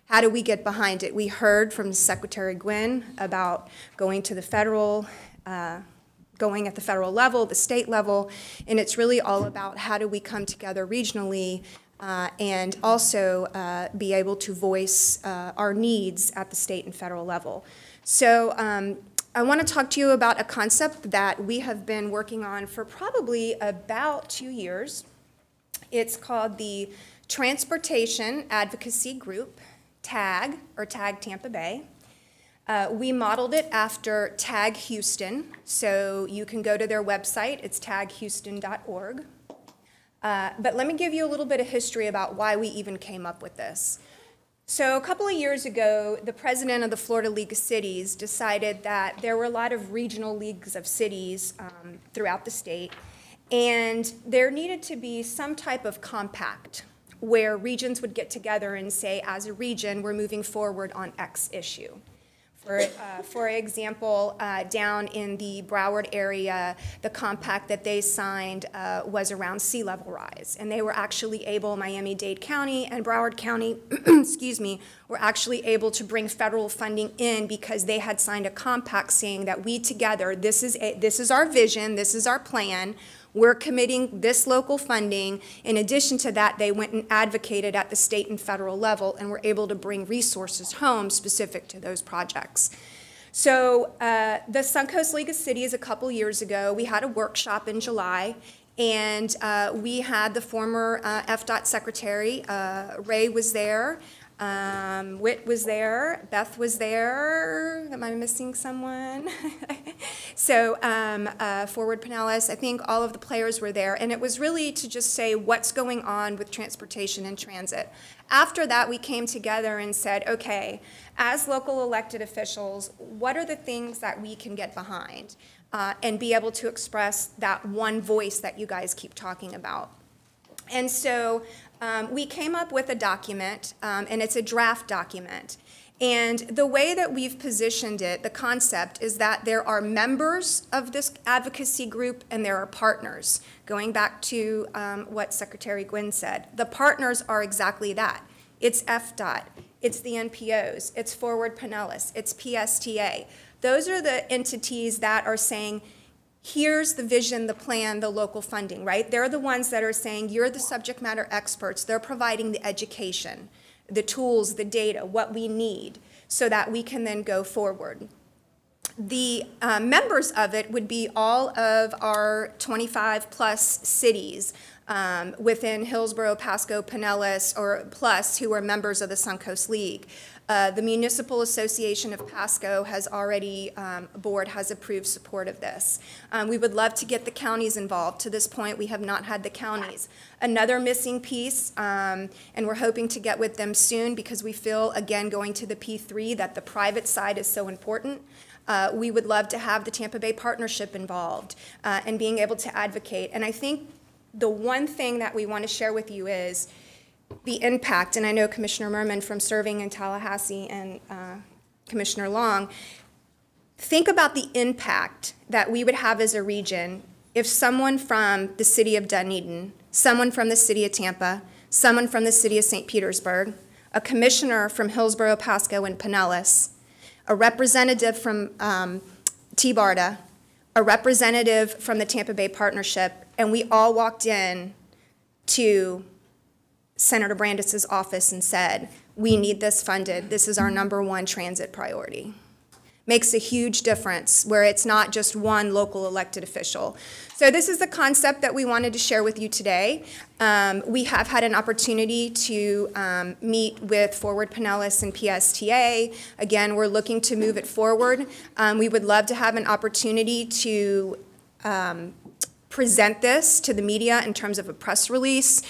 How do we get behind it? We heard from Secretary Gwynn about going to the federal, going at the federal level, the state level, and it's really all about how do we come together regionally and also be able to voice our needs at the state and federal level. So I want to talk to you about a concept that we have been working on for probably about 2 years. It's called the Transportation Advocacy Group, TAG, or TAG Tampa Bay. We modeled it after TAG Houston, so you can go to their website. It's taghouston.org. But let me give you a little bit of history about why we even came up with this. So a couple of years ago, the president of the Florida League of Cities decided that there were a lot of regional leagues of cities throughout the state, and there needed to be some type of compact where regions would get together and say, as a region, we're moving forward on X issue. For example, down in the Broward area, the compact that they signed was around sea level rise. And they were actually able, Miami-Dade County and Broward County, excuse me, were actually able to bring federal funding in because they had signed a compact saying that we together, this is our vision, this is our plan, we're committing this local funding. In addition to that, they went and advocated at the state and federal level and were able to bring resources home specific to those projects. So the Suncoast League of Cities a couple years ago, we had a workshop in July, and we had the former FDOT secretary, Ray was there. Whit was there, Beth was there, am I missing someone? So Forward Pinellas, I think all of the players were there, and it was really to just say what's going on with transportation and transit. After that, we came together and said, okay, as local elected officials, what are the things that we can get behind and be able to express that one voice that you guys keep talking about? And so we came up with a document, and it's a draft document. And the way that we've positioned it, the concept, is that there are members of this advocacy group and there are partners. Going back to what Secretary Gwynn said, the partners are exactly that. It's FDOT, it's the NPOs, it's Forward Pinellas, it's PSTA. Those are the entities that are saying, here's the vision, the plan, the local funding, right? They're the ones that are saying, you're the subject matter experts. They're providing the education, the tools, the data, what we need, so that we can then go forward. The members of it would be all of our 25-plus cities within Hillsborough, Pasco, Pinellas, or plus, who are members of the Suncoast League. The Municipal Association of Pasco has already, board has approved support of this. We would love to get the counties involved. To this point, we have not had the counties. Another missing piece, and we're hoping to get with them soon because we feel, again, going to the P3, that the private side is so important. We would love to have the Tampa Bay Partnership involved and being able to advocate. And I think the one thing that we want to share with you is the impact, and I know Commissioner Merman from serving in Tallahassee and Commissioner Long, think about the impact that we would have as a region if someone from the city of Dunedin, someone from the city of Tampa, someone from the city of St. Petersburg, a commissioner from Hillsborough, Pasco, and Pinellas, a representative from T-BARTA, a representative from the Tampa Bay Partnership, and we all walked in to Senator Brandis's office and said, we need this funded. This is our #1 transit priority. Makes a huge difference where it's not just one local elected official. So this is the concept that we wanted to share with you today. We have had an opportunity to meet with Forward Pinellas and PSTA. Again, we're looking to move it forward. We would love to have an opportunity to present this to the media in terms of a press release,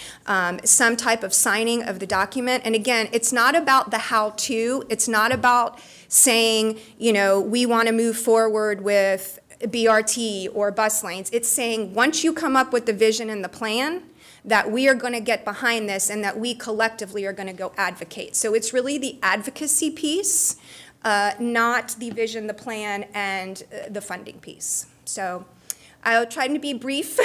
some type of signing of the document. And again, it's not about the how-to. It's not about saying, you know, we want to move forward with BRT or bus lanes. It's saying once you come up with the vision and the plan, that we are going to get behind this and that we collectively are going to go advocate. So it's really the advocacy piece, not the vision, the plan, and the funding piece. So I'll try to be brief.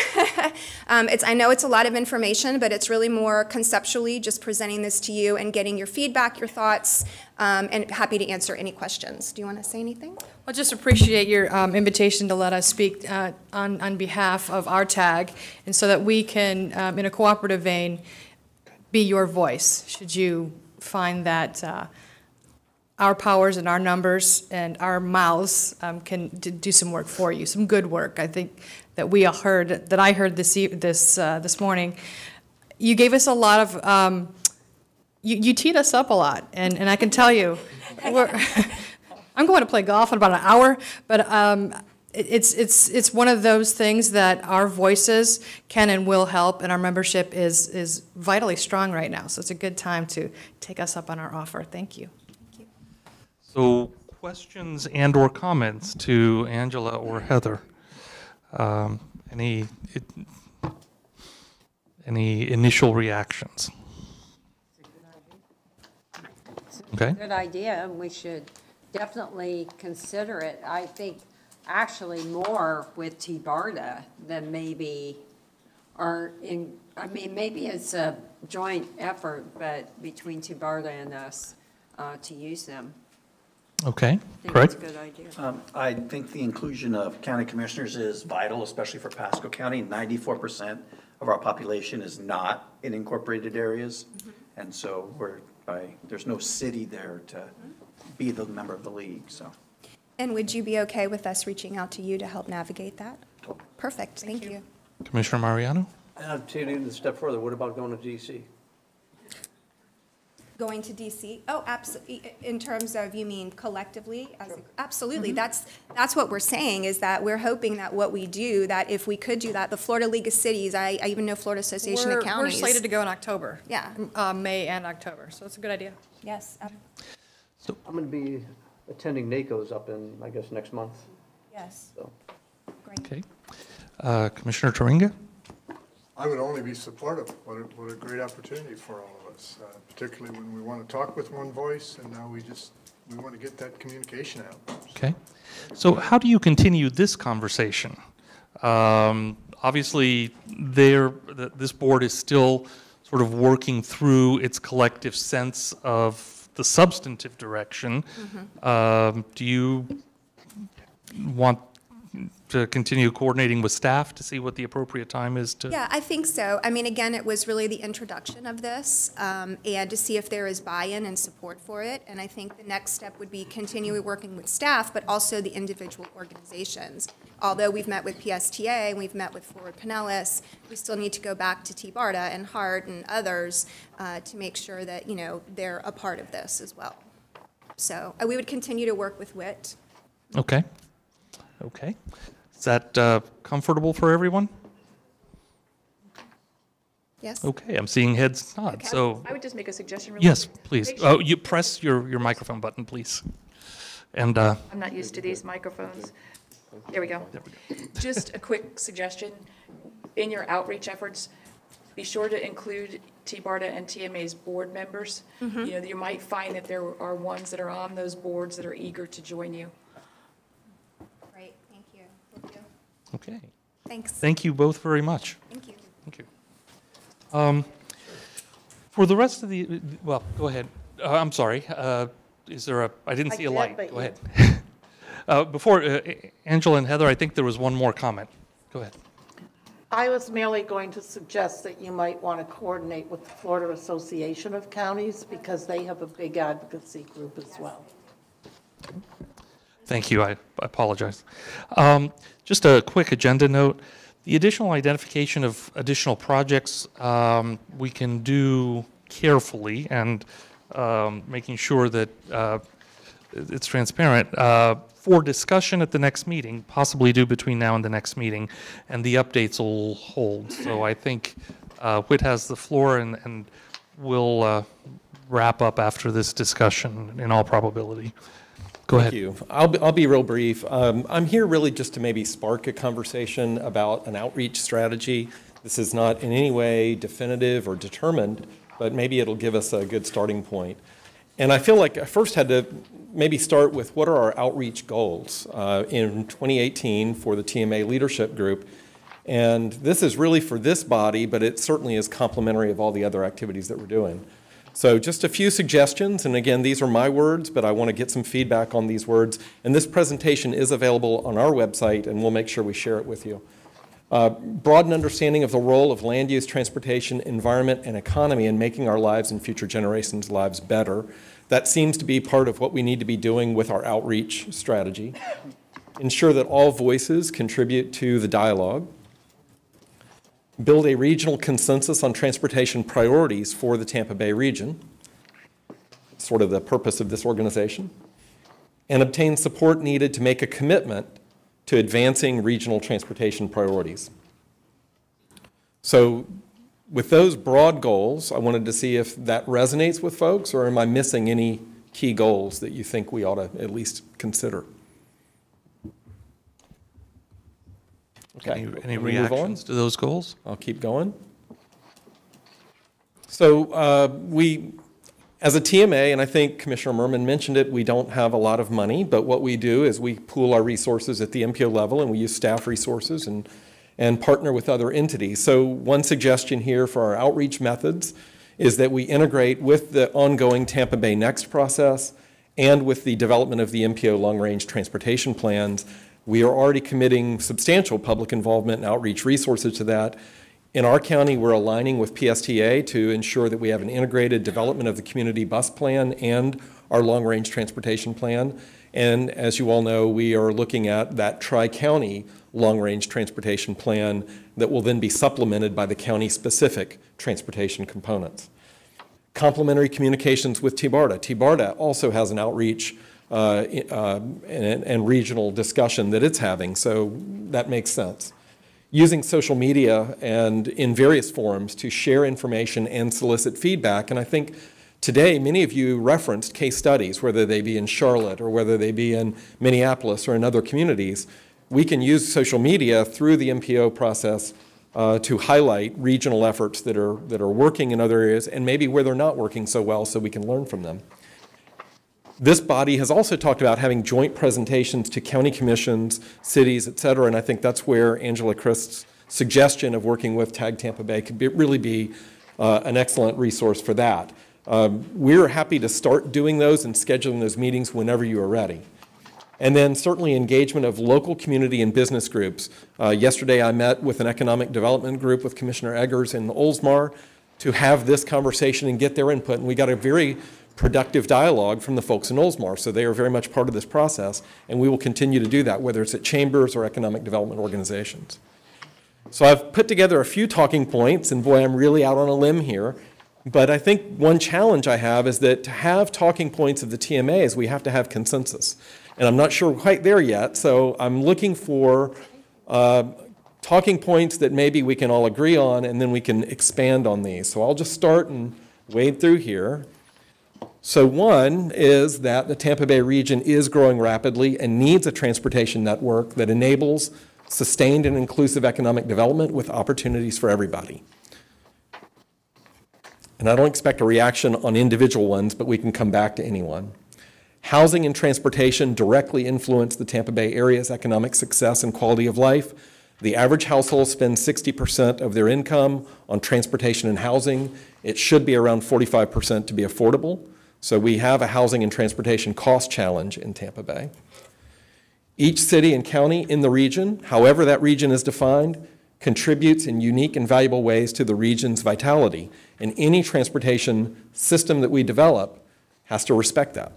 I know it's a lot of information, but it's really more conceptually just presenting this to you and getting your feedback, your thoughts, and happy to answer any questions. Do you want to say anything? Well, just appreciate your invitation to let us speak on behalf of our TAG, and so that we can, in a cooperative vein, be your voice, should you find that our powers and our numbers and our mouths can do some work for you, some good work. I think that we all heard, that I heard this morning. You gave us a lot of, you teed us up a lot, and I can tell you, I'm going to play golf in about an hour, but it's one of those things that our voices can and will help, and our membership is vitally strong right now. So it's a good time to take us up on our offer. Thank you. So questions and/or comments to Angela or Heather? Any initial reactions? Okay. Good idea, and we should definitely consider it. I think actually more with T-BARTA than maybe maybe it's a joint effort, but between T-BARTA and us to use them. Okay, Craig? Craig? That's a good idea. I think the inclusion of county commissioners is vital, especially for Pasco County. 94% of our population is not in incorporated areas, and so there's no city there to be the member of the league. So. And would you be okay with us reaching out to you to help navigate that? Perfect, thank you. Commissioner Mariano? I'll take it a step further. What about going to DC? Going to DC? Oh, absolutely. In terms of, you mean collectively? Absolutely. That's what we're saying, is that we're hoping that what we do, that if we could do that, the Florida League of Cities, I even know Florida Association of Counties. We're slated to go in October. Yeah. May and October, so it's a good idea. Yes. I'm going to be attending NACO's up in, I guess, next month. Yes. So. Okay. Commissioner Turinga? I would only be supportive. What a great opportunity for all of us, particularly when we want to talk with one voice, and now we want to get that communication out. Okay. So how do you continue this conversation? Obviously, this board is still sort of working through its collective sense of the substantive direction. Do you want to continue coordinating with staff to see what the appropriate time is to? Yeah, I think so. I mean, again, it was really the introduction of this, and to see if there is buy-in and support for it. And I think the next step would be continuing working with staff, but also the individual organizations. Although we've met with PSTA and we've met with Forward Pinellas, we still need to go back to TBARTA and HART and others to make sure that, you know, they're a part of this as well. So we would continue to work with WIT. Okay. Okay. Is that comfortable for everyone? Yes. Okay, I'm seeing heads nod, Okay. so. I would just make a suggestion. Really Yes, quick. please. Make sure- Oh, you press your microphone button, please. And, I'm not used to these microphones. There we go. Just a quick suggestion. In your outreach efforts, be sure to include TBARTA and TMA's board members. You know, you might find that there are ones that are on those boards that are eager to join you. Great, thank you. Will do. okay. Thanks. Thank you both very much. Thank you. Thank you. For the rest of the, well, go ahead. I'm sorry. Is there I didn't see a light. Go ahead. Before, Angela and Heather, I think there was one more comment. Go ahead. I was merely going to suggest that you might want to coordinate with the Florida Association of Counties, because they have a big advocacy group as well. Thank you. I apologize. Just a quick agenda note. The additional identification of additional projects we can do carefully and making sure that it's transparent for discussion at the next meeting, possibly due between now and the next meeting, and the updates will hold. So I think Whit has the floor, and we'll wrap up after this discussion in all probability. Go ahead. Thank you. I'll be real brief. I'm here really just to maybe spark a conversation about an outreach strategy. This is not in any way definitive or determined, but maybe it'll give us a good starting point. And I feel like I first had to maybe start with what are our outreach goals in 2018 for the TMA leadership group. And this is really for this body, but it certainly is complementary of all the other activities that we're doing. So just a few suggestions, and again, these are my words, but I want to get some feedback on these words. And this presentation is available on our website, and we'll make sure we share it with you. Broaden understanding of the role of land use, transportation, environment, and economy in making our lives and future generations' lives better. That seems to be part of what we need to be doing with our outreach strategy. Ensure that all voices contribute to the dialogue. Build a regional consensus on transportation priorities for the Tampa Bay region, sort of the purpose of this organization, and obtain support needed to make a commitment to advancing regional transportation priorities. So with those broad goals, I wanted to see if that resonates with folks, or am I missing any key goals that you think we ought to at least consider? Okay. Any reactions to those goals? I'll keep going. So we, as a TMA, and I think Commissioner Merman mentioned it, we don't have a lot of money, but what we do is we pool our resources at the MPO level, and we use staff resources and partner with other entities. So one suggestion here for our outreach methods is that we integrate with the ongoing Tampa Bay Next process and with the development of the MPO long-range transportation plans. We are already committing substantial public involvement and outreach resources to that. In our county, we're aligning with PSTA to ensure that we have an integrated development of the community bus plan and our long-range transportation plan. And as you all know, we are looking at that tri-county long-range transportation plan that will then be supplemented by the county-specific transportation components. Complementary communications with TBARTA. TBARTA also has an outreach and regional discussion that it's having, so that makes sense. Using social media and in various forums to share information and solicit feedback, and I think today many of you referenced case studies, whether they be in Charlotte or whether they be in Minneapolis or in other communities. We can use social media through the MPO process to highlight regional efforts that are working in other areas and maybe where they're not working so well so we can learn from them. This body has also talked about having joint presentations to county commissions, cities, et cetera, and I think that's where Angela Christ's suggestion of working with TAG Tampa Bay could really be an excellent resource for that. We're happy to start doing those and scheduling those meetings whenever you are ready. And then certainly engagement of local community and business groups. Yesterday I met with an economic development group with Commissioner Eggers in Oldsmar to have this conversation and get their input, and we got a very productive dialogue from the folks in Oldsmar, so they are very much part of this process, and we will continue to do that, whether it's at chambers or economic development organizations. So I've put together a few talking points, and boy, I'm really out on a limb here, but I think one challenge I have is that to have talking points of the TMAs, we have to have consensus. And I'm not sure quite there yet, so I'm looking for talking points that maybe we can all agree on, and then we can expand on these. So I'll just start and wade through here. So one is that the Tampa Bay region is growing rapidly and needs a transportation network that enables sustained and inclusive economic development with opportunities for everybody. And I don't expect a reaction on individual ones, but we can come back to anyone. Housing and transportation directly influence the Tampa Bay area's economic success and quality of life. The average household spends 60% of their income on transportation and housing. It should be around 45% to be affordable. So we have a housing and transportation cost challenge in Tampa Bay. Each city and county in the region, however that region is defined, contributes in unique and valuable ways to the region's vitality. And any transportation system that we develop has to respect that.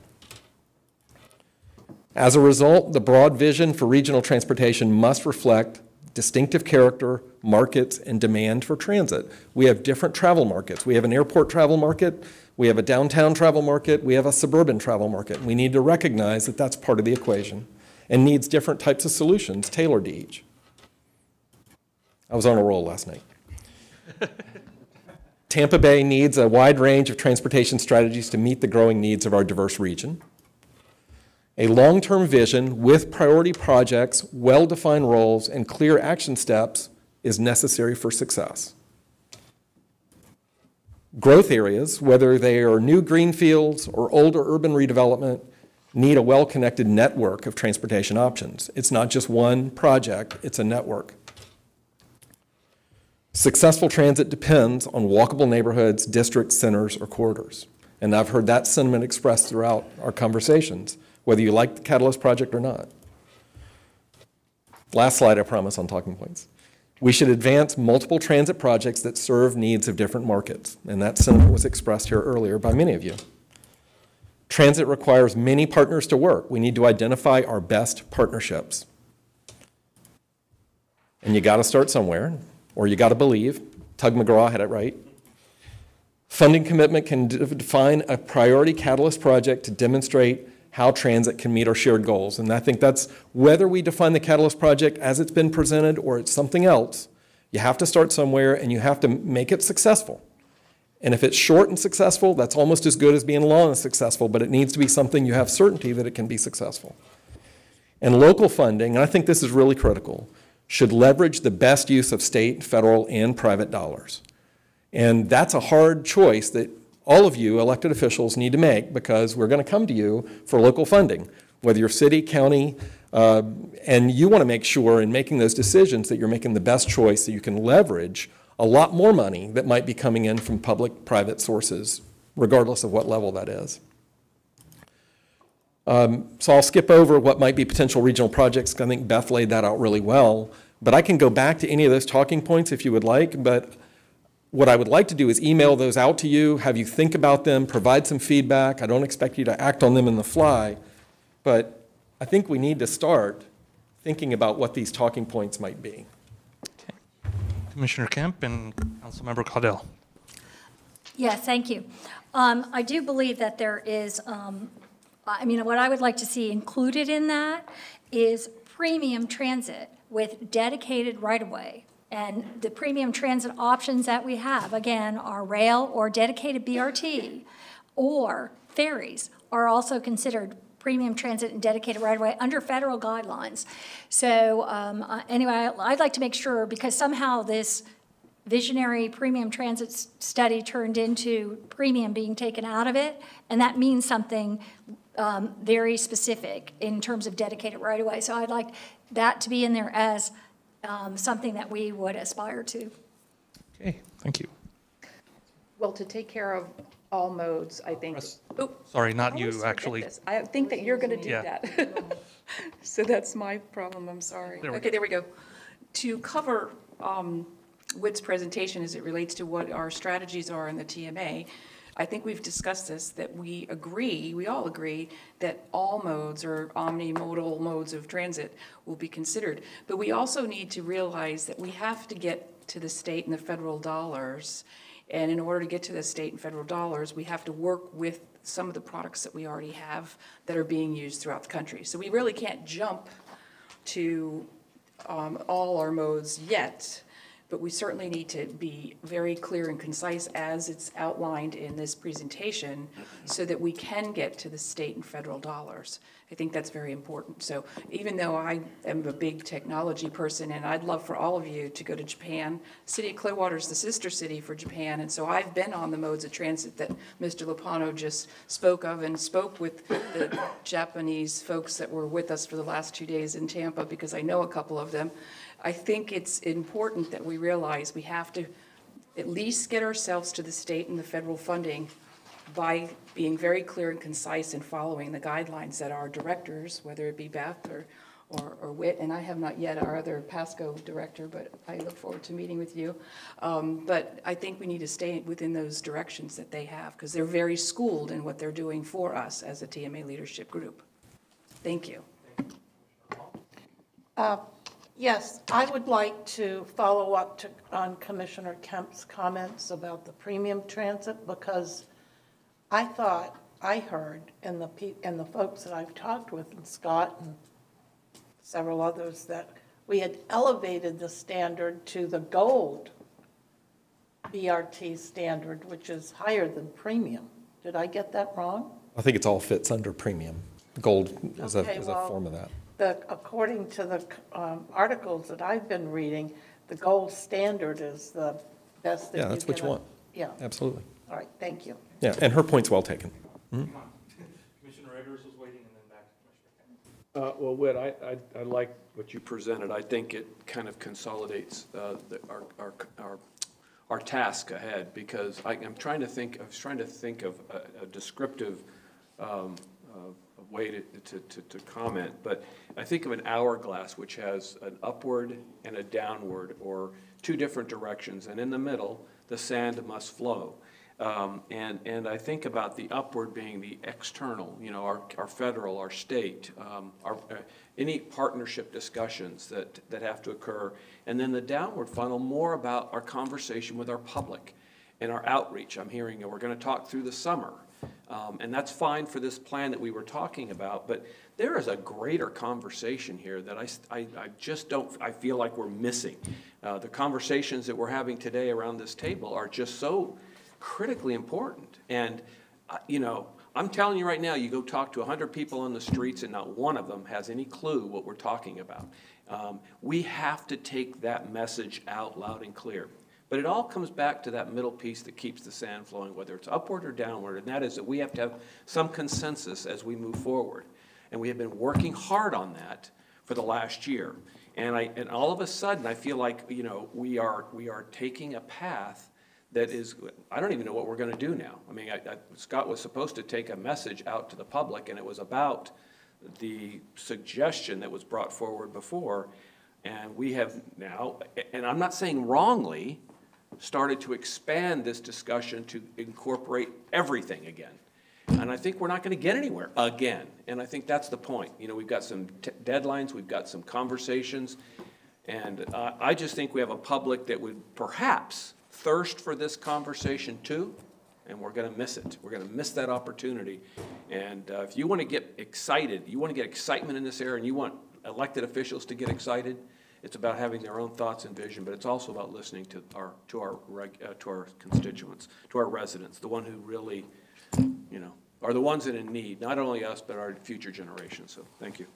As a result, the broad vision for regional transportation must reflect distinctive character, markets, and demand for transit. We have different travel markets. We have an airport travel market, we have a downtown travel market, we have a suburban travel market. We need to recognize that that's part of the equation and needs different types of solutions tailored to each. I was on a roll last night. Tampa Bay needs a wide range of transportation strategies to meet the growing needs of our diverse region. A long-term vision with priority projects, well-defined roles, and clear action steps is necessary for success. Growth areas, whether they are new greenfields or older urban redevelopment, need a well-connected network of transportation options. It's not just one project, it's a network. Successful transit depends on walkable neighborhoods, districts, centers, or corridors. And I've heard that sentiment expressed throughout our conversations, whether you like the Catalyst project or not. Last slide, I promise, on talking points. We should advance multiple transit projects that serve needs of different markets, and that sentiment was expressed here earlier by many of you. Transit requires many partners to work. We need to identify our best partnerships. And you got to start somewhere, or you got to believe. Tug McGraw had it right. Funding commitment can define a priority Catalyst project to demonstrate how transit can meet our shared goals. And I think that's whether we define the Catalyst project as it's been presented or it's something else, you have to start somewhere and you have to make it successful. And if it's short and successful, that's almost as good as being long and successful, but it needs to be something you have certainty that it can be successful. And local funding, and I think this is really critical, should leverage the best use of state, federal, and private dollars. And that's a hard choice that all of you elected officials need to make, because we're going to come to you for local funding, whether you're city, county, and you want to make sure in making those decisions that you're making the best choice so you can leverage a lot more money that might be coming in from public-private sources, regardless of what level that is. So I'll skip over what might be potential regional projects. I think Beth laid that out really well, but I can go back to any of those talking points if you would like, but what I would like to do is email those out to you, have you think about them, provide some feedback. I don't expect you to act on them in the fly, but I think we need to start thinking about what these talking points might be. Okay. Commissioner Kemp and Councilmember Caudell. Yes, thank you. I do believe that there is, I mean, what I would like to see included in that is premium transit with dedicated right-of-way. And the premium transit options that we have, again, are rail or dedicated BRT or ferries are also considered premium transit and dedicated right-of-way under federal guidelines. So anyway, I'd like to make sure, because somehow this visionary premium transit study turned into premium being taken out of it, and that means something very specific in terms of dedicated right-of-way. So I'd like that to be in there as something that we would aspire to. Okay, thank you. Well, to take care of all modes, I think. Sorry, not I you, always forget actually. this. I think that you're going to do Yeah. that. So that's my problem, I'm sorry. There we Okay, go. there we go. To cover Whit's presentation as it relates to what our strategies are in the TMA, I think we've discussed this, that we all agree, that all modes or omnimodal modes of transit will be considered. But we also need to realize that we have to get to the state and the federal dollars. And in order to get to the state and federal dollars, we have to work with some of the products that we already have that are being used throughout the country. So we really can't jump to all our modes yet, but we certainly need to be very clear and concise as it's outlined in this presentation so that we can get to the state and federal dollars. I think that's very important. So even though I am a big technology person and I'd love for all of you to go to Japan, City of Clearwater is the sister city for Japan, and so I've been on the modes of transit that Mr. Lopano just spoke of and spoke with the Japanese folks that were with us for the last 2 days in Tampa because I know a couple of them. I think it's important that we realize we have to at least get ourselves to the state and the federal funding by being very clear and concise and following the guidelines that our directors, whether it be Beth or Whit, and I have not yet our other PASCO director, but I look forward to meeting with you. But I think we need to stay within those directions that they have because they're very schooled in what they're doing for us as a TMA leadership group. Thank you. Yes, I would like to follow up on Commissioner Kemp's comments about the premium transit because I thought I heard, and the folks that I've talked with, and Scott and several others, that we had elevated the standard to the gold BRT standard, which is higher than premium. Did I get that wrong? I think it all fits under premium. Gold is a form of that. According to the articles that I've been reading, the gold standard is the best that you can. Yeah, that's what you want. Yeah. Absolutely. All right, thank you. Yeah, and her point's well taken. Commissioner Eggers was waiting and then back to Commissioner Kennedy. Well, Whit, I like what you presented. I think it kind of consolidates our task ahead because I was trying to think of a descriptive way to comment, but I think of an hourglass which has an upward and a downward or two different directions, and in the middle, the sand must flow. And I think about the upward being the external, you know, our federal, our state, any partnership discussions that have to occur, and then the downward funnel more about our conversation with our public and our outreach. I'm hearing we're going to talk through the summer. And that's fine for this plan that we were talking about, but there is a greater conversation here that I just don't, I feel like we're missing. The conversations that we're having today around this table are just so critically important. And, you know, I'm telling you right now, you go talk to 100 people on the streets and not one of them has any clue what we're talking about. We have to take that message out loud and clear. But it all comes back to that middle piece that keeps the sand flowing, whether it's upward or downward, and that is that we have to have some consensus as we move forward. And we have been working hard on that for the last year. And all of a sudden, I feel like, you know, we are taking a path that is, I don't even know what we're going to do now. I mean, Scott was supposed to take a message out to the public, and it was about the suggestion that was brought forward before. And we have now, and I'm not saying wrongly, started to expand this discussion to incorporate everything again. And I think we're not going to get anywhere again. And I think that's the point. You know, we've got some deadlines, we've got some conversations, and I just think we have a public that would perhaps thirst for this conversation too. and we're going to miss it. We're going to miss that opportunity. And if you want to get excited, you want to get excitement in this area, and you want elected officials to get excited, it's about having their own thoughts and vision, but it's also about listening to our constituents, to our residents, the one who really, you know, are the ones that are in need, not only us, but our future generations. So thank you.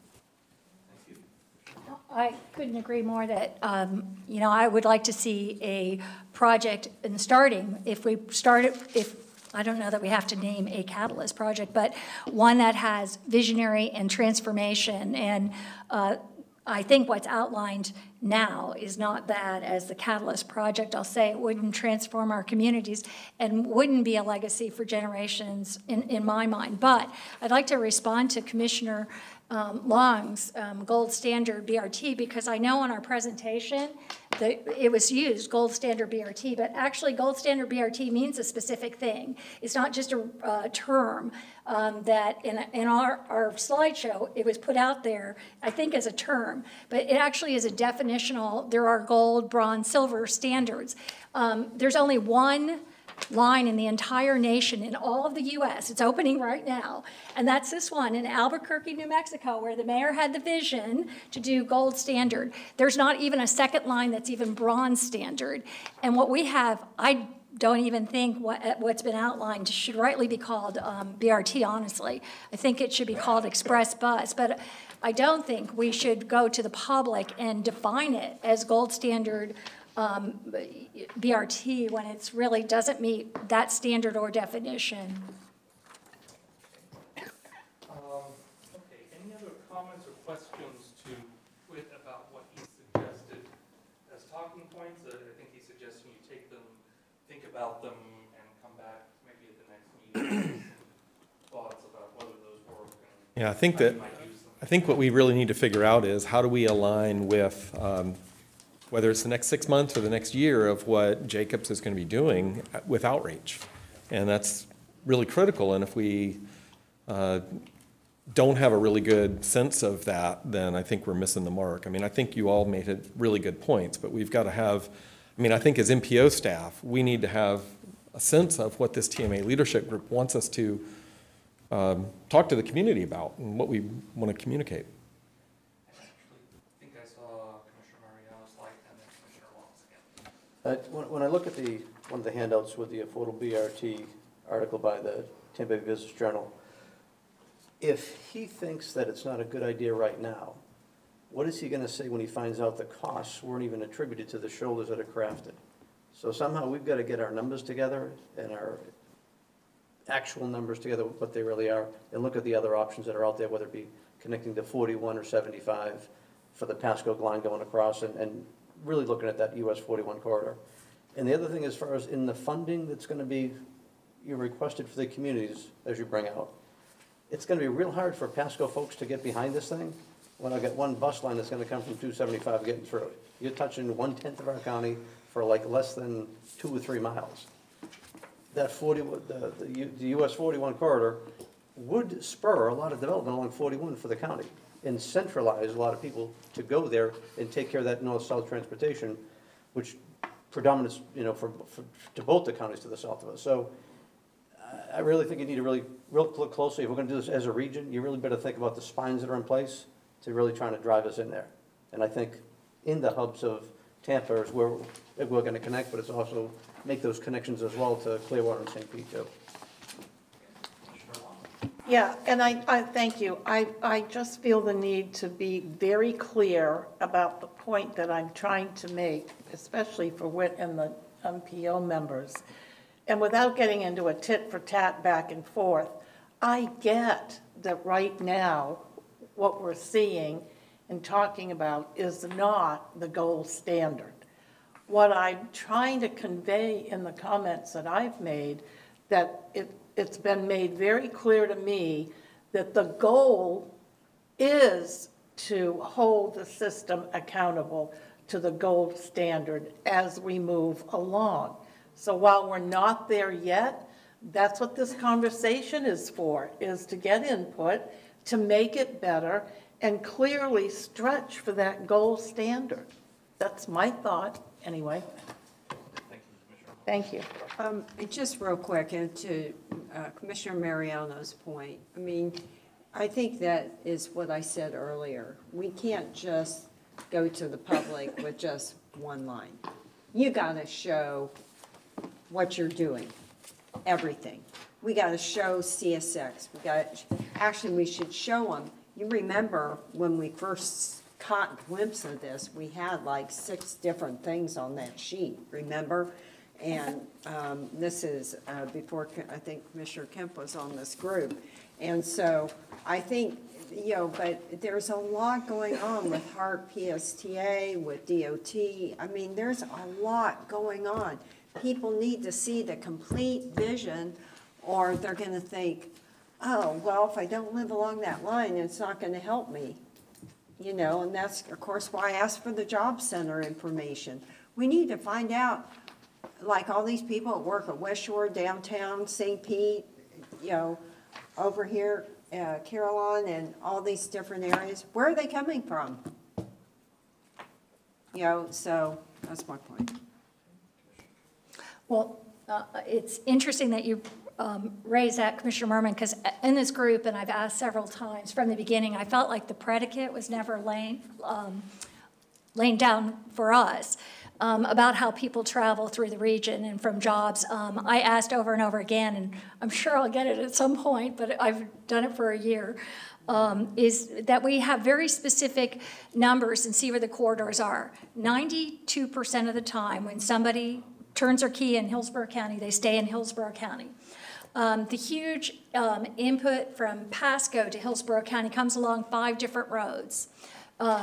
I couldn't agree more that, you know, I would like to see a project in starting, if we start it, I don't know that we have to name a catalyst project, but one that has visionary and transformation. And I think what's outlined now is not bad as the catalyst project. I'll say it wouldn't transform our communities and wouldn't be a legacy for generations in my mind. But I'd like to respond to Commissioner Long's gold standard BRT, because I know in our presentation that it was used, gold standard BRT, but actually gold standard BRT means a specific thing. It's not just a term that in our slideshow, it was put out there, I think, as a term, but it actually is a definitional. There are gold, bronze, silver standards. There's only one line in the entire nation, in all of the U.S. It's opening right now, and that's this one in Albuquerque, New Mexico, where the mayor had the vision to do gold standard. There's not even a second line that's even bronze standard. And what we have, I don't even think what's been outlined should rightly be called BRT, honestly. I think it should be called Express Bus, but I don't think we should go to the public and define it as gold standard BRT when it really doesn't meet that standard or definition. Okay, any other comments or questions to Whit about what he suggested as talking points? I think he's suggesting you take them, think about them, and come back maybe at the next meeting with some thoughts about whether those work. Yeah, I think what we really need to figure out is how do we align with whether it's the next 6 months or the next year of what Jacobs is going to be doing with outreach. And that's really critical. And if we don't have a really good sense of that, then I think we're missing the mark. I mean, I think you all made it really good points, but we've got to have, I mean, I think as MPO staff, we need to have a sense of what this TMA leadership group wants us to talk to the community about and what we want to communicate. When I look at one of the handouts with the Affordable BRT article by the Tampa Bay Business Journal, if he thinks that it's not a good idea right now, what is he going to say when he finds out the costs weren't even attributed to the shoulders that are crafted? So somehow we've got to get our numbers together and our actual numbers together, what they really are, and look at the other options that are out there, whether it be connecting to 41 or 75 for the Pasco line going across, and really looking at that US 41 corridor. And the other thing, as far as in the funding that's going to be requested for the communities, as you bring out, it's going to be real hard for Pasco folks to get behind this thing when I get one bus line that's going to come from 275 getting through. You're touching 1/10 of our county for like less than 2 or 3 miles. That the US 41 corridor would spur a lot of development along 41 for the county and centralize a lot of people to go there and take care of that north-south transportation, which predominates, you know, to both the counties to the south of us. So I really think you need to really look closely. If we're going to do this as a region, you really better think about the spines that are in place to really trying to drive us in there. And I think in the hubs of Tampa is where we're going to connect, but it's also make those connections as well to Clearwater and St. Pete too. Yeah, and I thank you. I just feel the need to be very clear about the point that I'm trying to make, especially for Whit and the MPO members. And without getting into a tit for tat back and forth, I get that right now what we're seeing and talking about is not the gold standard. What I'm trying to convey in the comments that I've made, that it's been made very clear to me that the goal is to hold the system accountable to the gold standard as we move along. So while we're not there yet, that's what this conversation is for, is to get input, to make it better, and clearly stretch for that gold standard. That's my thought, anyway. Thank you. Just real quick, and to Commissioner Mariano's point, I mean, I think that is what I said earlier. We can't just go to the public with just one line. You got to show what you're doing, everything. We got to show CSX. Actually, we should show them. You remember when we first caught a glimpse of this, we had like 6 different things on that sheet, remember? And this is before, I think Commissioner Kemp was on this group. And so I think, you know, but there's a lot going on with HART PSTA, with DOT. I mean, there's a lot going on. People need to see the complete vision, or they're going to think, oh, well, if I don't live along that line, it's not going to help me. You know, and that's, of course, why I asked for the job center information. We need to find out, like all these people that work at West Shore, downtown, St. Pete, you know, over here, Caroline, and all these different areas, where are they coming from? You know, so that's my point. Well, it's interesting that you raise that, Commissioner Merman, because in this group, and I've asked several times from the beginning, I felt like the predicate was never laying down for us about how people travel through the region and from jobs. I asked over and over again, and I'm sure I'll get it at some point, but I've done it for a year, is that we have very specific numbers and see where the corridors are. 92% of the time when somebody turns their key in Hillsborough County, they stay in Hillsborough County. The huge input from Pasco to Hillsborough County comes along 5 different roads,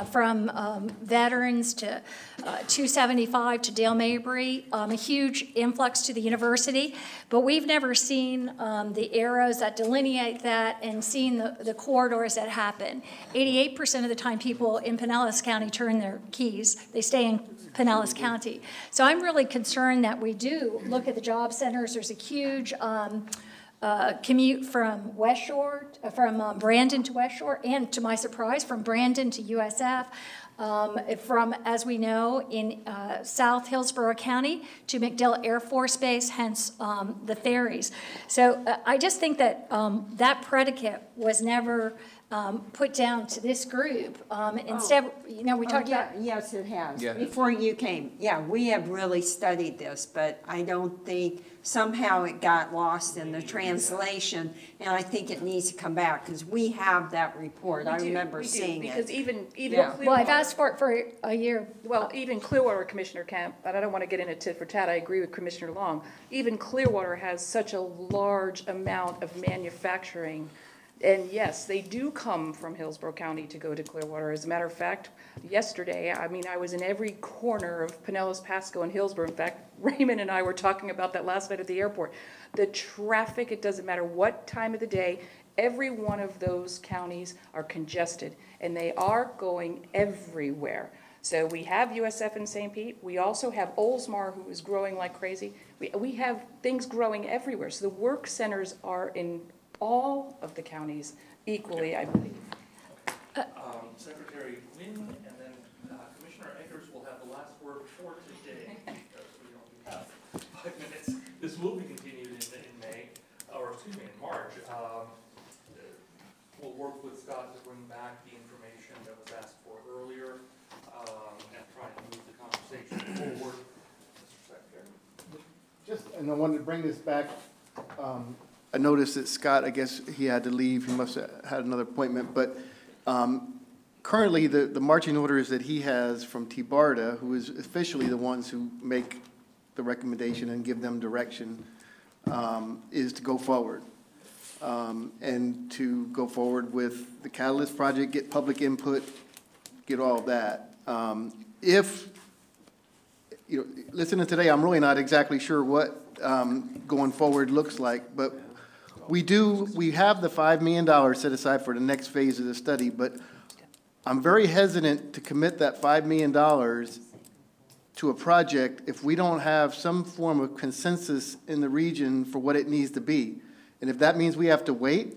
from Veterans to 275 to Dale Mabry, a huge influx to the university, but we've never seen the arrows that delineate that and seen the corridors that happen. 88% of the time people in Pinellas County turn their keys, they stay in Pinellas County. So I'm really concerned that we do look at the job centers. There's a huge commute from West Shore, from Brandon to West Shore, and to my surprise, from Brandon to USF, from, as we know, in South Hillsborough County to MacDill Air Force Base, hence the ferries. So I just think that that predicate was never put down to this group. Instead, you know, we talked about... Yes, it has. Yeah. Before you came. Yeah, we have really studied this, but I don't think somehow it got lost in the translation, and I think it needs to come back, because we have that report. I remember seeing it. Because even Yeah. Well, I've asked for it for a year. Well, even Clearwater, Commissioner Kemp, but I don't want to get into tit for tat, I agree with Commissioner Long. Even Clearwater has such a large amount of manufacturing. And yes, they do come from Hillsborough County to go to Clearwater. As a matter of fact, yesterday, I mean, I was in every corner of Pinellas, Pasco, and Hillsborough. In fact, Raymond and I were talking about that last night at the airport. The traffic, it doesn't matter what time of the day, every one of those counties are congested, and they are going everywhere. So we have USF in St. Pete. We also have Oldsmar, who is growing like crazy. We have things growing everywhere. So the work centers are in all of the counties equally, I believe. Secretary Wynn, and then Commissioner Eggers will have the last word for today, because we only have 5 minutes. This will be continued in May, or excuse me, in March. We'll work with Scott to bring back the information that was asked for earlier, and try and move the conversation forward. Mr. Secretary? And I wanted to bring this back. I noticed that Scott, I guess he had to leave. He must have had another appointment. But currently, the marching orders that he has from TBARDA, who is officially the ones who make the recommendation and give them direction, is to go forward. And to go forward with the Catalyst project, get public input, get all of that. If, you know, listening today, I'm really not exactly sure what going forward looks like, but we have the $5 million set aside for the next phase of the study, but I'm very hesitant to commit that $5 million to a project if we don't have some form of consensus in the region for what it needs to be. And if that means we have to wait,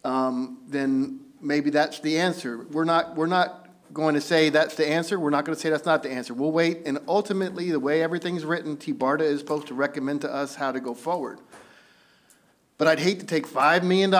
then maybe that's the answer. We're not going to say that's the answer. We're not going to say that's not the answer. We'll wait, and ultimately, the way everything's written, TBARTA is supposed to recommend to us how to go forward. But I'd hate to take $5 million,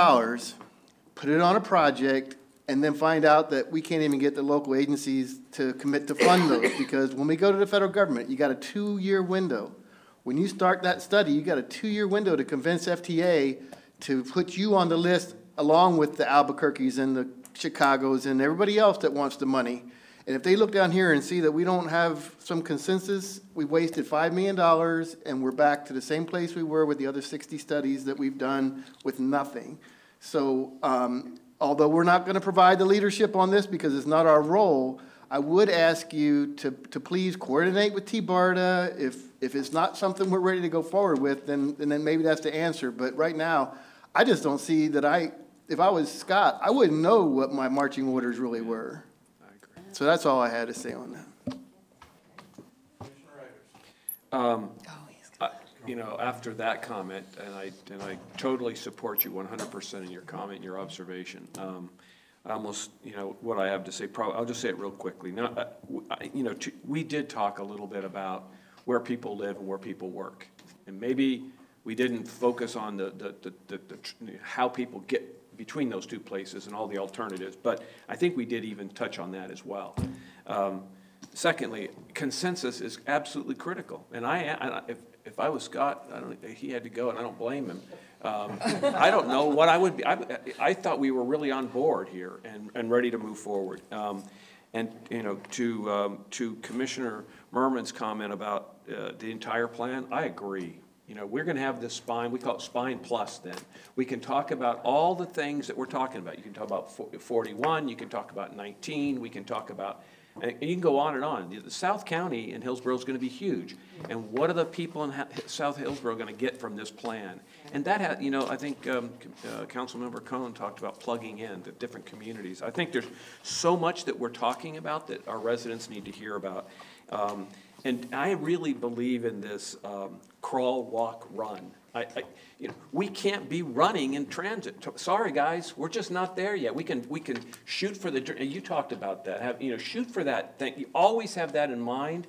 put it on a project, and then find out that we can't even get the local agencies to commit to fund those, because when we go to the federal government, you got a 2-year window. When you start that study, you got a 2-year window to convince FTA to put you on the list along with the Albuquerques and the Chicagos and everybody else that wants the money. And if they look down here and see that we don't have some consensus, we wasted $5 million and we're back to the same place we were with the other 60 studies that we've done with nothing. So although we're not going to provide the leadership on this because it's not our role, I would ask you to please coordinate with TBARTA. If it's not something we're ready to go forward with, then maybe that's the answer. But right now, I just don't see that if I was Scott, I wouldn't know what my marching orders really were. I agree. So that's all I had to say on that. You know, after that comment, and I totally support you 100% in your comment, your observation. Almost, you know, what I have to say, I'll just say it real quickly. Now, you know, we did talk a little bit about where people live and where people work, and maybe we didn't focus on how people get between those two places and all the alternatives, but I think we did even touch on that as well. Secondly, consensus is absolutely critical, and if I was Scott, he had to go, and I don't blame him. I don't know what I would be. I thought we were really on board here and ready to move forward. And you know, to Commissioner Merman's comment about the entire plan, I agree. You know, we're going to have this spine. We call it Spine Plus. Then we can talk about all the things that we're talking about. You can talk about 41. You can talk about 19. We can talk about. And you can go on and on. The South County in Hillsborough is going to be huge. And what are the people in South Hillsborough going to get from this plan? And that, you know, I think Councilmember Cohn talked about plugging in the different communities. I think there's so much that we're talking about that our residents need to hear about. And I really believe in this crawl, walk, run. You know, we can't be running in transit. Sorry, guys, we're just not there yet. We can shoot for the. You talked about that. Shoot for that thing. You always have that in mind,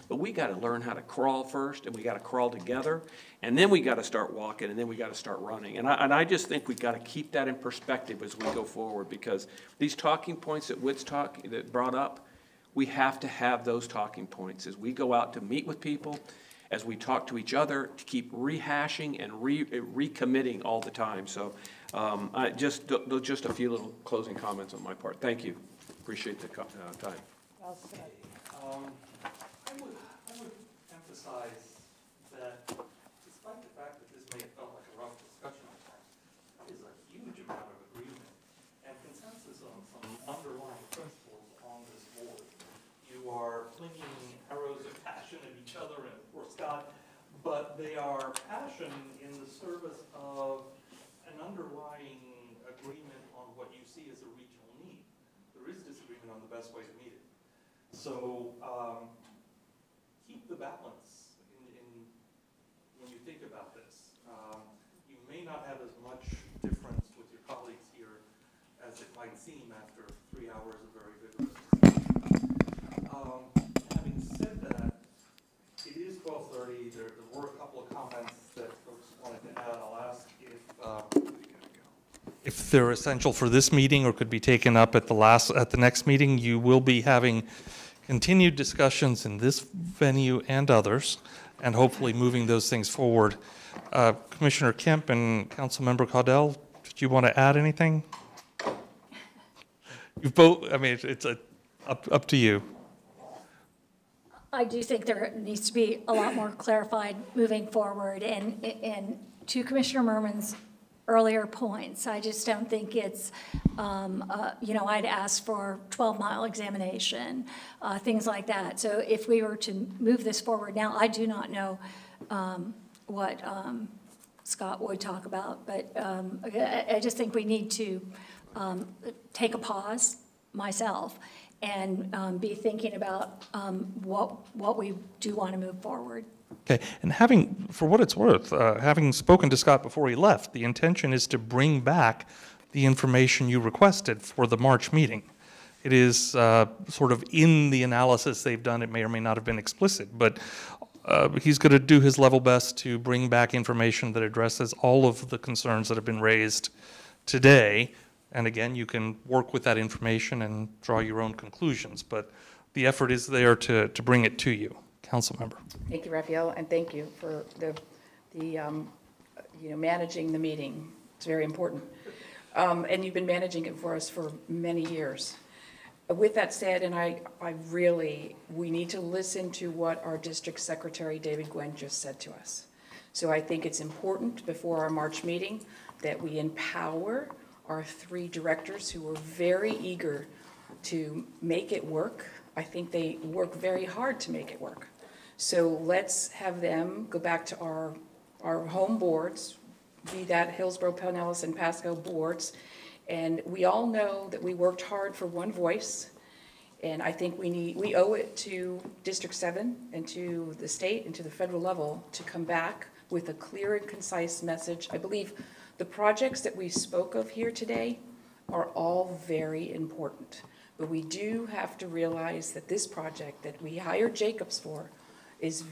but we got to learn how to crawl first, and we got to crawl together, and then we got to start walking, and then we got to start running. And I just think we got to keep that in perspective as we go forward, because these talking points that Witt's that brought up, we have to have those talking points as we go out to meet with people, as we talk to each other, to keep rehashing and recommitting all the time. So just a few little closing comments on my part. Thank you. Appreciate the time. I would emphasize that despite the fact that this may have felt like a rough discussion, there is a huge amount of agreement and consensus on some underlying principles on this board. You are flinging arrows of passion at each other and poor Scott, but they are passion in the service of an underlying agreement on what you see as a regional need. There is disagreement on the best way to meet it. So keep the balance when you think about this. You may not have as much difference with your colleagues here as it might seem after 3 hours of very vigorous discussion. Having said that, it is 12:30. There were a couple of comments that folks wanted to add. I'll ask if they're essential for this meeting or could be taken up at the next meeting. You will be having continued discussions in this venue and others, and hopefully moving those things forward. Commissioner Kemp and Councilmember Caudell, did you want to add anything? You both. I mean, it's up to you. I do think there needs to be a lot more clarified moving forward. And to Commissioner Merman's earlier points, I just don't think it's, I'd ask for 12-mile examination, things like that. So if we were to move this forward now, I do not know what Scott would talk about, but I just think we need to take a pause myself and be thinking about what we do want to move forward. Okay, and for what it's worth, having spoken to Scott before he left, the intention is to bring back the information you requested for the March meeting. It is sort of in the analysis they've done. It may or may not have been explicit, but he's going to do his level best to bring back information that addresses all of the concerns that have been raised today. And again, you can work with that information and draw your own conclusions, but the effort is there to bring it to you. Council member. Thank you, Raphael, and thank you for the managing the meeting. It's very important. And you've been managing it for us for many years. With that said, and we need to listen to what our district secretary, David Gwen, just said to us. So I think it's important before our March meeting that we empower our 3 directors who were very eager to make it work. I think they work very hard to make it work. So let's have them go back to our home boards, be that Hillsborough, Pinellas, and Pasco boards. And we all know that we worked hard for one voice. And I think we owe it to District 7 and to the state and to the federal level to come back with a clear and concise message. I believe the projects that we spoke of here today are all very important. But we do have to realize that this project that we hired Jacobs for is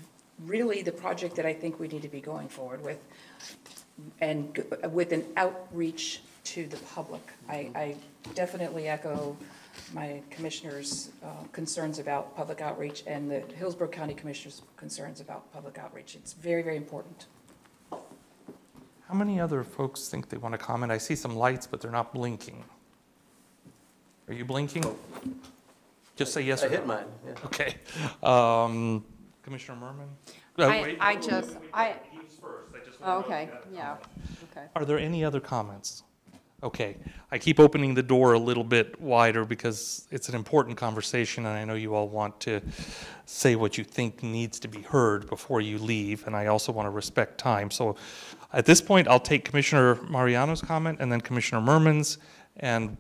really the project that I think we need to be going forward with, and with an outreach to the public. I definitely echo my commissioner's concerns about public outreach and the Hillsborough County Commissioner's concerns about public outreach. It's very, very important. How many other folks think they want to comment? I see some lights, but they're not blinking. Are you blinking? Just say yes or no. I hit mine, yeah. Okay. Commissioner Merman? He was first. Okay, yeah, okay. Are there any other comments? Okay, I keep opening the door a little bit wider because it's an important conversation, and I know you all want to say what you think needs to be heard before you leave, and I also want to respect time. So at this point, I'll take Commissioner Mariano's comment and then Commissioner Merman's, and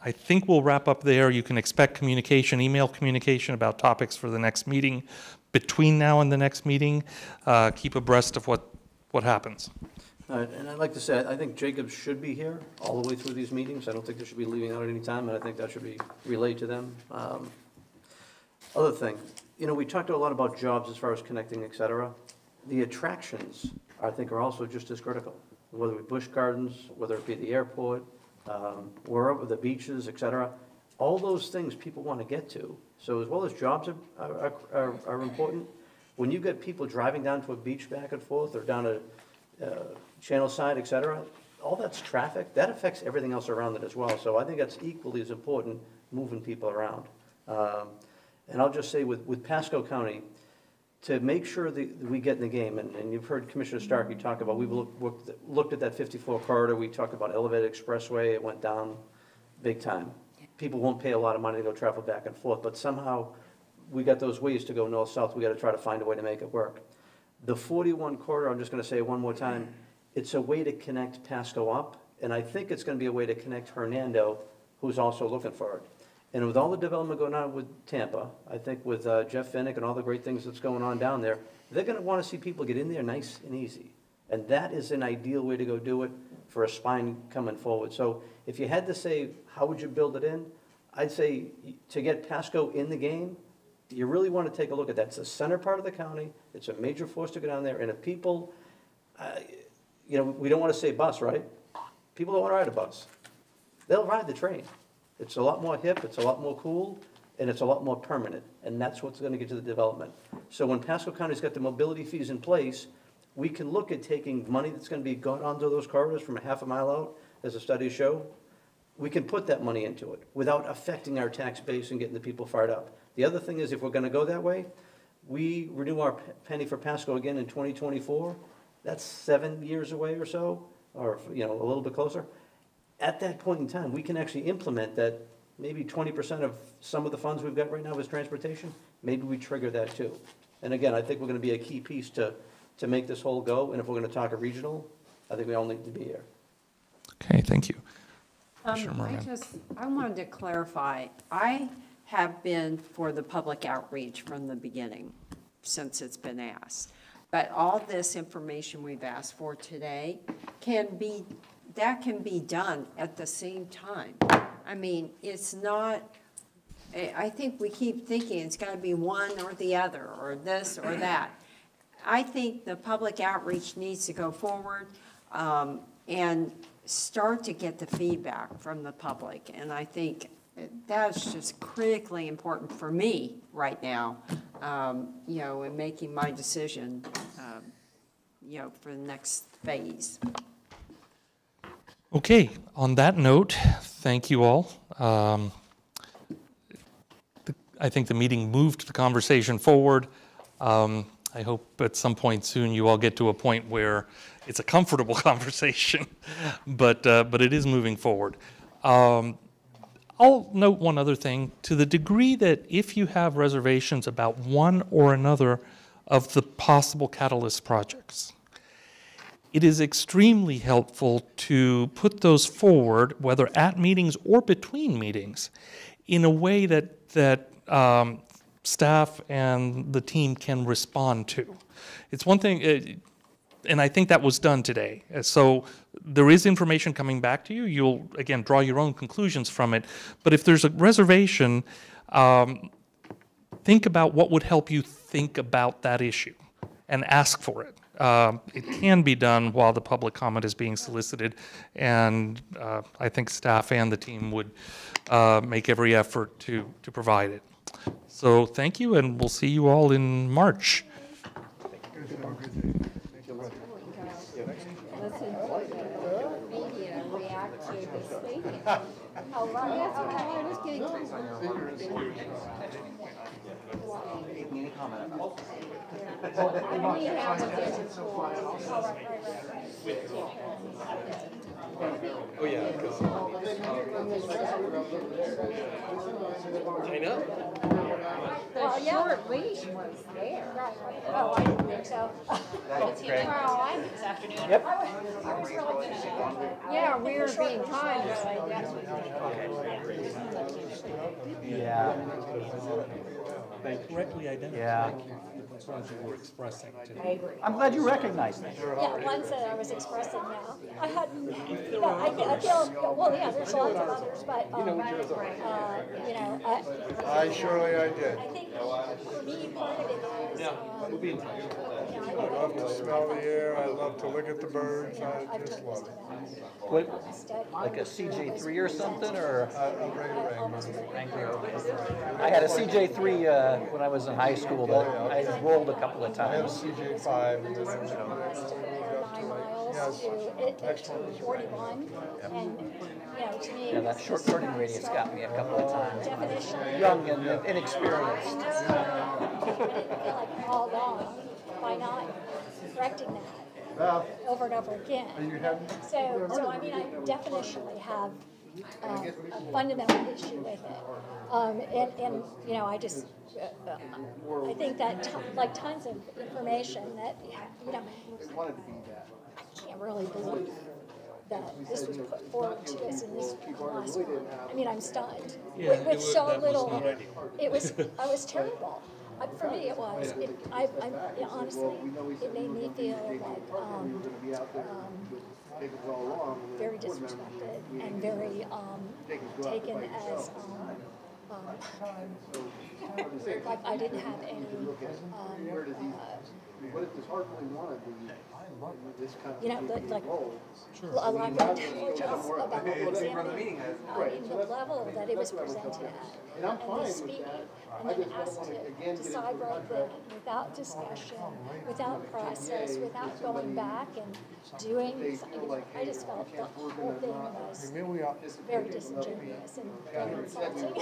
I think we'll wrap up there. You can expect communication, email communication about topics for the next meeting. Between now and the next meeting, keep abreast of what happens. And I'd like to say, I think Jacobs should be here all the way through these meetings. I don't think they should be leaving out at any time, and I think that should be relayed to them. Other thing, we talked a lot about jobs as far as connecting, et cetera. The attractions, I think, are also just as critical, whether it be Busch Gardens, whether it be the airport, wherever, the beaches, et cetera. All those things people want to get to. So as well as jobs are important, when you get people driving down to a beach back and forth or down a Channel Side, et cetera, all that's traffic. That affects everything else around it as well. So I think that's equally as important, moving people around. And I'll just say with Pasco County, to make sure that we get in the game, and you've heard Commissioner Starkey talk about, we've looked at that 54 corridor, we talked about elevated expressway, it went down big time. People won't pay a lot of money to go travel back and forth, but somehow we got those ways to go north-south, we gotta try to find a way to make it work. The 41 corridor, I'm just gonna say it one more time, it's a way to connect Pasco up, and I think it's gonna be a way to connect Hernando, who's also looking for it. And with all the development going on with Tampa, I think with Jeff Finnick and all the great things that's going on down there, they're gonna wanna see people get in there nice and easy. And that is an ideal way to go do it for a spine coming forward. So if you had to say, how would you build it in? I'd say to get Pasco in the game, you really want to take a look at that. It's the center part of the county. It's a major force to go down there. And if people, we don't want to say bus, right? People don't want to ride a bus. They'll ride the train. It's a lot more hip, it's a lot more cool, and it's a lot more permanent. And that's what's going to get to the development. So when Pasco County's got the mobility fees in place, we can look at taking money that's going to be gone onto those corridors from a half a mile out, as the studies show. We can put that money into it without affecting our tax base and getting the people fired up. The other thing is, if we're going to go that way, we renew our penny for Pasco again in 2024. That's 7 years away or so, or a little bit closer. At that point in time, we can actually implement that. Maybe 20% of some of the funds we've got right now is transportation. Maybe we trigger that too. And again, I think we're going to be a key piece to make this whole go. And if we're going to talk a regional, I think we all need to be here. Okay, thank you. I wanted to clarify, I have been for the public outreach from the beginning, since it's been asked. But all this information we've asked for today can be done at the same time. I mean, it's not I think we keep thinking it's got to be one or the other, or this or that. I think the public outreach needs to go forward and start to get the feedback from the public. And I think that's just critically important for me right now, you know, in making my decision, you know, for the next phase. Okay, on that note, thank you all. I think the meeting moved the conversation forward. I hope at some point soon you all get to a point where it's a comfortable conversation, but it is moving forward. I'll note one other thing. To the degree that if you have reservations about one or another of the possible catalyst projects, it is extremely helpful to put those forward, whether at meetings or between meetings, in a way that staff and the team can respond to. It's one thing, and I think that was done today. So there is information coming back to you. You'll, again, draw your own conclusions from it. But if there's a reservation, think about what would help you think about that issue and ask for it. It can be done while the public comment is being solicited, and I think staff and the team would make every effort to provide it. So thank you, and we'll see you all in March. Oh, yeah, because I know. Well, yeah. Short leash was there. Right. Oh, I didn't think so. That's great. Well, I this afternoon. Yep. I was really gonna. Yeah, we were being kind, Yeah. Correctly identify Yeah. the concerns you were expressing today. I agree. I'm glad you recognized that. Yeah, ones that I was expressing now. I hadn't, you know, I feel, well, yeah, there's lots of others, but, you know, Surely I did. I think for me, part of it is, I love to smell the air, I love to look at the birds, I just love it. What, like a CJ3 or something, or? I had a CJ3 when I was in high school that I rolled a couple of I had a times. CJ5, and then I was to 41, and, you know, to me. Yeah, that short turning radius got me a couple of times. Definition. Young and inexperienced. But it feel like all along by not correcting that over and over again. So I mean, I definitionally have a fundamental issue with it. And you know, I just, I think that like tons of information that, you know, I can't really believe that this was put forward to us in this last one. I mean, I'm stunned. Yeah, With so that was little, not ideal. it was terrible. For me, it was. Honestly, it made me feel like very disrespected and very taken as like I didn't have any. You know, like a lack of intelligence about what was happening. I mean, the level that it was presented at, and the speed, and then asked to decide right then, without discussion, without process, without going back and doing something. I just felt the whole thing was very disingenuous and very insulting.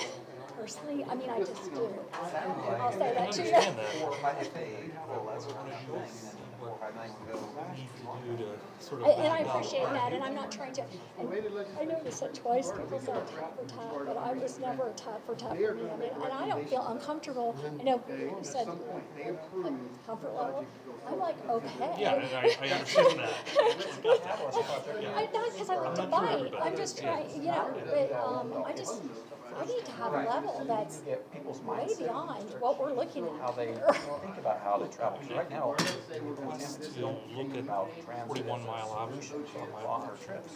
Personally, I mean, I just do. I'll say that to you. And I appreciate that, and I'm not trying to, and I noticed that twice people said tap for tap, but I was never a tap for tap for me. I mean, and I don't feel uncomfortable. I know people said comfort level. I'm like, okay. Yeah, and I understand that. I'm not because I like to bite. I'm just trying, you know, but I need to have a level that's way beyond what we're looking at. How they think about how they travel. Right now, To look at 41-mile option on my trips.